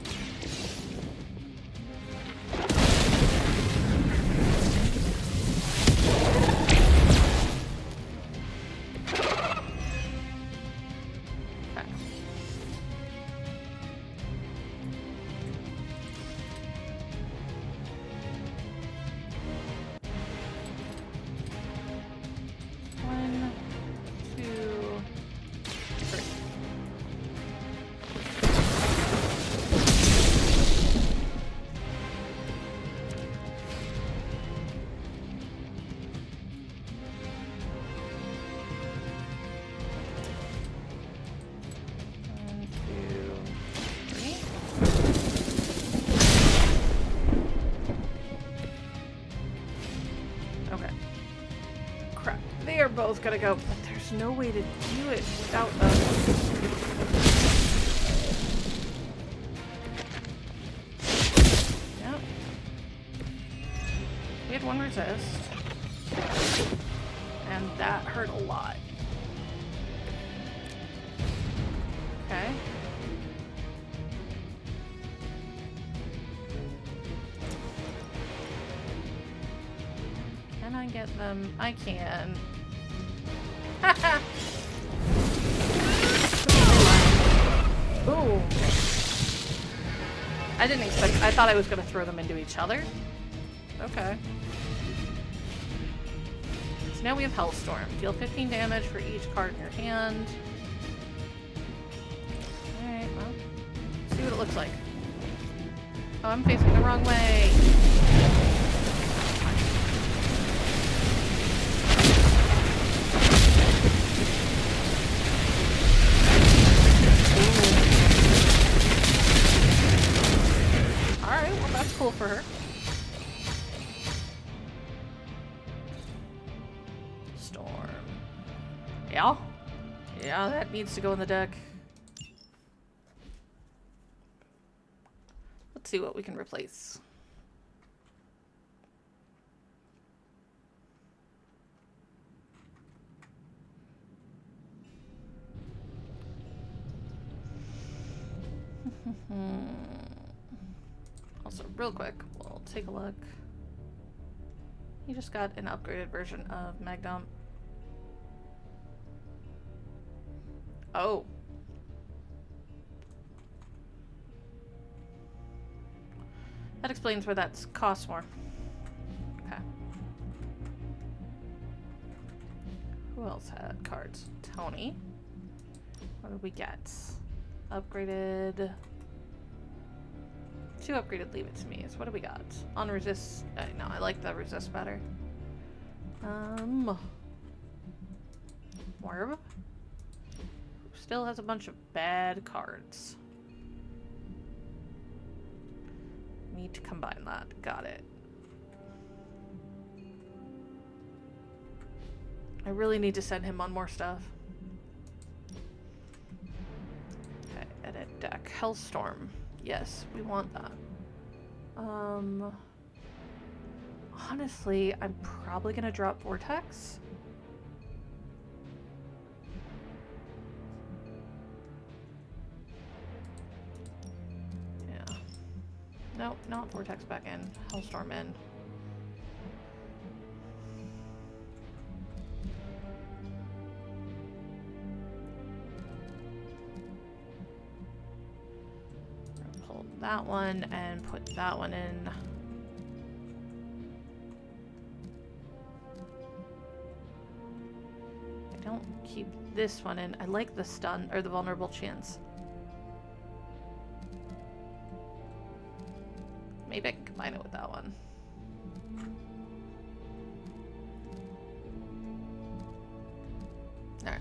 Okay. One, two, three. One, two, three. Okay. Crap. They are both gonna go, but there's no way to do it without them. Yep. We had 1 resist. And that hurt a lot. Okay. Can I get them? I can. Haha! I didn't expect... I thought I was going to throw them into each other. Okay. So now we have Hellstorm. Deal 15 damage for each card in your hand. Alright, well. Let's see what it looks like. Oh, I'm facing the wrong way. Alright, well that's cool for her. Storm. Yeah? Yeah, that needs to go in the deck. Let's see what we can replace. Also, real quick, we'll take a look. You just got an upgraded version of Magdump. Oh. That explains why that costs more. Okay. Who else had cards? Tony. What did we get? Upgraded. 2 upgraded Leave It To Me. So what do we got? On resist. No, I like the resist better. Morb. Still has a bunch of bad cards. Need to combine that. Got it. I really need to send him on more stuff. Okay, edit deck. Hellstorm. Yes, we want that. Honestly, I'm probably gonna drop Vortex. Yeah. Nope, not Vortex back in. Hellstorm in. Pull that one and put that one in. I don't keep this one in. I like the stun or the vulnerable chance. Maybe I can combine it with that one. Alright.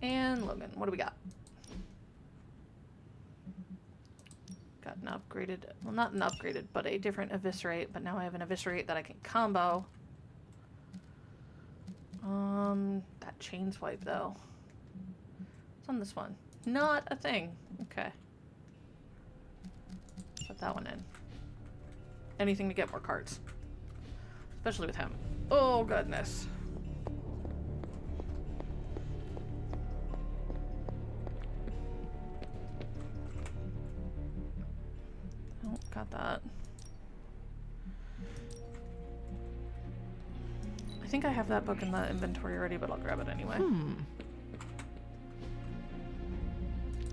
And Logan, what do we got? Got an upgraded, well not an upgraded, but a different Eviscerate, but now I have an Eviscerate that I can combo. That chain swipe though. What's on this one? Not a thing. Okay. Put that one in. Anything to get more cards. Especially with him. Oh, goodness. Oh, got that. I think I have that book in the inventory already, but I'll grab it anyway.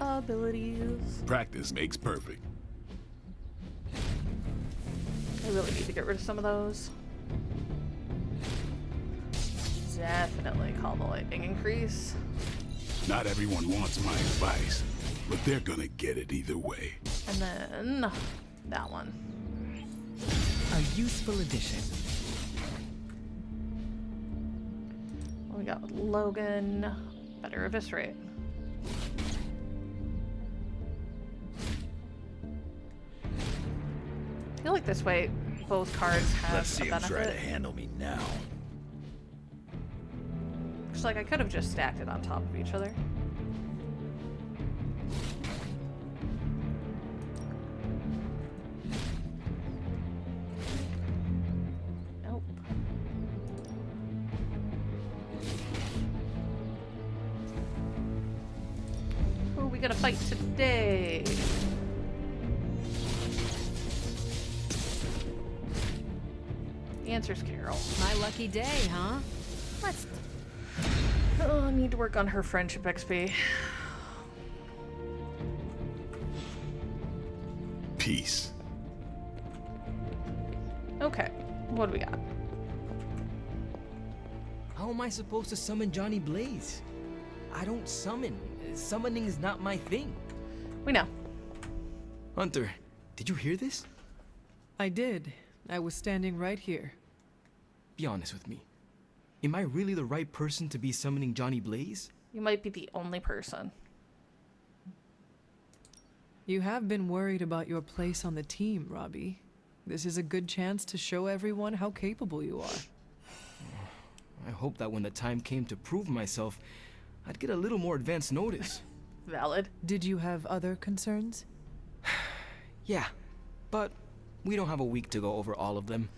Abilities. Practice makes perfect. I really need to get rid of some of those. Definitely call the lightning increase. Not everyone wants my advice, but they're gonna get it either way. And then that one. A useful addition. What we got with Logan? Better Eviscerate. I feel like this way both cards have Let's see a him benefit. try to handle me now. It's like I could have just stacked it on top of each other. Nope. Who are we gonna fight today? The answer's Carol. My lucky day, huh? Let's... Oh, I need to work on her friendship XP. peace. Okay, what do we got? How am I supposed to summon Johnny Blaze? I don't summon. Summoning is not my thing. We know. Hunter, did you hear this? I did. I was standing right here. Be honest with me. Am I really the right person to be summoning Johnny Blaze? You might be the only person. You have been worried about your place on the team, Robbie. This is a good chance to show everyone how capable you are. I hope that when the time came to prove myself, I'd get a little more advance notice. Valid. Did you have other concerns? Yeah, but we don't have a week to go over all of them.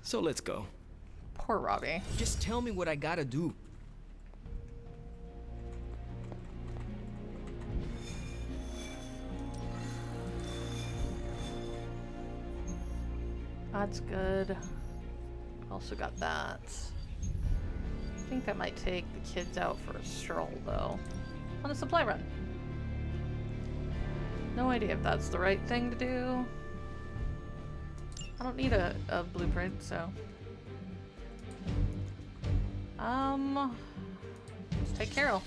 So let's go. Poor Robbie. Just tell me what I gotta do. That's good. Also got that. I think I might take the kids out for a stroll, though. On a supply run. No idea if that's the right thing to do. I don't need a blueprint, so... let's take Carol.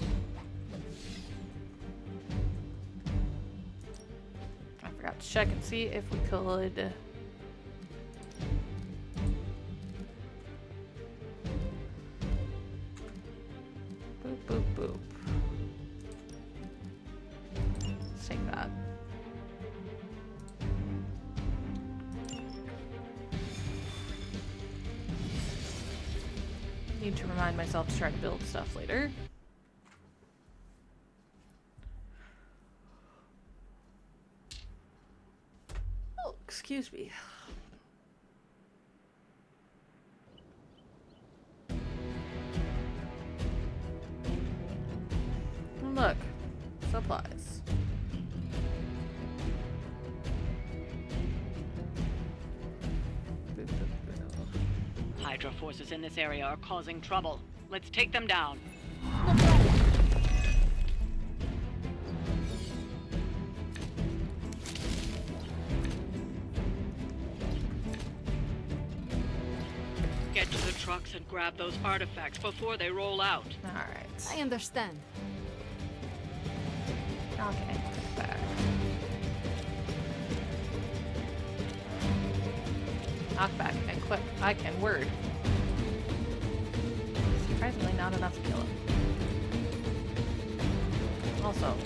I forgot to check and see if we could... Boop, boop, boop. Let's take that. Need to remind myself to try to build stuff later. Oh, excuse me. Look, supplies. Hydra forces in this area are causing trouble. Let's take them down. Get to the trucks and grab those artifacts before they roll out. Alright. I understand. Okay, back. Knock back and quick. I can word. Surprisingly not enough to kill him. Also,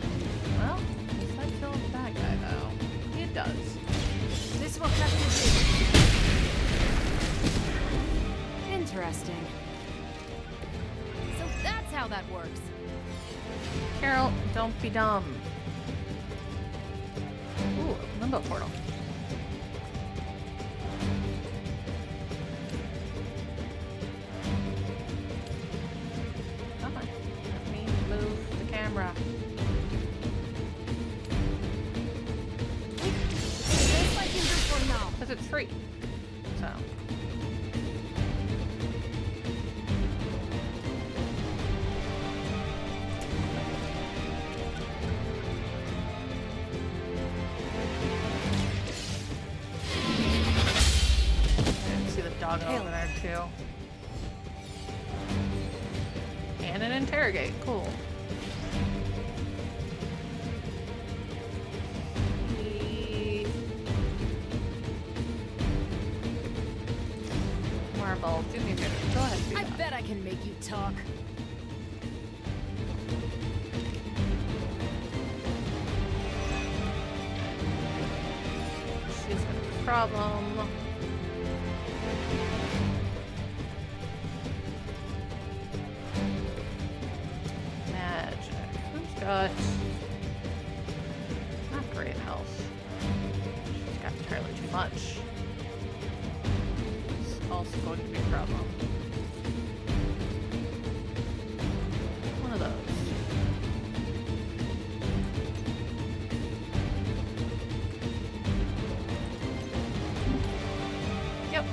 well, does that kill the bad guy though? It does. This will have to do. Interesting. So that's how that works. Carol, don't be dumb. Ooh, limbo portal. Come on, let me move the camera. This I can do for now. Because it's free. So. Dog over there too. And an interrogate. Cool. Marble, do me a favor. Go ahead. I bet I can make you talk. She's got a problem. Got not great health. She's got entirely too much. It's also going to be a problem. One of those. Yep.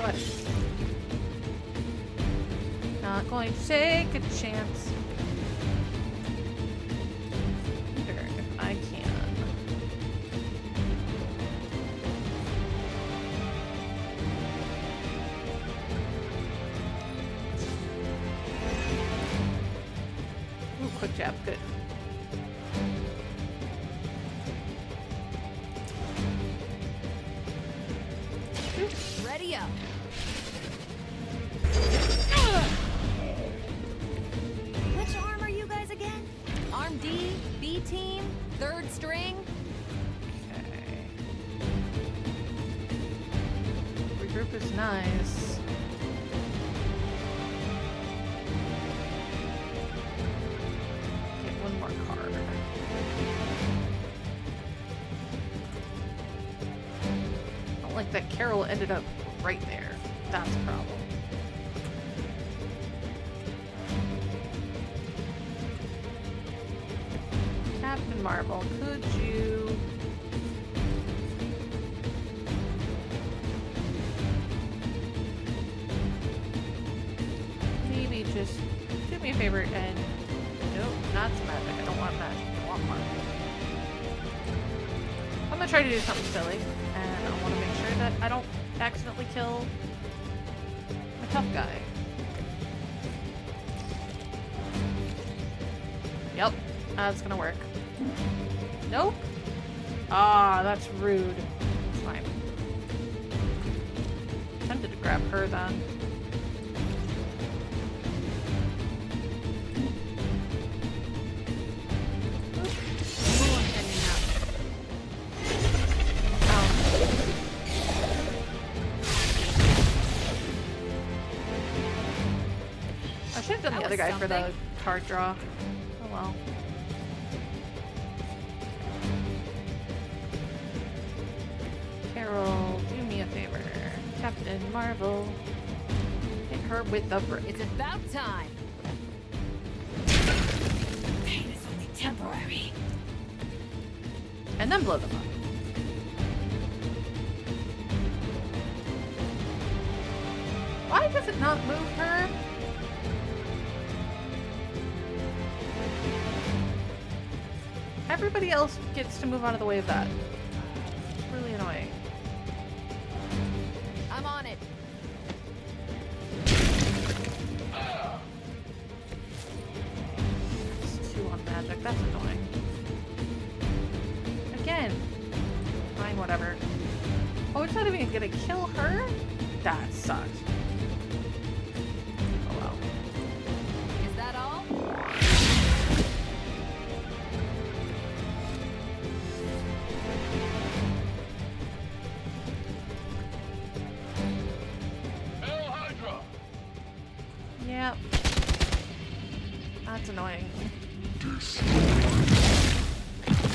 go ahead. Not going to take a chance. Wonder if I can. Ooh, quick jab, good. Ready up. Which arm are you guys again? Arm D, B team, third string. Okay. Regroup is nice. Get one more card. I don't like that Carol ended up right there. That's a problem. Captain Marvel, could you... maybe just do me a favor and... nope, not some magic. I don't want magic. I want Marvel. I'm gonna try to do something silly, and I want to make sure that I don't accidentally kill a tough guy. Yep, that's gonna work. Nope. Ah, that's rude. It's fine. Tempted to grab her then. I should have done the other guy for the card draw. Oh well. Carol, do me a favor. Captain Marvel. Hit her with the brick. It's about time. Pain is only temporary. And then blow them up. Why does it not move her? Everybody else gets to move out of the way of that. It's really annoying. I'm on it. It's 2 on magic. That's annoying. Again. Fine, whatever. Oh, it's not even gonna kill her? That sucks. Oh well. Is that all? Yep. That's annoying.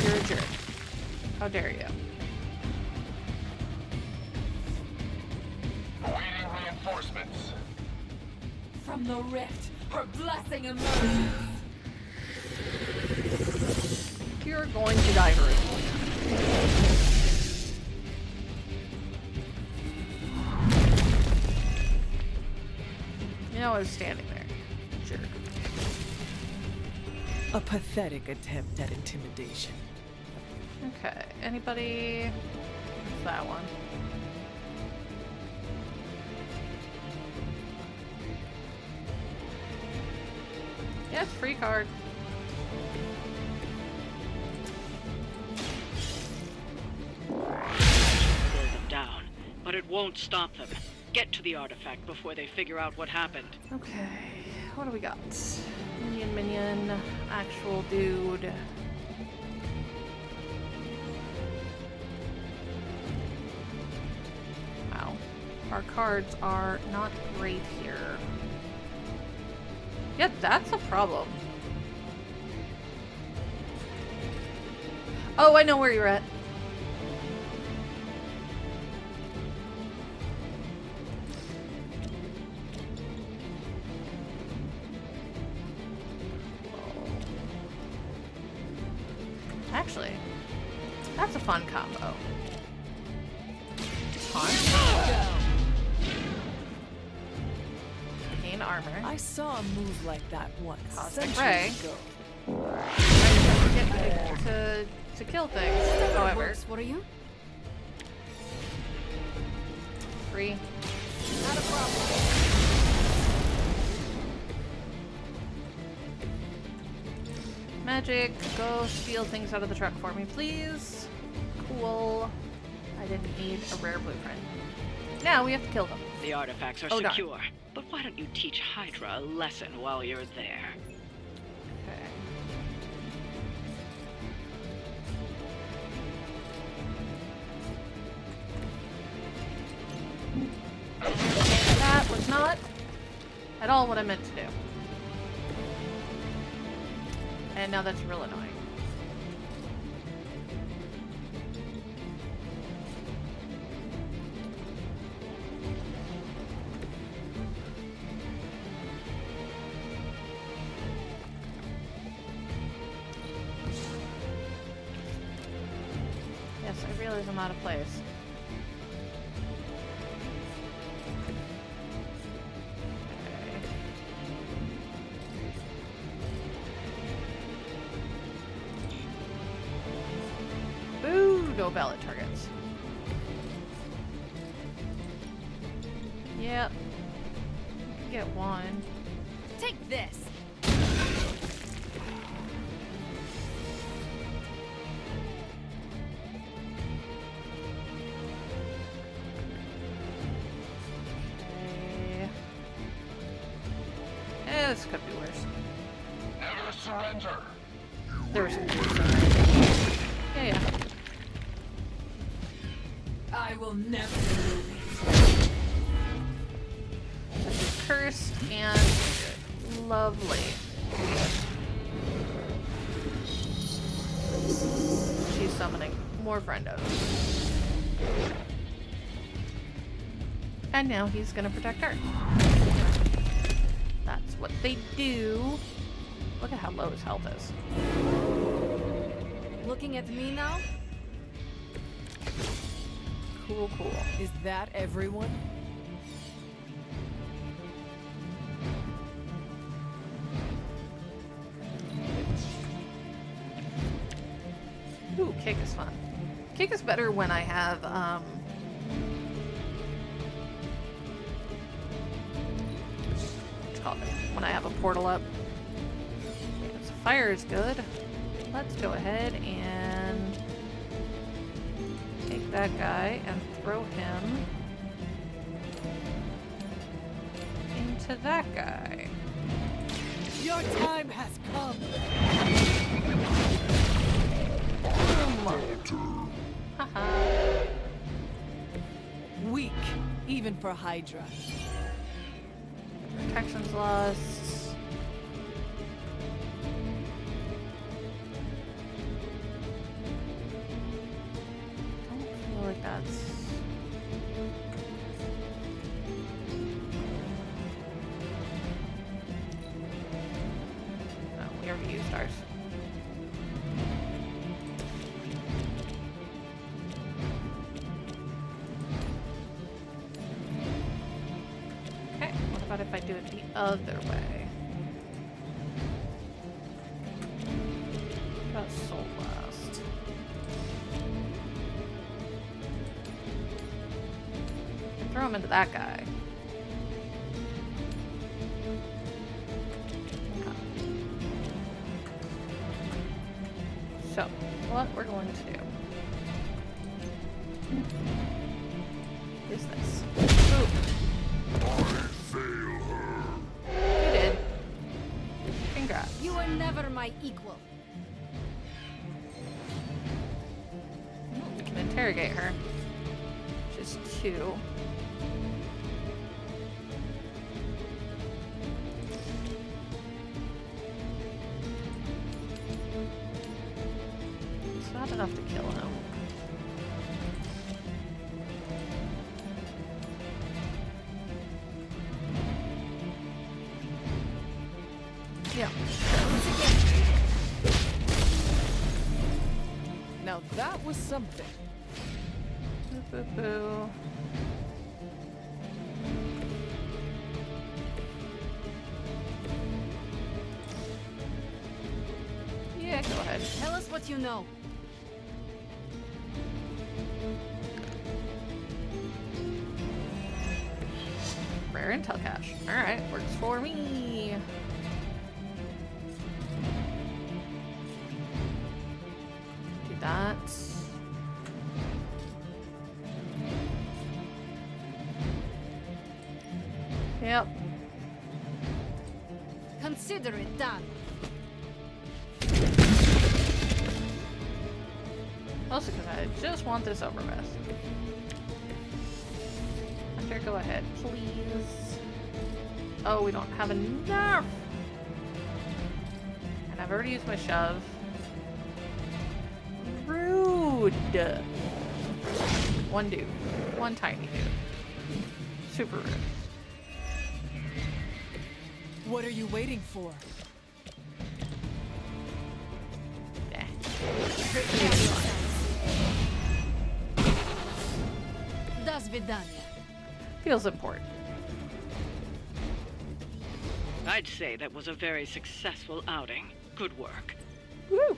You're a jerk. How dare you? Awaiting reinforcements. From the rift, her blessing emerges. You're going to die early. You know I was standing there. Jerk. A pathetic attempt at intimidation. Okay, anybody? What's that one? Yeah, it's a free card. Slow them down, but it won't stop them. Get to the artifact before they figure out what happened. Okay, what do we got? Minion, actual dude. Wow. Our cards are not great here. Yeah, that's a problem. Oh, I know where you're at. Actually, that's a fun combo. armor. I saw a move like that once. Cosmic centuries Ray. ago. To kill things. However, What are you? free. Not a problem. Magic, go steal things out of the truck for me, please. Cool. I didn't need a rare blueprint. Now we have to kill them. The artifacts are Oh, darn. secure, but why don't you teach Hydra a lesson while you're there? Okay. That was not at all what I meant to do. And now that's real annoying. Yes, I realize I'm out of place. Boo! No valid targets. Yep. Get one. Take this. Okay. This could be worse. Never surrender. There was some yeah. I will never remove it. This is cursed and lovely. She's summoning more friendos. And now he's gonna protect her. That's what they do. Look at how low his health is. Looking at me now? Cool, cool. Is that everyone? Ooh, kick is fun. Kick is better when I have, what's it called? When I have a portal up. Okay, so fire is good. Let's go ahead and take that guy and throw him into that guy. Your time has come. Haha. Weak, even for Hydra. Protection's lost. Don't feel like that's... No, we already used ours. Okay, what about if I do it the other way? What about Soul Blast? Throw him into that guy. So, what we're going to do is this. Ooh. You did. Congrats. You were never my equal. We can interrogate her. Just 2. It's not enough to kill him. Yeah. Now that was something. Boo boo boo. side. Tell us what you know. Rare intel cache. Alright, works for me. Do that. Yep. Consider it done. Mostly because I just want this over with. Hunter, go ahead, please. Oh, we don't have enough! And I've already used my shove. Rude! One dude. One tiny dude. Super rude. What are you waiting for? До свидания. Feels important. I'd say that was a very successful outing. Good work. Woo!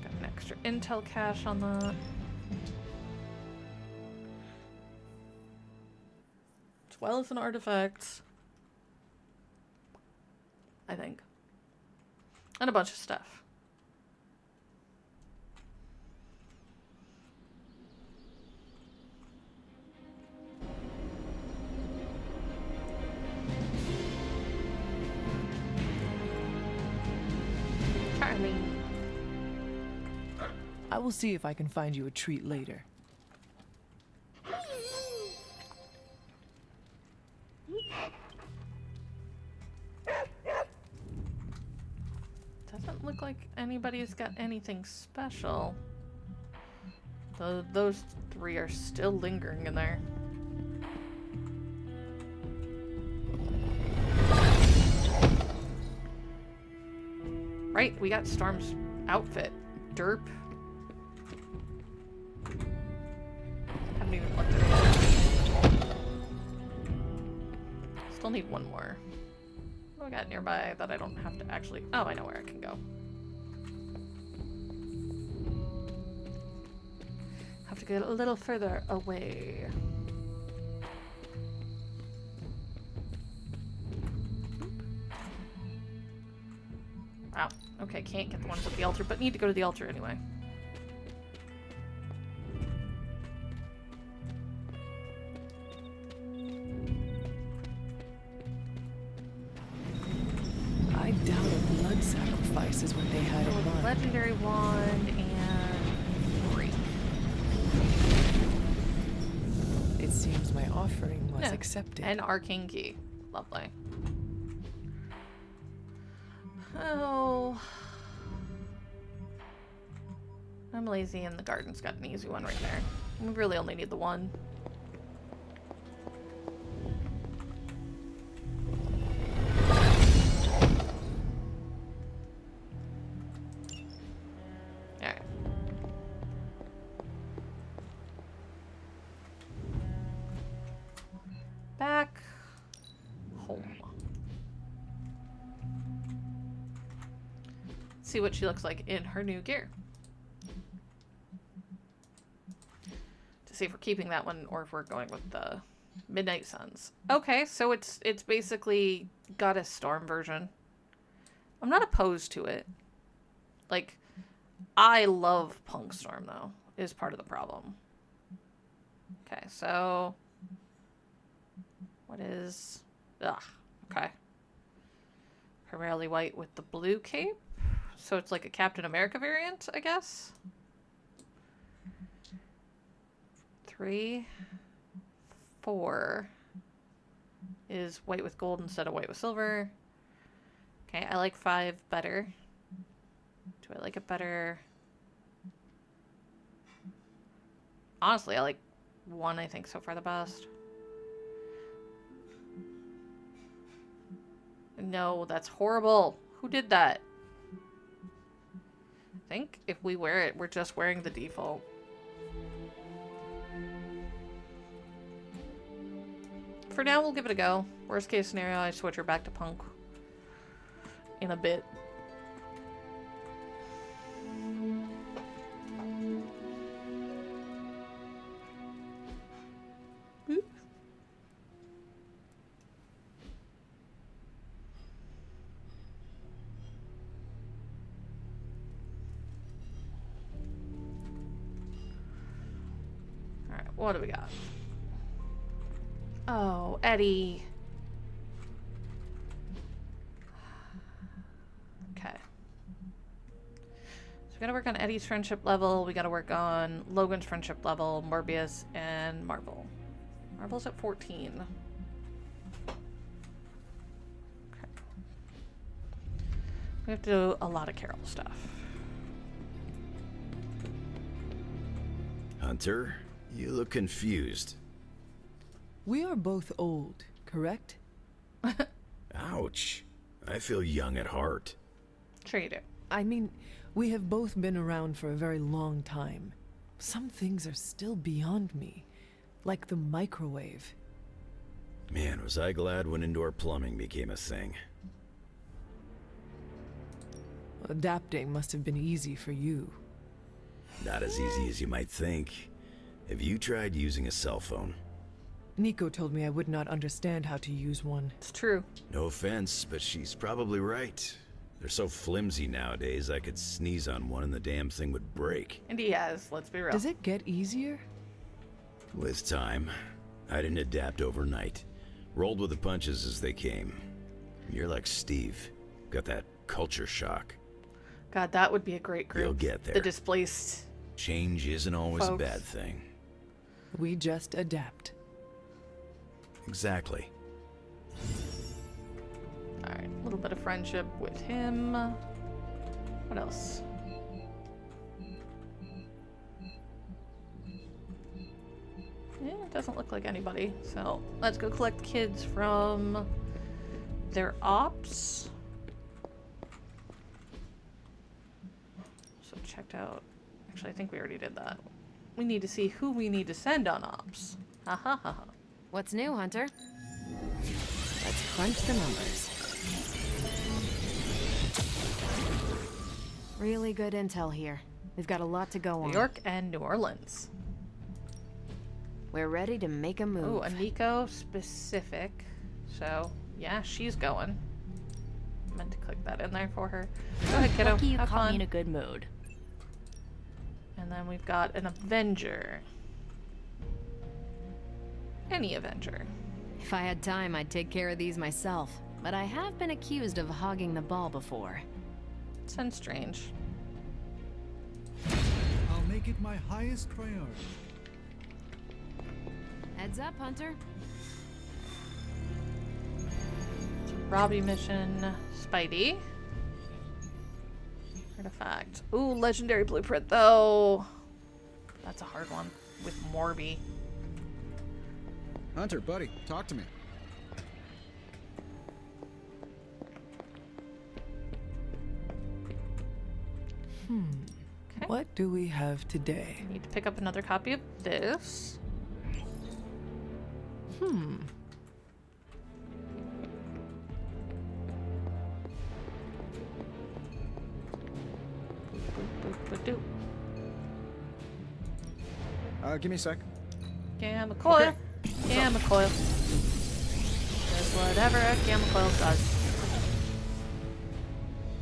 Got an extra intel cache on that. 12 artifacts. I think. And a bunch of stuff. Charming. I will see if I can find you a treat later. Doesn't look like anybody's got anything special. Those three are still lingering in there. Right, we got Storm's outfit. Derp. Haven't even looked at it. Still need one more. What do I got nearby that I don't have to actually... Oh, I know where I can go. Have to get a little further away. Wow. Okay, can't get the ones at the altar, but need to go to the altar anyway. I doubt a blood sacrifice is what they had in mind. Legendary wand and break. It seems my offering was accepted. And arcane key. Lovely. Oh. I'm lazy and the garden's got an easy one right there. We really only need the one. Alright. Back home. See what she looks like in her new gear. To see if we're keeping that one or if we're going with the Midnight Suns. Okay, so it's basically Goddess Storm version. I'm not opposed to it. Like, I love Punk Storm though, is part of the problem. Okay, so what is... Ugh, okay. Primarily white with the blue cape. So it's like a Captain America variant, I guess. 3, 4 is white with gold instead of white with silver. Okay, I like 5 better. Do I like it better? Honestly, I like 1, I think, so far the best. No, that's horrible. Who did that? I think if we wear it, we're just wearing the default. for now, we'll give it a go. Worst case scenario, I switch her back to punk in a bit. Alright, what do we got? Oh, Eddie. Okay. So we gotta work on Eddie's friendship level. We gotta work on Logan's friendship level, Morbius, and Marvel. Marvel's at 14. Okay. We have to do a lot of Carol stuff. Hunter, you look confused. We are both old, correct? Ouch. I feel young at heart. Sure you do. I mean, we have both been around for a very long time. Some things are still beyond me, like the microwave. Man, was I glad when indoor plumbing became a thing. Adapting must have been easy for you. Not as easy as you might think. Have you tried using a cell phone? Nico told me I would not understand how to use one. It's true. No offense, but she's probably right. They're so flimsy nowadays, I could sneeze on one and the damn thing would break. And he has, let's be real. Does it get easier? With time. I didn't adapt overnight. Rolled with the punches as they came. You're like Steve. Got that culture shock. God, that would be a great group. You'll get there. The displaced. Change isn't always folks. a bad thing. We just adapt. Exactly. Alright, a little bit of friendship with him. What else? Yeah, it doesn't look like anybody. So let's go collect kids from their ops. So checked out. Actually, I think we already did that. We need to see who we need to send on ops. Ha ha ha ha. What's new, Hunter? Let's crunch the numbers. Really good intel here. We've got a lot to go on. New York and New Orleans. We're ready to make a move. Oh, a Nico specific. So, yeah, she's going. Meant to click that in there for her. Go ahead, kiddo. Lucky you Have caught fun. me in a good mood. And then we've got an Avenger. Any Avenger. If I had time, I'd take care of these myself. But I have been accused of hogging the ball before. Sounds strange. I'll make it my highest priority. Heads up, Hunter. Robbie mission. Spidey. Artifact. Ooh, legendary blueprint though. That's a hard one with Morby. Hunter, buddy, talk to me. Okay. What do we have today? Need to pick up another copy of this. Boop-boop-boop-doop. Give me a sec. Gamma coil. Okay. Gamma coil. Does whatever a gamma coil does.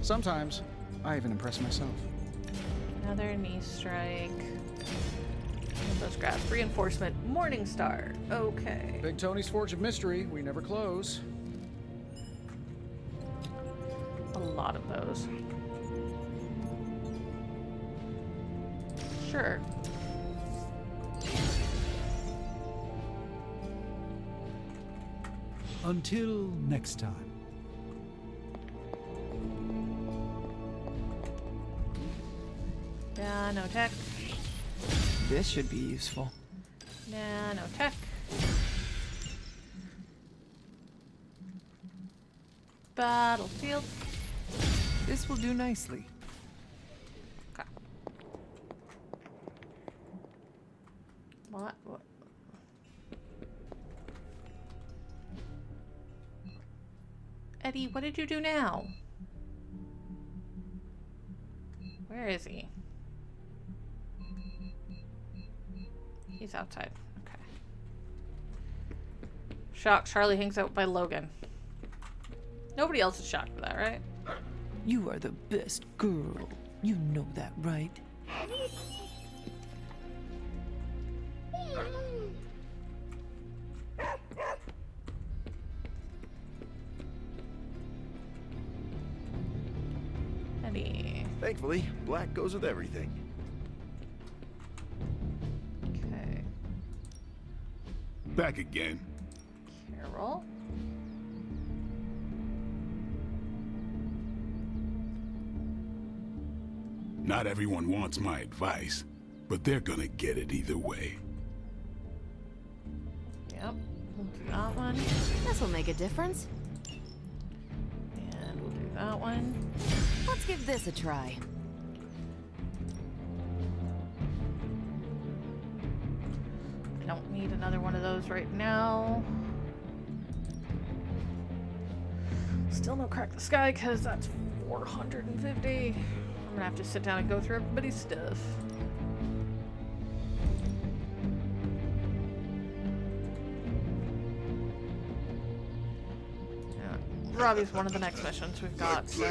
Sometimes, I even impress myself. Another knee strike. Those grabs. Reinforcement. Morning Star. Okay. Big Tony's Forge of Mystery. We never close. A lot of those. Sure. Until next time. Nanotech. This should be useful. Nanotech. Battlefield. This will do nicely. Okay. What? Eddie, what did you do now? Where is he? He's outside. Okay. Shocked Charlie hangs out by Logan. Nobody else is shocked for that, right? You are the best girl. You know that, right? Eddie. Thankfully, black goes with everything. Okay. Back again. Carol. Not everyone wants my advice, but they're gonna get it either way. Yep. We'll do that one. This will make a difference. And we'll do that one. Let's give this a try. I don't need another one of those right now. Still no crack the sky because that's 450. I'm gonna have to sit down and go through everybody's stuff. Yeah, Robbie's one of the next missions we've got, so.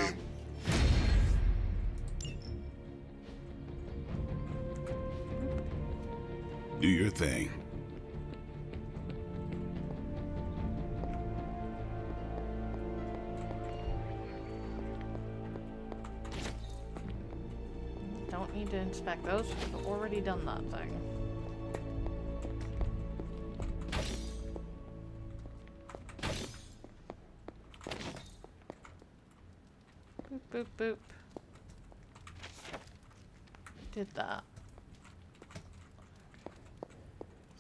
Do your thing. Don't need to inspect those. We've already done that thing. Boop, boop, boop. Did that.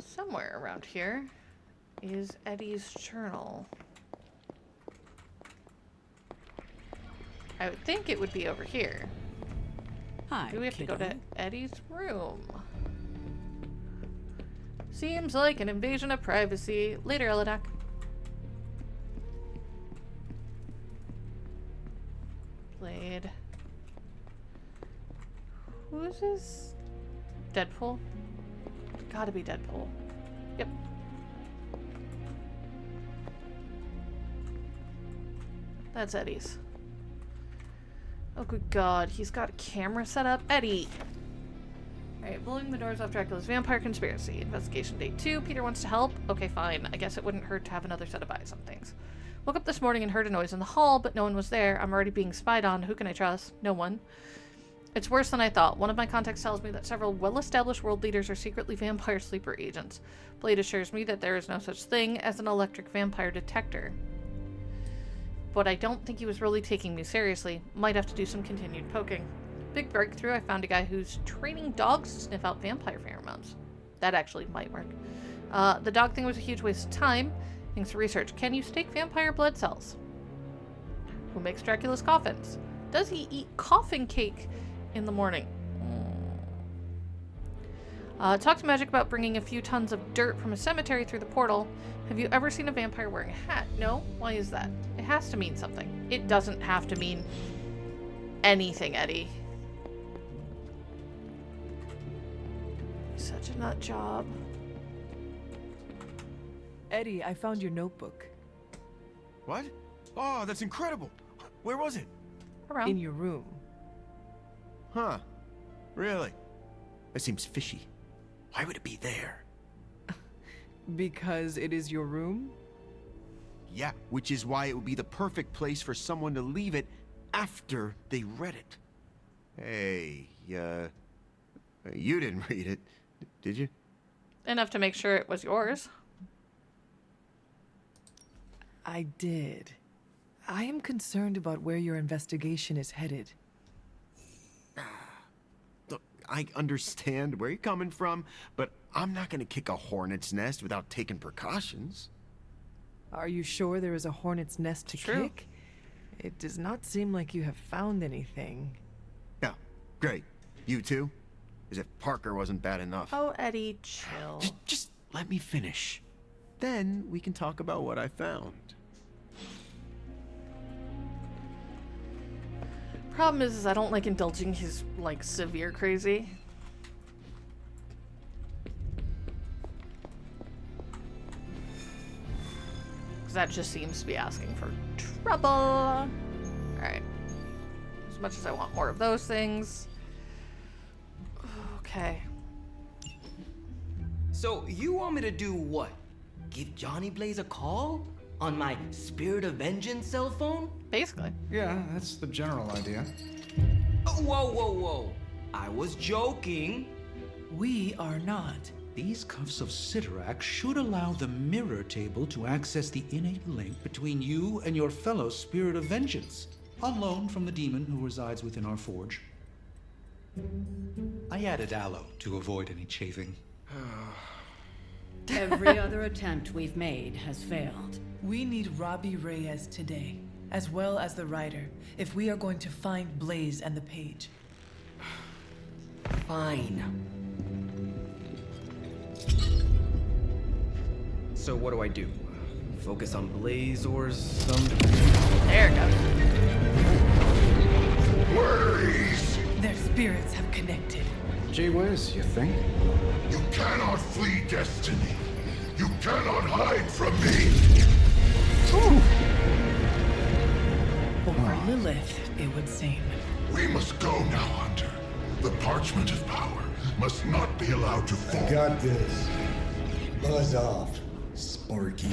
Somewhere around here is Eddie's journal. I would think it would be over here. Hi, Do we have to go kiddo. to Eddie's room? Seems like an invasion of privacy. Later, Elidak. Blade. Who is this? Deadpool? Gotta be Deadpool. Yep. That's Eddie's. Oh, good God. He's got a camera set up. Eddie! Alright, blowing the doors off Dracula's vampire conspiracy. Investigation day 2. Peter wants to help. Okay, fine. I guess it wouldn't hurt to have another set of eyes on things. Woke up this morning and heard a noise in the hall, but no one was there. I'm already being spied on. Who can I trust? No one. It's worse than I thought. One of my contacts tells me that several well-established world leaders are secretly vampire sleeper agents. Blade assures me that there is no such thing as an electric vampire detector. But I don't think he was really taking me seriously. Might have to do some continued poking. Big breakthrough, I found a guy who's training dogs to sniff out vampire pheromones. That actually might work. The dog thing was a huge waste of time. Thanks to research. Can you stake vampire blood cells? Who makes Dracula's coffins? Does he eat coffin cake in the morning? Talk to Magic about bringing a few tons of dirt from a cemetery through the portal. Have you ever seen a vampire wearing a hat? No? Why is that? It has to mean something. It doesn't have to mean anything, Eddie. Such a nut job. Eddie, I found your notebook. What? Oh, that's incredible. Where was it? Around. In your room. Huh. Really? That seems fishy. Why would it be there? Because it is your room? Yeah, which is why it would be the perfect place for someone to leave it after they read it. Hey, you didn't read it, did you? Enough to make sure it was yours. I did. I am concerned about where your investigation is headed. Look, I understand where you're coming from, but I'm not gonna kick a hornet's nest without taking precautions. Are you sure there is a hornet's nest to kick? It does not seem like you have found anything. Yeah, great. You too? As if Parker wasn't bad enough. Oh, Eddie, chill. Just let me finish. Then we can talk about what I found. Problem is I don't like indulging his, like, severe crazy. Because that just seems to be asking for trouble. Alright. As much as I want more of those things. Okay. So, you want me to do what? Give Johnny Blaze a call? On my Spirit of Vengeance cell phone? Basically. Yeah, that's the general idea. Oh, whoa, whoa, whoa. I was joking. We are not. These cuffs of Cyttorak should allow the mirror table to access the innate link between you and your fellow Spirit of Vengeance, on loan from the demon who resides within our forge. I added aloe to avoid any chafing. Every other attempt we've made has failed. We need Robbie Reyes today, as well as the writer, if we are going to find Blaze and the page. Fine. So what do I do? Focus on Blaze or some... There it goes. Blaze! Their spirits have connected. Gee whiz, you think? You cannot flee destiny. You cannot hide from me. Or Lilith, it would seem. We must go now, Hunter. The parchment of power must not be allowed to fall. I got this. Buzz off, Sparky.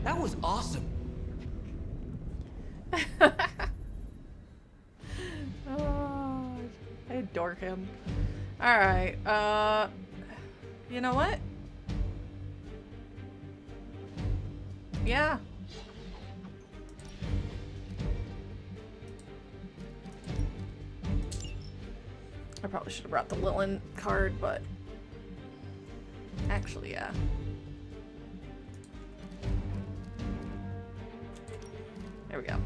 That was awesome. Oh, I adore him. Alright, you know what? Yeah. I probably should have brought the Lilin card, but actually, yeah. There we go.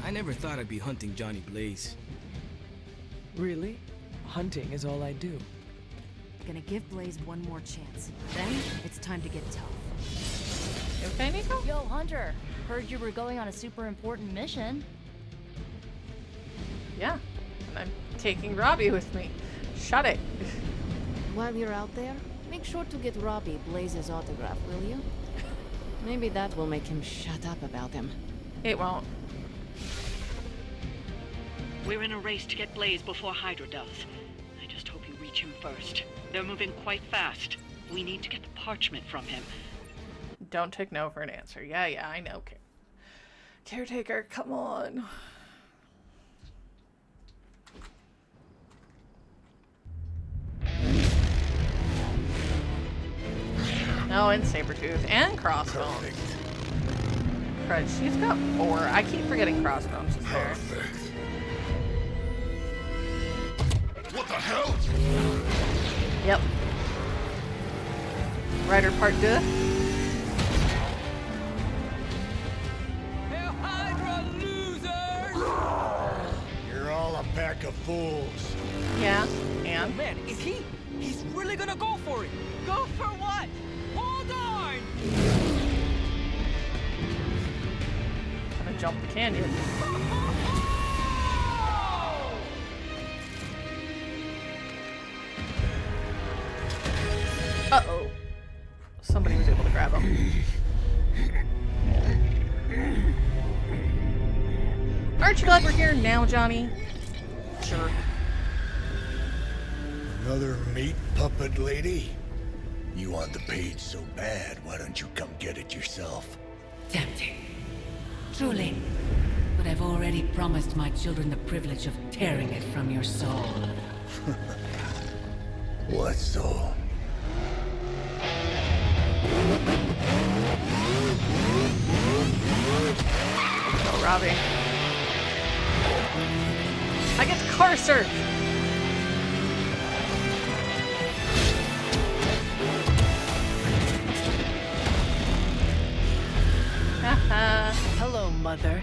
I never thought I'd be hunting Johnny Blaze. Really? Hunting is all I do. Gonna give Blaze one more chance. Then, it's time to get tough. You okay, Nico? Yo, Hunter. Heard you were going on a super important mission. Yeah. And I'm taking Robbie with me. Shut it. While you're out there, make sure to get Robbie Blaze's autograph, will you? Maybe that will make him shut up about him. It won't. We're in a race to get Blaze before Hydra does. I just hope you reach him first. They're moving quite fast. We need to get the parchment from him. Don't take no for an answer. Yeah, I know. Caretaker, come on. Oh, and Sabretooth. And Crossbones. Crud, she's got 4. I keep forgetting Crossbones is there. What the hell? Yep. Rider Part 2. You're all a pack of fools. Yeah, and? Oh, man, he's really gonna go for it. Go for what? Hold on! Gonna jump the canyon. Uh-oh. Somebody was able to grab him. Aren't you glad we're here now, Johnny? Sure. Another meat puppet lady? You want the page so bad, why don't you come get it yourself? Tempting. Truly. But I've already promised my children the privilege of tearing it from your soul. What soul? Oh, Robbie. I get the car surf. Hello, Mother.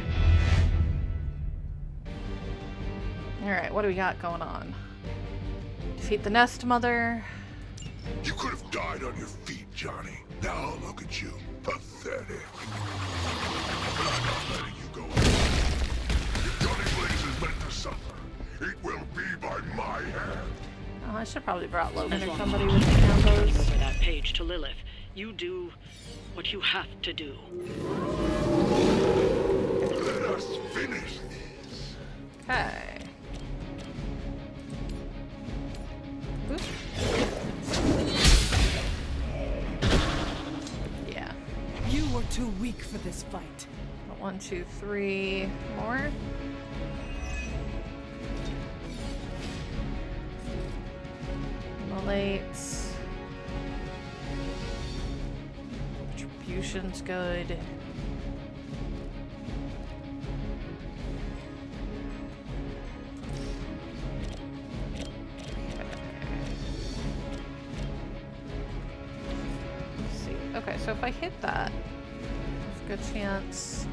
what do we got going on? Defeat the Nest Mother. You could have died on your feet, Johnny. Now look at you. Pathetic. But I'm not letting you go. If Johnny Blaze is meant to suffer, it will be by my hand. Oh, I should probably brought Logan or somebody with the combos. Over that page to Lilith. You do what you have to do. Let us finish this. Okay. Oops. Yeah. You were too weak for this fight. 1, 2, 3 more. Immolates. Retribution's good. Let's see. Okay, so if I hit that, there's a good chance.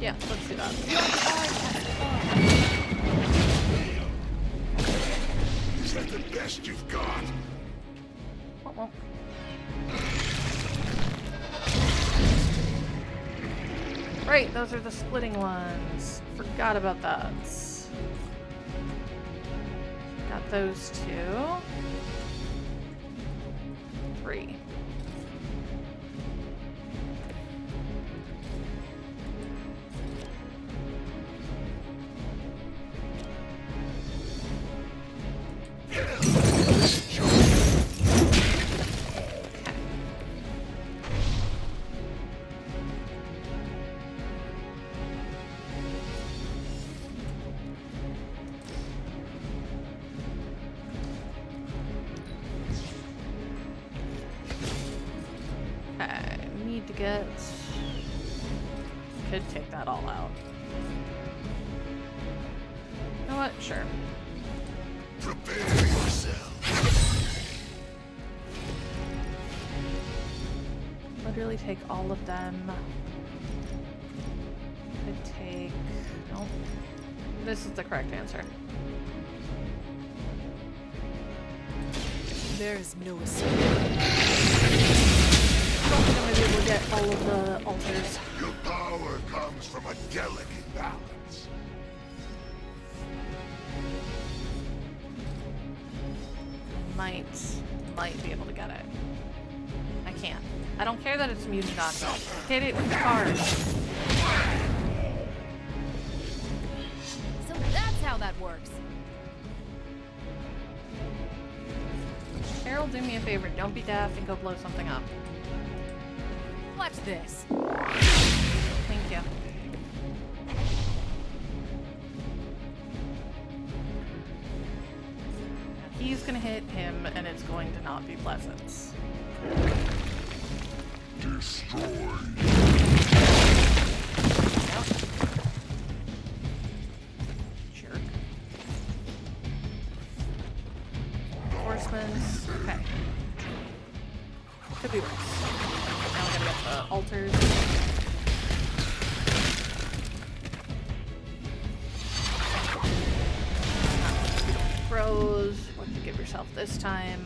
Yeah, let's do that. Is that the best you've got? Uh-oh. Right, those are the splitting ones. Forgot about that. Got those 2. 3. Could take that all out. You know what? Sure. Prepare yourself. Literally take all of them. Could take... Nope. This is the correct answer. There is no escape. I don't think I'm gonna be able to get all of the altars. Your power comes from a delicate balance. Might be able to get it. I can't. I don't care that it's mutant dodge. Hit it with the card. So that's how that works. Carol, do me a favor. Don't be daft and go blow something up. Watch this. Thank you. He's gonna hit him, and it's going to not be pleasant. Destroy. Yep. Jerk. Horsemen's. Okay. Could be worse. Now we gotta get the altars. Throws. What did you give yourself this time?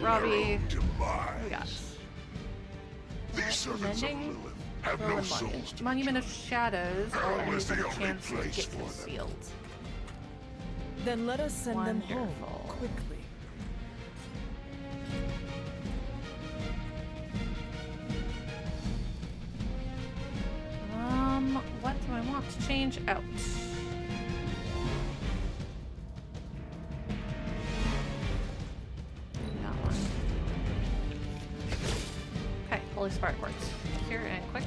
Robbie. What we got? Mending. Monument of Shadows. All enemies have a chance to get concealed. Then let us send them home quickly. What do I want to change out? That one. Okay, Holy Spark works. Here and quick.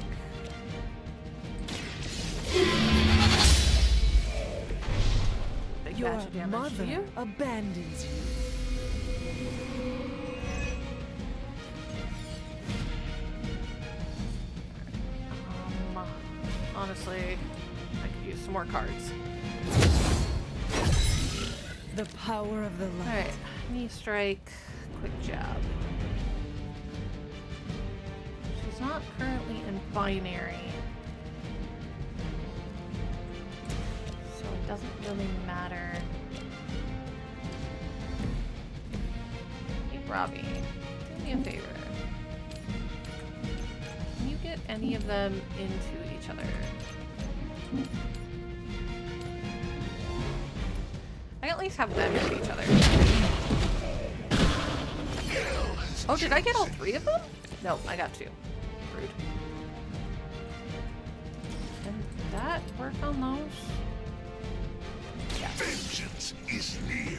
Big Your batch of damage mother to you. abandons you. honestly, I could use some more cards. The power of the light. Alright, knee strike, quick jab. She's not currently in binary, so it doesn't really matter. Hey, Robbie, do me a favor. Can you get any of them into each other? I at least have them into each other. Oh, did I get all three of them? No, I got two. Rude. Can that work on those? Yeah. Vengeance is near.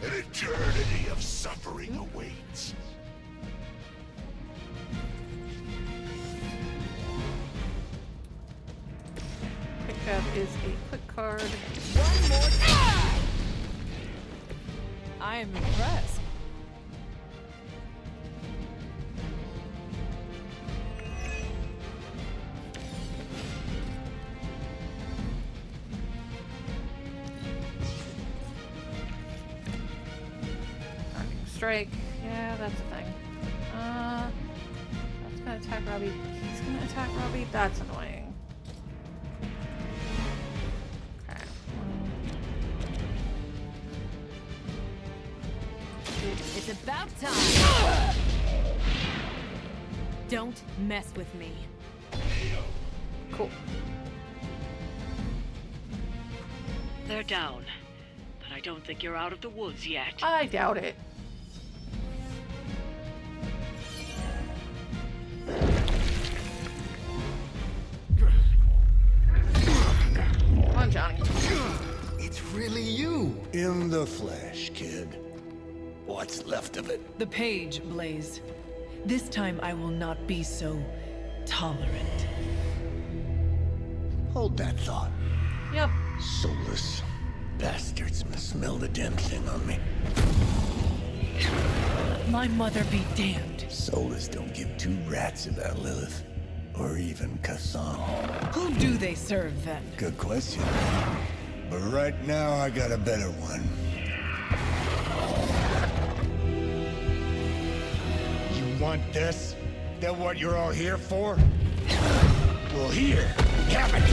An eternity of suffering awaits. Quick Jab is a quick card. One more time! I am impressed. Strike. Yeah, that's a thing. That's gonna attack Robbie. He's gonna attack Robbie. That's annoying. Okay. It's about time. Don't mess with me. Cool. They're down, but I don't think you're out of the woods yet. I doubt it. Come on, Johnny. It's really you. In the flesh, kid. What's left of it? The page, Blaze. This time I will not be so tolerant. Hold that thought. Yep. Soulless bastards must smell the damn thing on me. My mother be damned. Soulless don't give two rats about Lilith. Or even Kassan. Who do they serve then? Good question. But right now I got a better one. You want this? That what you're all here for? Well, here, have it!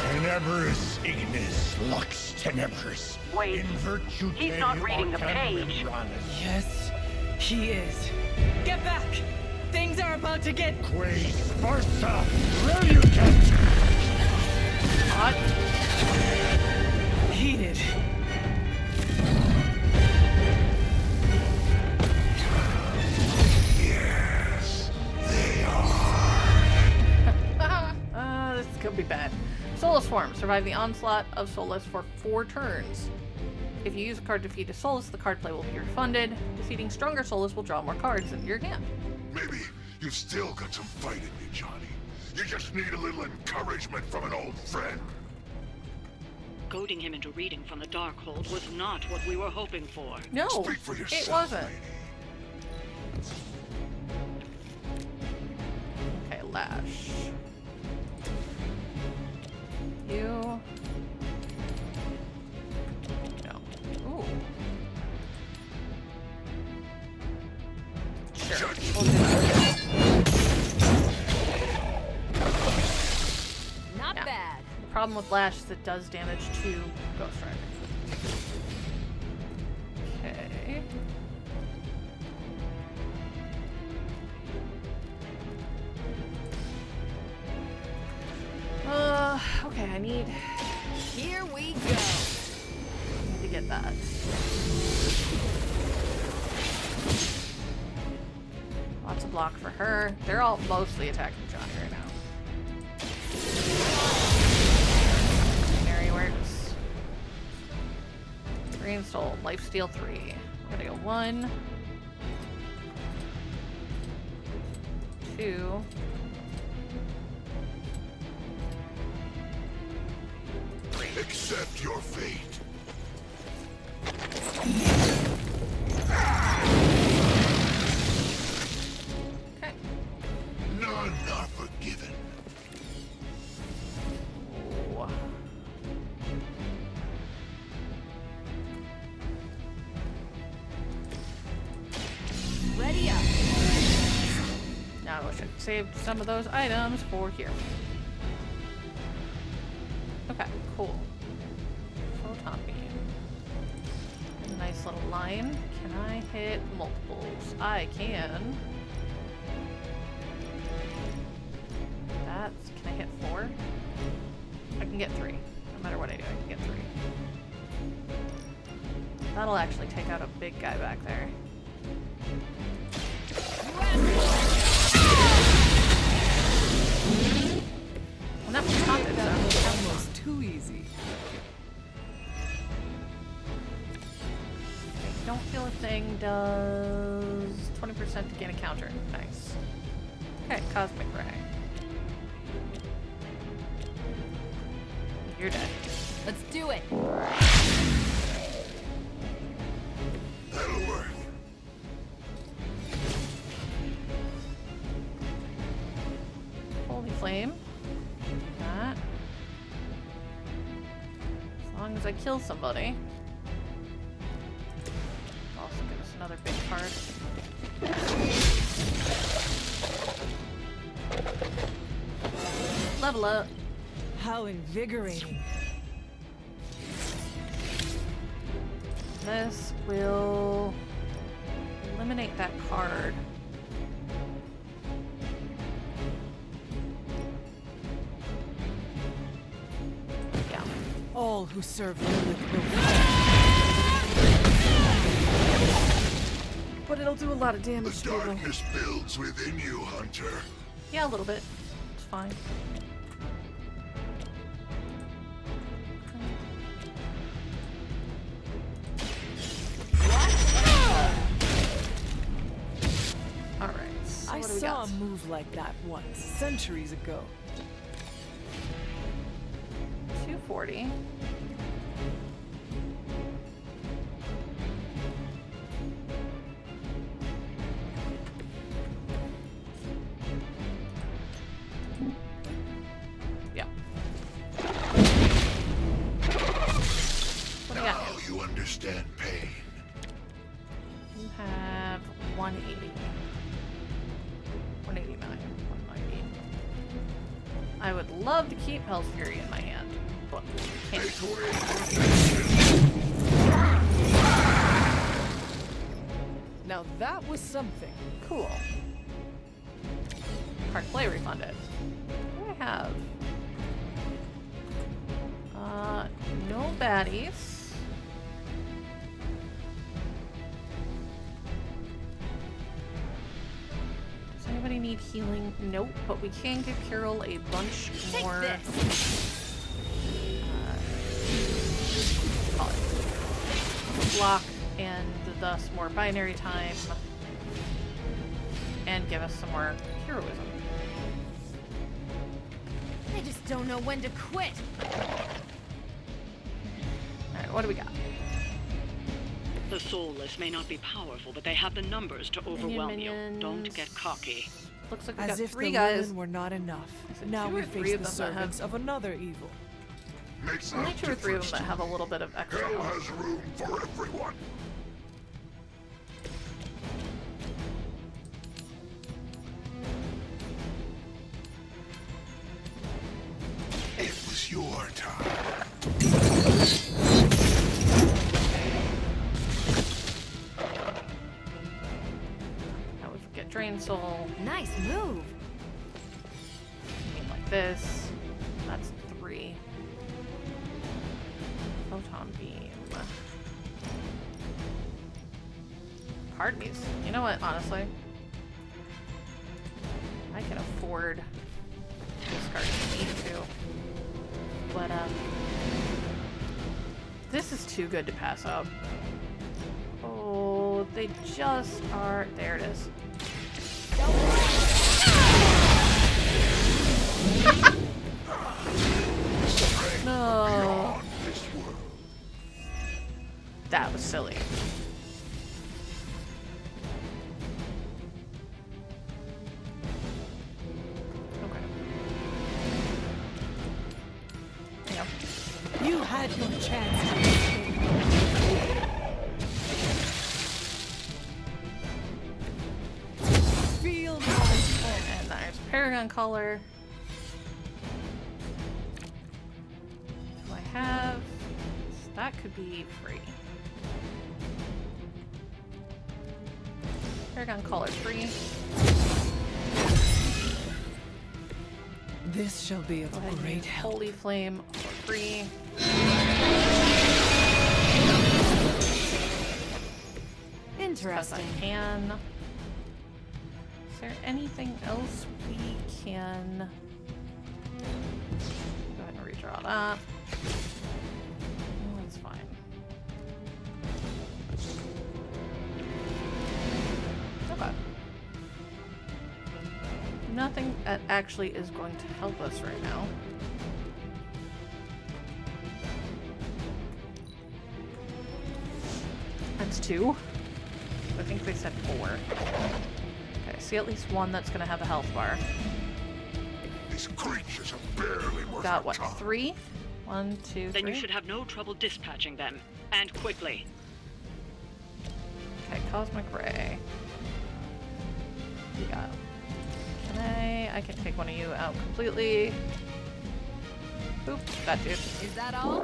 Tenebris ignis lux tenebris. Wait, In virtue he's not reading the page. Yes, he is. Get back! Things are about to get... Quae Sparsa relucant! Hot. Heated. Yes, they are. This could be bad. Soulless Form. Survive the onslaught of Soulless for 4 turns. If you use a card to defeat a Soulless, the card play will be refunded. Defeating stronger Soulless will draw more cards into your hand. Maybe you've still got some fight in you, Johnny. You just need a little encouragement from an old friend. Goading him into reading from the Darkhold was not what we were hoping for. No, Speak for it yourself, wasn't. lady. Okay, Lash. You. No. Ooh. Sure. We'll do that. Not Yeah. bad. The problem with Lash is it does damage to Ghost Rider. Okay. Okay, I need Here we go. to get that. Lots of block for her. They're all mostly attacking Johnny right now. Mary works. Reinstall. Lifesteal 3. We're gonna go 1, 2. Accept your fate. saved some of those items for here. Okay, cool. Photon beam. A nice little line. Can I hit multiples? I can. Can I hit 4? I can get 3. No matter what I do, I can get 3. That'll actually take out a big guy back there. Well, that was not That was almost too easy. I don't feel a thing does 20% to gain a counter. Nice. Okay, Cosmic Ray. You're dead. Let's do it. That'll work. Holy flame. That. As long as I kill somebody. Also give us another big card. Level up. How invigorating. This will eliminate that card. Yeah. All who serve Lilith will. But it'll do a lot of damage The to them. darkness builds within you, Hunter. Yeah, a little bit. It's fine. Alright, so I what do we saw got? a move like that once, centuries ago. 240. Yeah. What do we got? Now you understand pain. You have 180. 189. 190. I would love to keep Hell's Fury in my hand, but I can't. Now that was something. Cool. Card play refunded. What do I have? No baddies. Does anybody need healing? Nope, but we can give Carol a bunch more. Block and thus more binary time, and give us some more heroism. I just don't know when to quit. Alright, what do we got? The Soulless may not be powerful, but they have the numbers to overwhelm you. Don't get cocky. Looks like we As got if 3 the guys. Lilin were not enough. Now 2 we or 3 face of the them that have- servants of another evil. Makes Only no 2 or 3 of difference them that to have a me. little bit of extra Hell health. has room for everyone. It was your time. Now we get Drain Soul. Nice move. Like this. That's 3. Photon Beam. Card me's. You know what, honestly? I can afford this card if I need to. But, this is too good to pass up. Oh, they just are. There it is. No. That was silly. Okay. Yep. You had your chance to escape. Feel my And there's Paragon Collar. Do I have? That could be free. Paragon Collar free. This shall be of great help. Holy Flame for free. Interesting. I can. Is there anything else we can? Go ahead and redraw that. That's fine. Okay. Nothing that actually is going to help us right now. That's 2. I think they said 4. Okay, I see at least one that's gonna have a health bar. These creatures are barely worth Got our what? time. 3? 1, 2, 3. Then you should have no trouble dispatching them, and quickly. Okay, Cosmic Ray. You got. I can take one of you out completely. Oop, that dude. Is that all?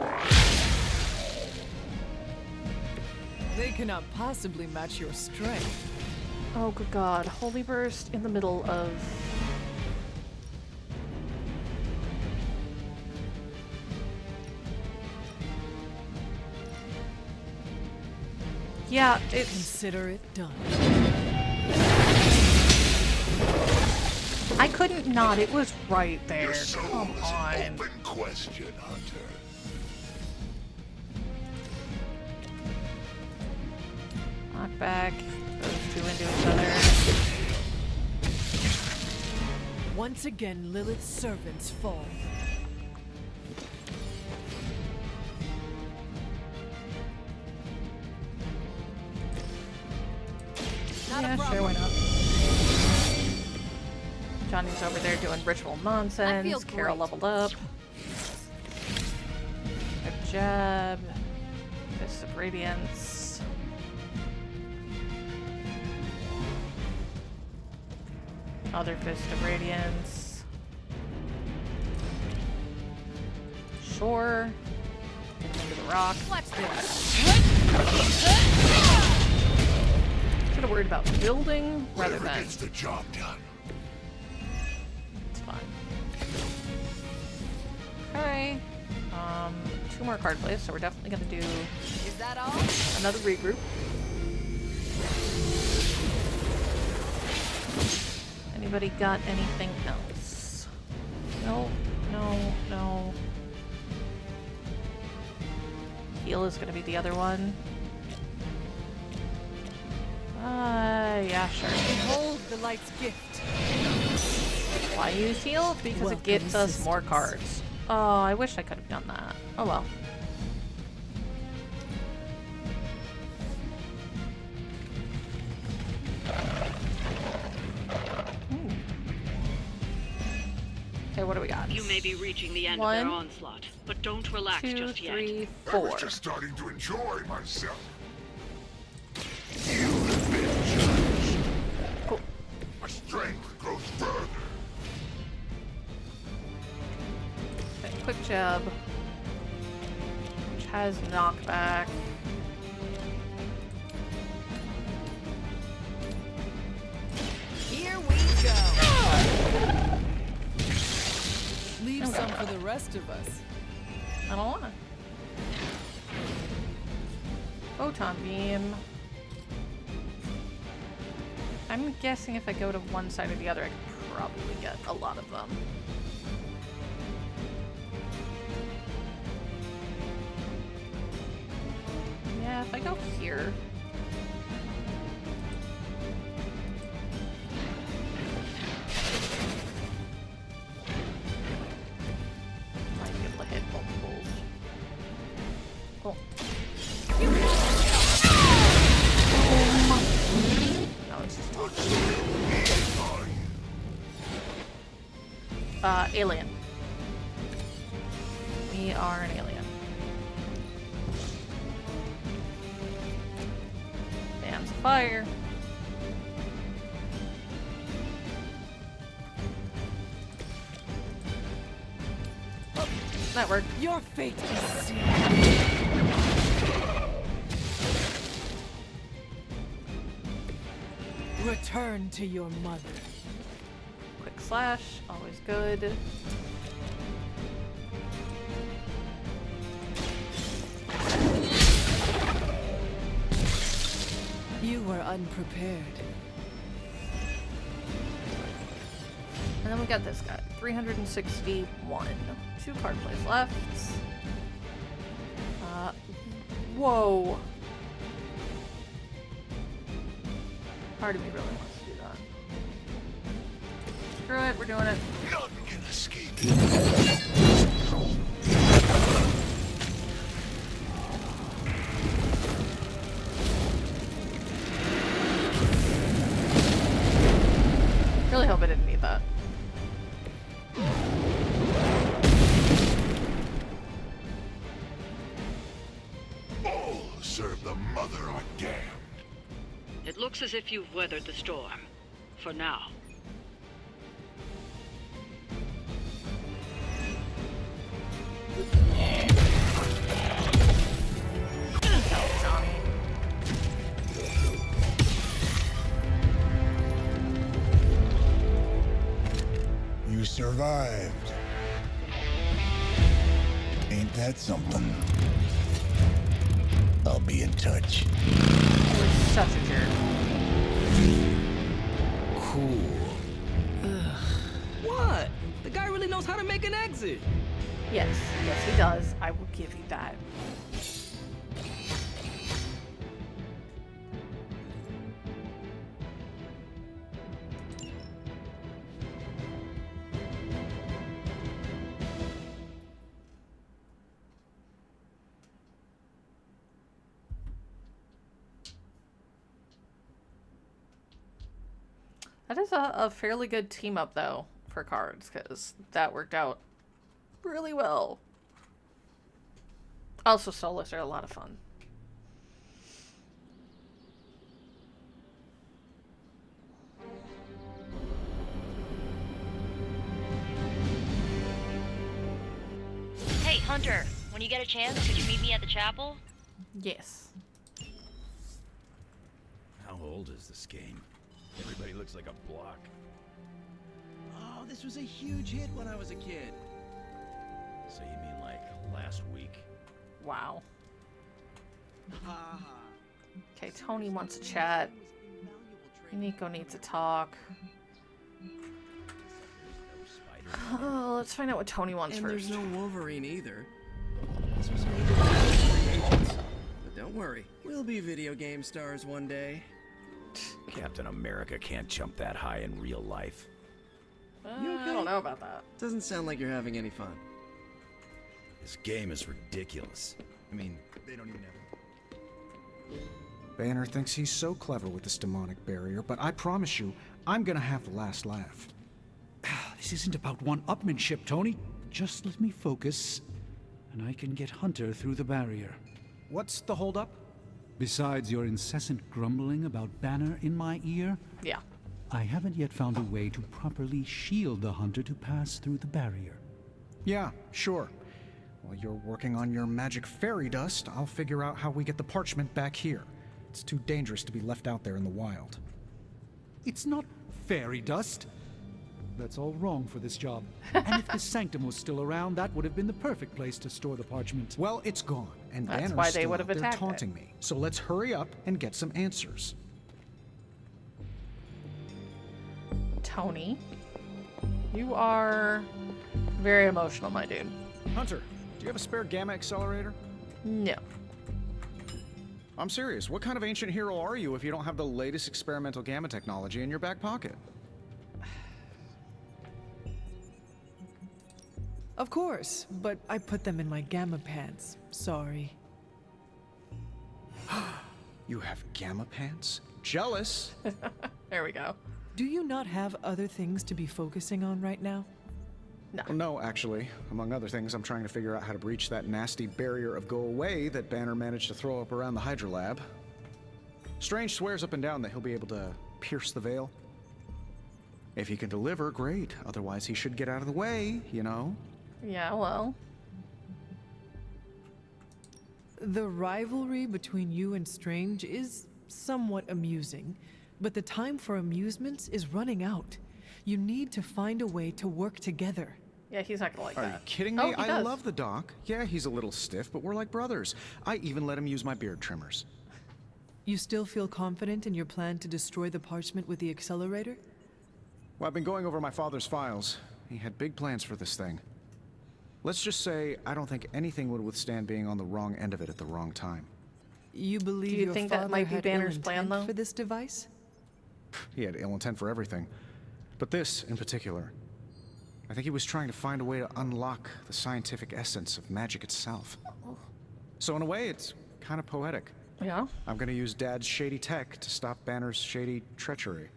They cannot possibly match your strength. Oh, good God. Holy Burst in the middle of... Yeah, it's... Consider it done. I couldn't not. It was right there. Your soul Come is on. an open question, Hunter. Knock back those two into each other. Once again, Lilith's servants fall. Yeah, sure, why not? Johnny's over there doing ritual nonsense. Carol leveled up. A jab. Fist of Radiance. Other Fist of Radiance. Sure. Get him into the rock. Watch this. Should have worried about building rather than. Gets the job done. It's fine. Okay. 2 more card plays, so we're definitely gonna do Is that all? another regroup. Anybody got anything else? No, no, no. Heal is gonna be the other one. Yeah, sure. Behold the light's gift. Why use heal? Because Welcome it gets us more assistance. cards. Oh, I wish I could have done that. Oh well. Okay, what do we got? You may be reaching the end of their onslaught, but don't relax 2, just yet. 3, I 4. was just starting to enjoy myself. You have been judged. Cool. My strength grows further. Okay, quick jab, which has knockback. Here we go. Leave some for the rest of us. I don't wanna. Photon beam. I'm guessing if I go to one side or the other, I could probably get a lot of them. Yeah, if I go here. Might be able to hit multiples. Cool. No, it's just alien. We are an alien. Dams of fire. That worked. Your fate is sealed. Return to your mother. Quick slash, always good. You were unprepared. And then we got this guy, 361. 2 card plays left. Whoa. Part of me really wants to do that. Screw it, we're doing it. None can escape. Really hope I didn't need that. All who serve the mother are damned. It looks as if you've weathered the storm. For now. You survived. Ain't that something? I'll be in touch. You're such a jerk. Cool. What? The guy really knows how to make an exit. Yes, yes he does. I will give you that. That is a fairly good team up, though, for cards, because that worked out really well. Also, solos are a lot of fun. Hey, Hunter, when you get a chance, could you meet me at the chapel? Yes. How old is this game? Everybody looks like a block. Oh, this was a huge hit when I was a kid. So you mean like last week? Wow. Okay, Tony wants to chat. Nico needs to talk. Oh, let's find out what Tony wants And first. there's no Wolverine either. This was made to be free agents. But don't worry, we'll be video game stars one day. Captain America can't jump that high in real life. I don't know about that. Doesn't sound like you're having any fun. This game is ridiculous. I mean, they don't even have... Banner thinks he's so clever with this demonic barrier, but I promise you, I'm gonna have the last laugh. This isn't about one-upmanship, Tony. Just let me focus, and I can get Hunter through the barrier. What's the holdup? Besides your incessant grumbling about Banner in my ear, yeah, I haven't yet found a way to properly shield the Hunter to pass through the barrier. Yeah, sure. While you're working on your magic fairy dust, I'll figure out how we get the parchment back here. It's too dangerous to be left out there in the wild. It's not fairy dust. That's all wrong for this job. And if the Sanctum was still around, that would have been the perfect place to store the parchment. Well, it's gone, and That's Banner's why they still would out have there attacked taunting me. So let's hurry up and get some answers. Tony, you are very emotional, my dude. Hunter, do you have a spare gamma accelerator? No. I'm serious. What kind of ancient hero are you if you don't have the latest experimental gamma technology in your back pocket? Of course, but I put them in my gamma pants. Sorry. You have gamma pants? Jealous. There we go. Do you not have other things to be focusing on right now? No. Well, no, actually. Among other things, I'm trying to figure out how to breach that nasty barrier of go away that Banner managed to throw up around the Hydra lab. Strange swears up and down that he'll be able to pierce the veil. If he can deliver, great. Otherwise, he should get out of the way, you know? Yeah, well. The rivalry between you and Strange is somewhat amusing, but the time for amusements is running out. You need to find a way to work together. Yeah, he's not gonna like Are that. you kidding me? Oh, he I does. love the doc. Yeah, he's a little stiff, but we're like brothers. I even let him use my beard trimmers. You still feel confident in your plan to destroy the parchment with the accelerator? Well, I've been going over my father's files. He had big plans for this thing. Let's just say I don't think anything would withstand being on the wrong end of it at the wrong time. You believe Do you your think father that might be had Banner's ill plan, intent though? for this device? He had ill intent for everything. But this, in particular, I think he was trying to find a way to unlock the scientific essence of magic itself. So in a way, it's kind of poetic. Yeah? I'm gonna use Dad's shady tech to stop Banner's shady treachery.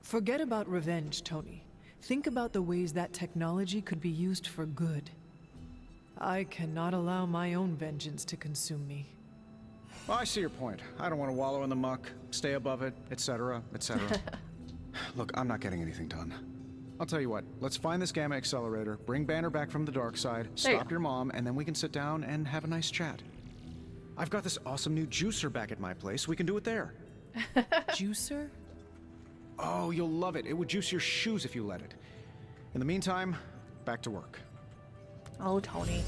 Forget about revenge, Tony. Think about the ways that technology could be used for good. I cannot allow my own vengeance to consume me. Well, I see your point. I don't want to wallow in the muck, stay above it, etc., etc. Look, I'm not getting anything done. I'll tell you what, let's find this gamma accelerator, bring Banner back from the dark side, There you stop go. your mom, and then we can sit down and have a nice chat. I've got this awesome new juicer back at my place. We can do it there. Juicer? Oh, you'll love it. It would juice your shoes if you let it. In the meantime, back to work. Oh, Tony.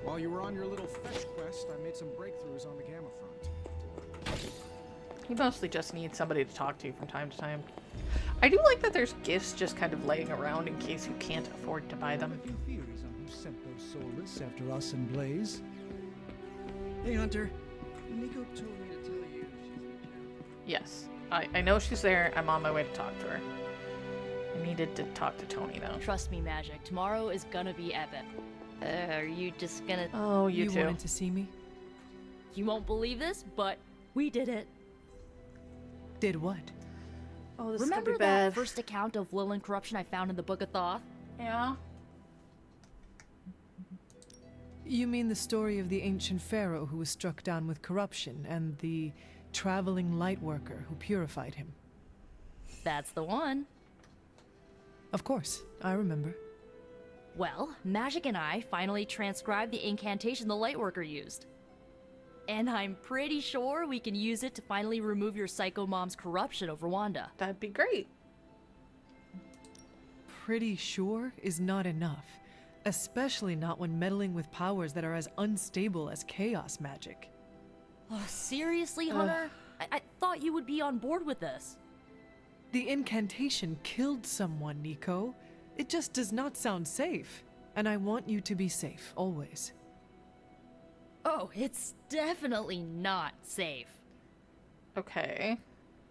While you were on your little fetch quest, I made some breakthroughs on the gamma front. He mostly just needs somebody to talk to from time to time. I do like that there's gifts just kind of laying around in case you can't afford to buy them. A few theories on who sent those soulless after us and Blaze. Hey, Hunter. Nico told me to tell you she's reaching out. Yes. I know she's there. I'm on my way to talk to her. I needed to talk to Tony, though. Trust me, Magic. Tomorrow is gonna be epic. Are you just gonna... Oh, you too. wanted to see me? You won't believe this, but we did it. Did what? Oh, this Remember is gonna be that bad. first account of Lilin corruption I found in the Book of Thoth? Yeah? You mean the story of the ancient pharaoh who was struck down with corruption and the traveling light worker who purified him? That's the one. Of course, I remember. Well, Magic and I finally transcribed the incantation the Lightworker used. And I'm pretty sure we can use it to finally remove your Psycho Mom's corruption over Wanda. That'd be great. Pretty sure is not enough, especially not when meddling with powers that are as unstable as chaos magic. Oh, seriously, Hunter? I thought you would be on board with this. The incantation killed someone, Nico. It just does not sound safe. And I want you to be safe, always. Oh, it's definitely not safe. Okay.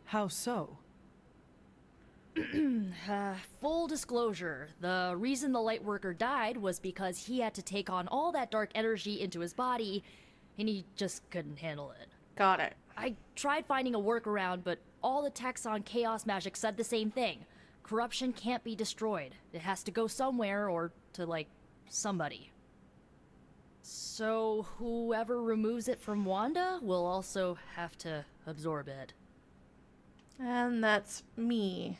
How so? Full disclosure, the reason the Lightworker died was because he had to take on all that dark energy into his body, and he just couldn't handle it. Got it. I tried finding a workaround, but all the texts on Chaos Magic said the same thing. Corruption can't be destroyed. It has to go somewhere or to, like, somebody. So whoever removes it from Wanda will also have to absorb it. And that's me.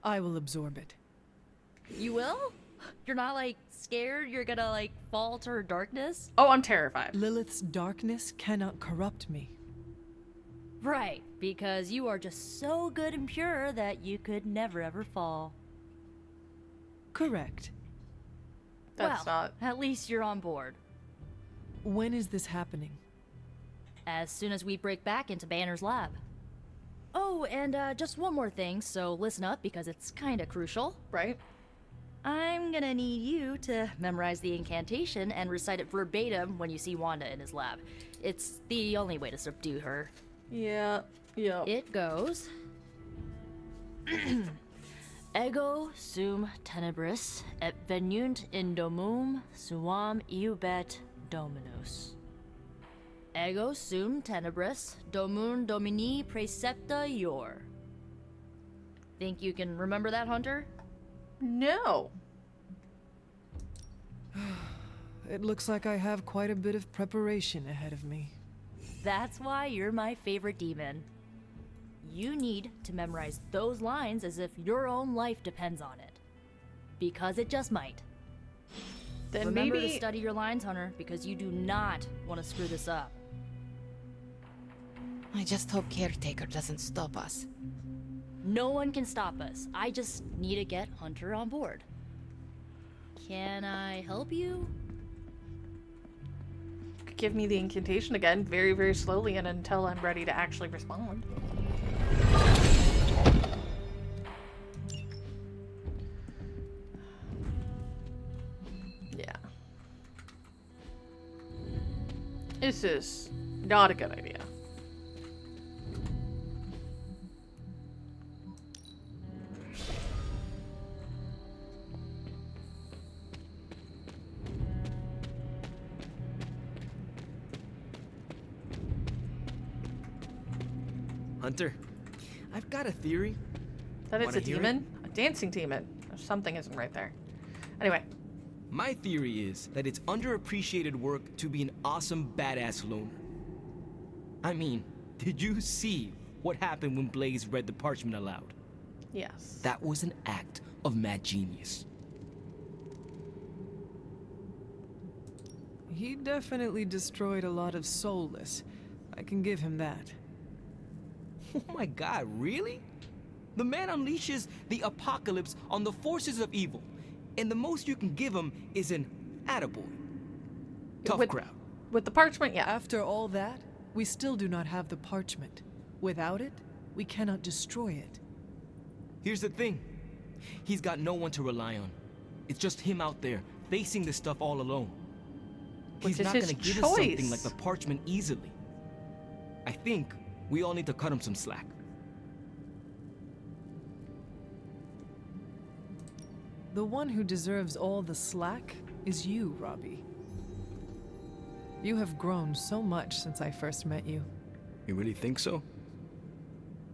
I will absorb it. You will? You're not, like, scared you're gonna, like, fall to her darkness? Oh, I'm terrified. Lilith's darkness cannot corrupt me. Right, because you are just so good and pure that you could never ever fall. Correct. That's well, not... at least you're on board. When is this happening? As soon as we break back into Banner's lab. Oh, and just one more thing, so listen up because it's kinda crucial. Right? I'm gonna need you to memorize the incantation and recite it verbatim when you see Wanda in his lab. It's the only way to subdue her. Yeah. It goes... Ego sum tenebris et venunt in domum suam iubet dominus. Ego sum tenebris domum domini precepta ior. Think you can remember that, Hunter? No. It looks like I have quite a bit of preparation ahead of me. That's why you're my favorite demon. you need to memorize those lines as if your own life depends on it. Because it just might. Then Remember maybe... to study your lines, Hunter, because you do not want to screw this up. I just hope Caretaker doesn't stop us. No one can stop us. I just need to get Hunter on board. Can I help you? Give me the incantation again, very, very slowly, and until I'm ready to actually respond. Yeah. This is not a good idea. Hunter, I've got a theory. That it's Wanna a hear it? demon? A dancing demon. Something isn't right there. Anyway. My theory is that it's underappreciated work to be an awesome badass loner. I mean, did you see what happened when Blaze read the parchment aloud? Yes. That was an act of mad genius. He definitely destroyed a lot of soulless. I can give him that. Oh my god, really? The man unleashes the apocalypse on the forces of evil, and the most you can give him is an attaboy. Tough crowd. With the parchment, yeah. After all that, we still do not have the parchment. Without it, we cannot destroy it. Here's the thing. He's got no one to rely on. It's just him out there, facing this stuff all alone. He's not gonna give us something like the parchment easily. I think we all need to cut him some slack. The one who deserves all the slack is you, Robbie. You have grown so much since I first met you. You really think so?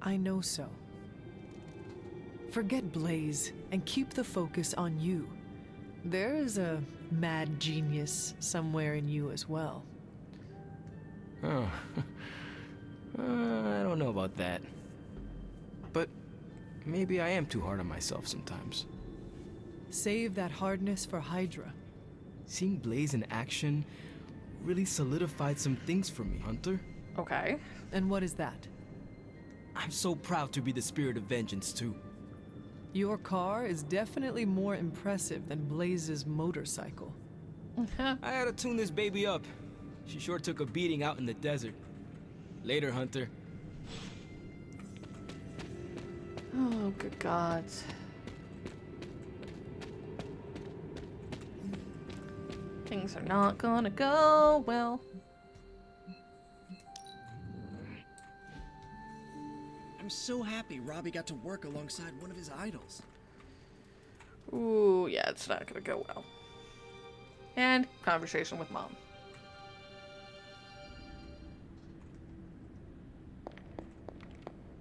I know so. Forget Blaze and keep the focus on you. There is a mad genius somewhere in you as well. Oh. I don't know about that. But maybe I am too hard on myself sometimes. Save that hardness for Hydra. Seeing Blaze in action really solidified some things for me, Hunter. Okay. And what is that? I'm so proud to be the spirit of vengeance, too. Your car is definitely more impressive than Blaze's motorcycle. I had to tune this baby up. She sure took a beating out in the desert. Later, Hunter. Oh, good God. Things are not gonna go well. I'm so happy Robbie got to work alongside one of his idols. Ooh, yeah, it's not gonna go well. And conversation with Mom.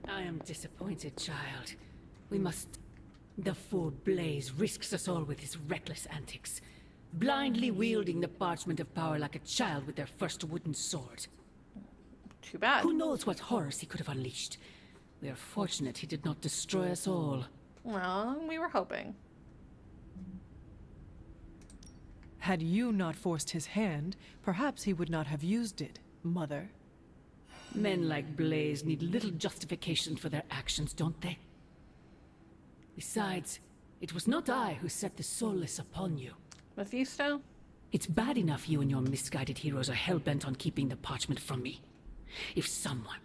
I am disappointed, child. We must... The fool Blaze risks us all with his reckless antics. Blindly wielding the parchment of power like a child with their first wooden sword. Too bad. Who knows what horrors he could have unleashed. We are fortunate he did not destroy us all. Well, we were hoping. Had you not forced his hand, perhaps he would not have used it, Mother. Men like Blaze need little justification for their actions, don't they? Besides, it was not I who set the soulless upon you. Mephisto? It's bad enough you and your misguided heroes are hell-bent on keeping the parchment from me. If someone,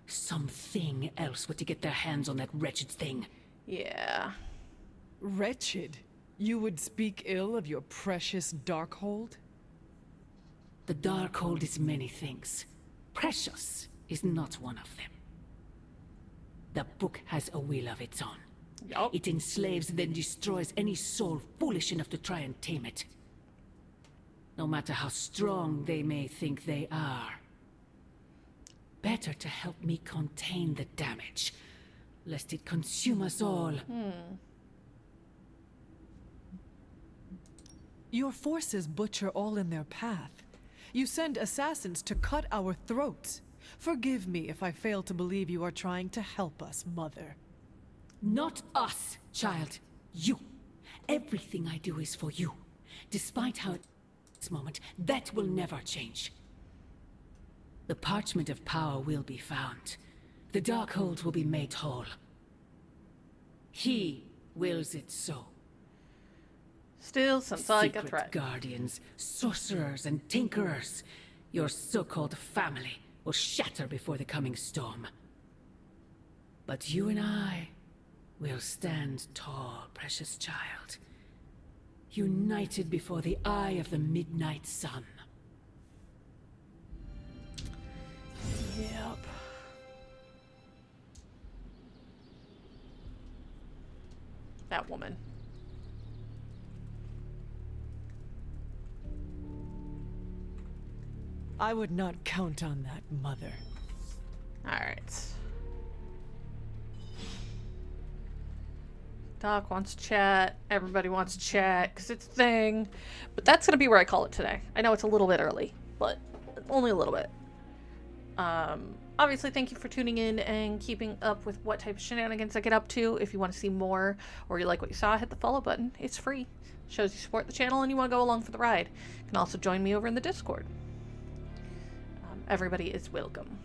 something else were to get their hands on that wretched thing... Yeah. Wretched? You would speak ill of your precious Darkhold? The Darkhold is many things. Precious is not one of them. The book has a will of its own. Yup. It enslaves, then destroys any soul foolish enough to try and tame it. No matter how strong they may think they are. Better to help me contain the damage, lest it consume us all. Your forces butcher all in their path. You send assassins to cut our throats. Forgive me if I fail to believe you are trying to help us, Mother. Not us, child. You. Everything I do is for you. Despite how at this moment, that will never change. The parchment of power will be found. The Darkhold will be made whole. He wills it so. Still sounds like a Secret threat. guardians, sorcerers, and tinkerers. Your so-called family will shatter before the coming storm. But you and I will stand tall, precious child. United before the eye of the midnight sun. Yep. That woman. I would not count on that, Mother. Alright. Doc wants to chat. Everybody wants to chat because it's a thing. But that's going to be where I call it today. I know it's a little bit early, but only a little bit. Obviously, thank you for tuning in and keeping up with what type of shenanigans I get up to. If you want to see more or you like what you saw, hit the follow button. It's free. Shows you support the channel and you want to go along for the ride. You can also join me over in the Discord. Everybody is welcome.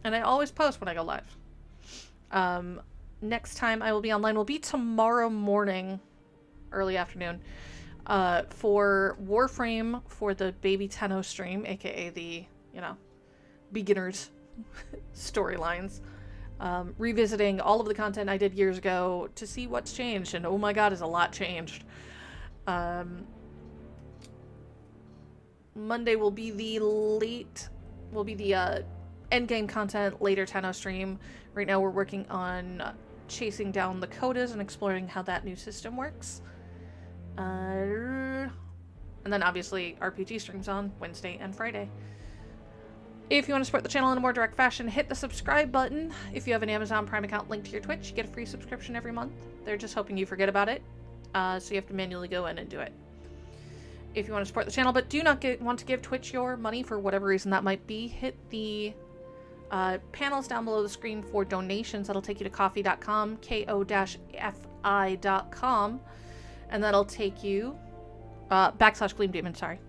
And I always post when I go live. Next time I will be online will be tomorrow morning, early afternoon, for Warframe for the Baby Tenno stream, aka the, beginners storylines. Revisiting all of the content I did years ago to see what's changed, and oh my god, is a lot changed. Monday will be the endgame content, later Tenno stream. Right now we're working on chasing down the Codas and exploring how that new system works. And then obviously RPG streams on Wednesday and Friday. If you want to support the channel in a more direct fashion, hit the subscribe button. If you have an Amazon Prime account linked to your Twitch, you get a free subscription every month. They're just hoping you forget about it, so you have to manually go in and do it. If you want to support the channel but do not want to give Twitch your money for whatever reason that might be, hit the panels down below the screen for donations. That'll take you to ko-fi.com, ko-fi.com, and that'll take you /Gleam Demon, sorry.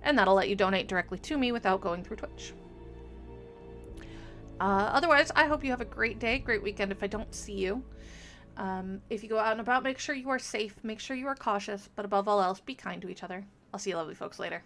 And that'll let you donate directly to me without going through Twitch. Otherwise, I hope you have a great day, great weekend if I don't see you. If you go out and about, make sure you are safe, make sure you are cautious, but above all else, be kind to each other. I'll see you lovely folks later.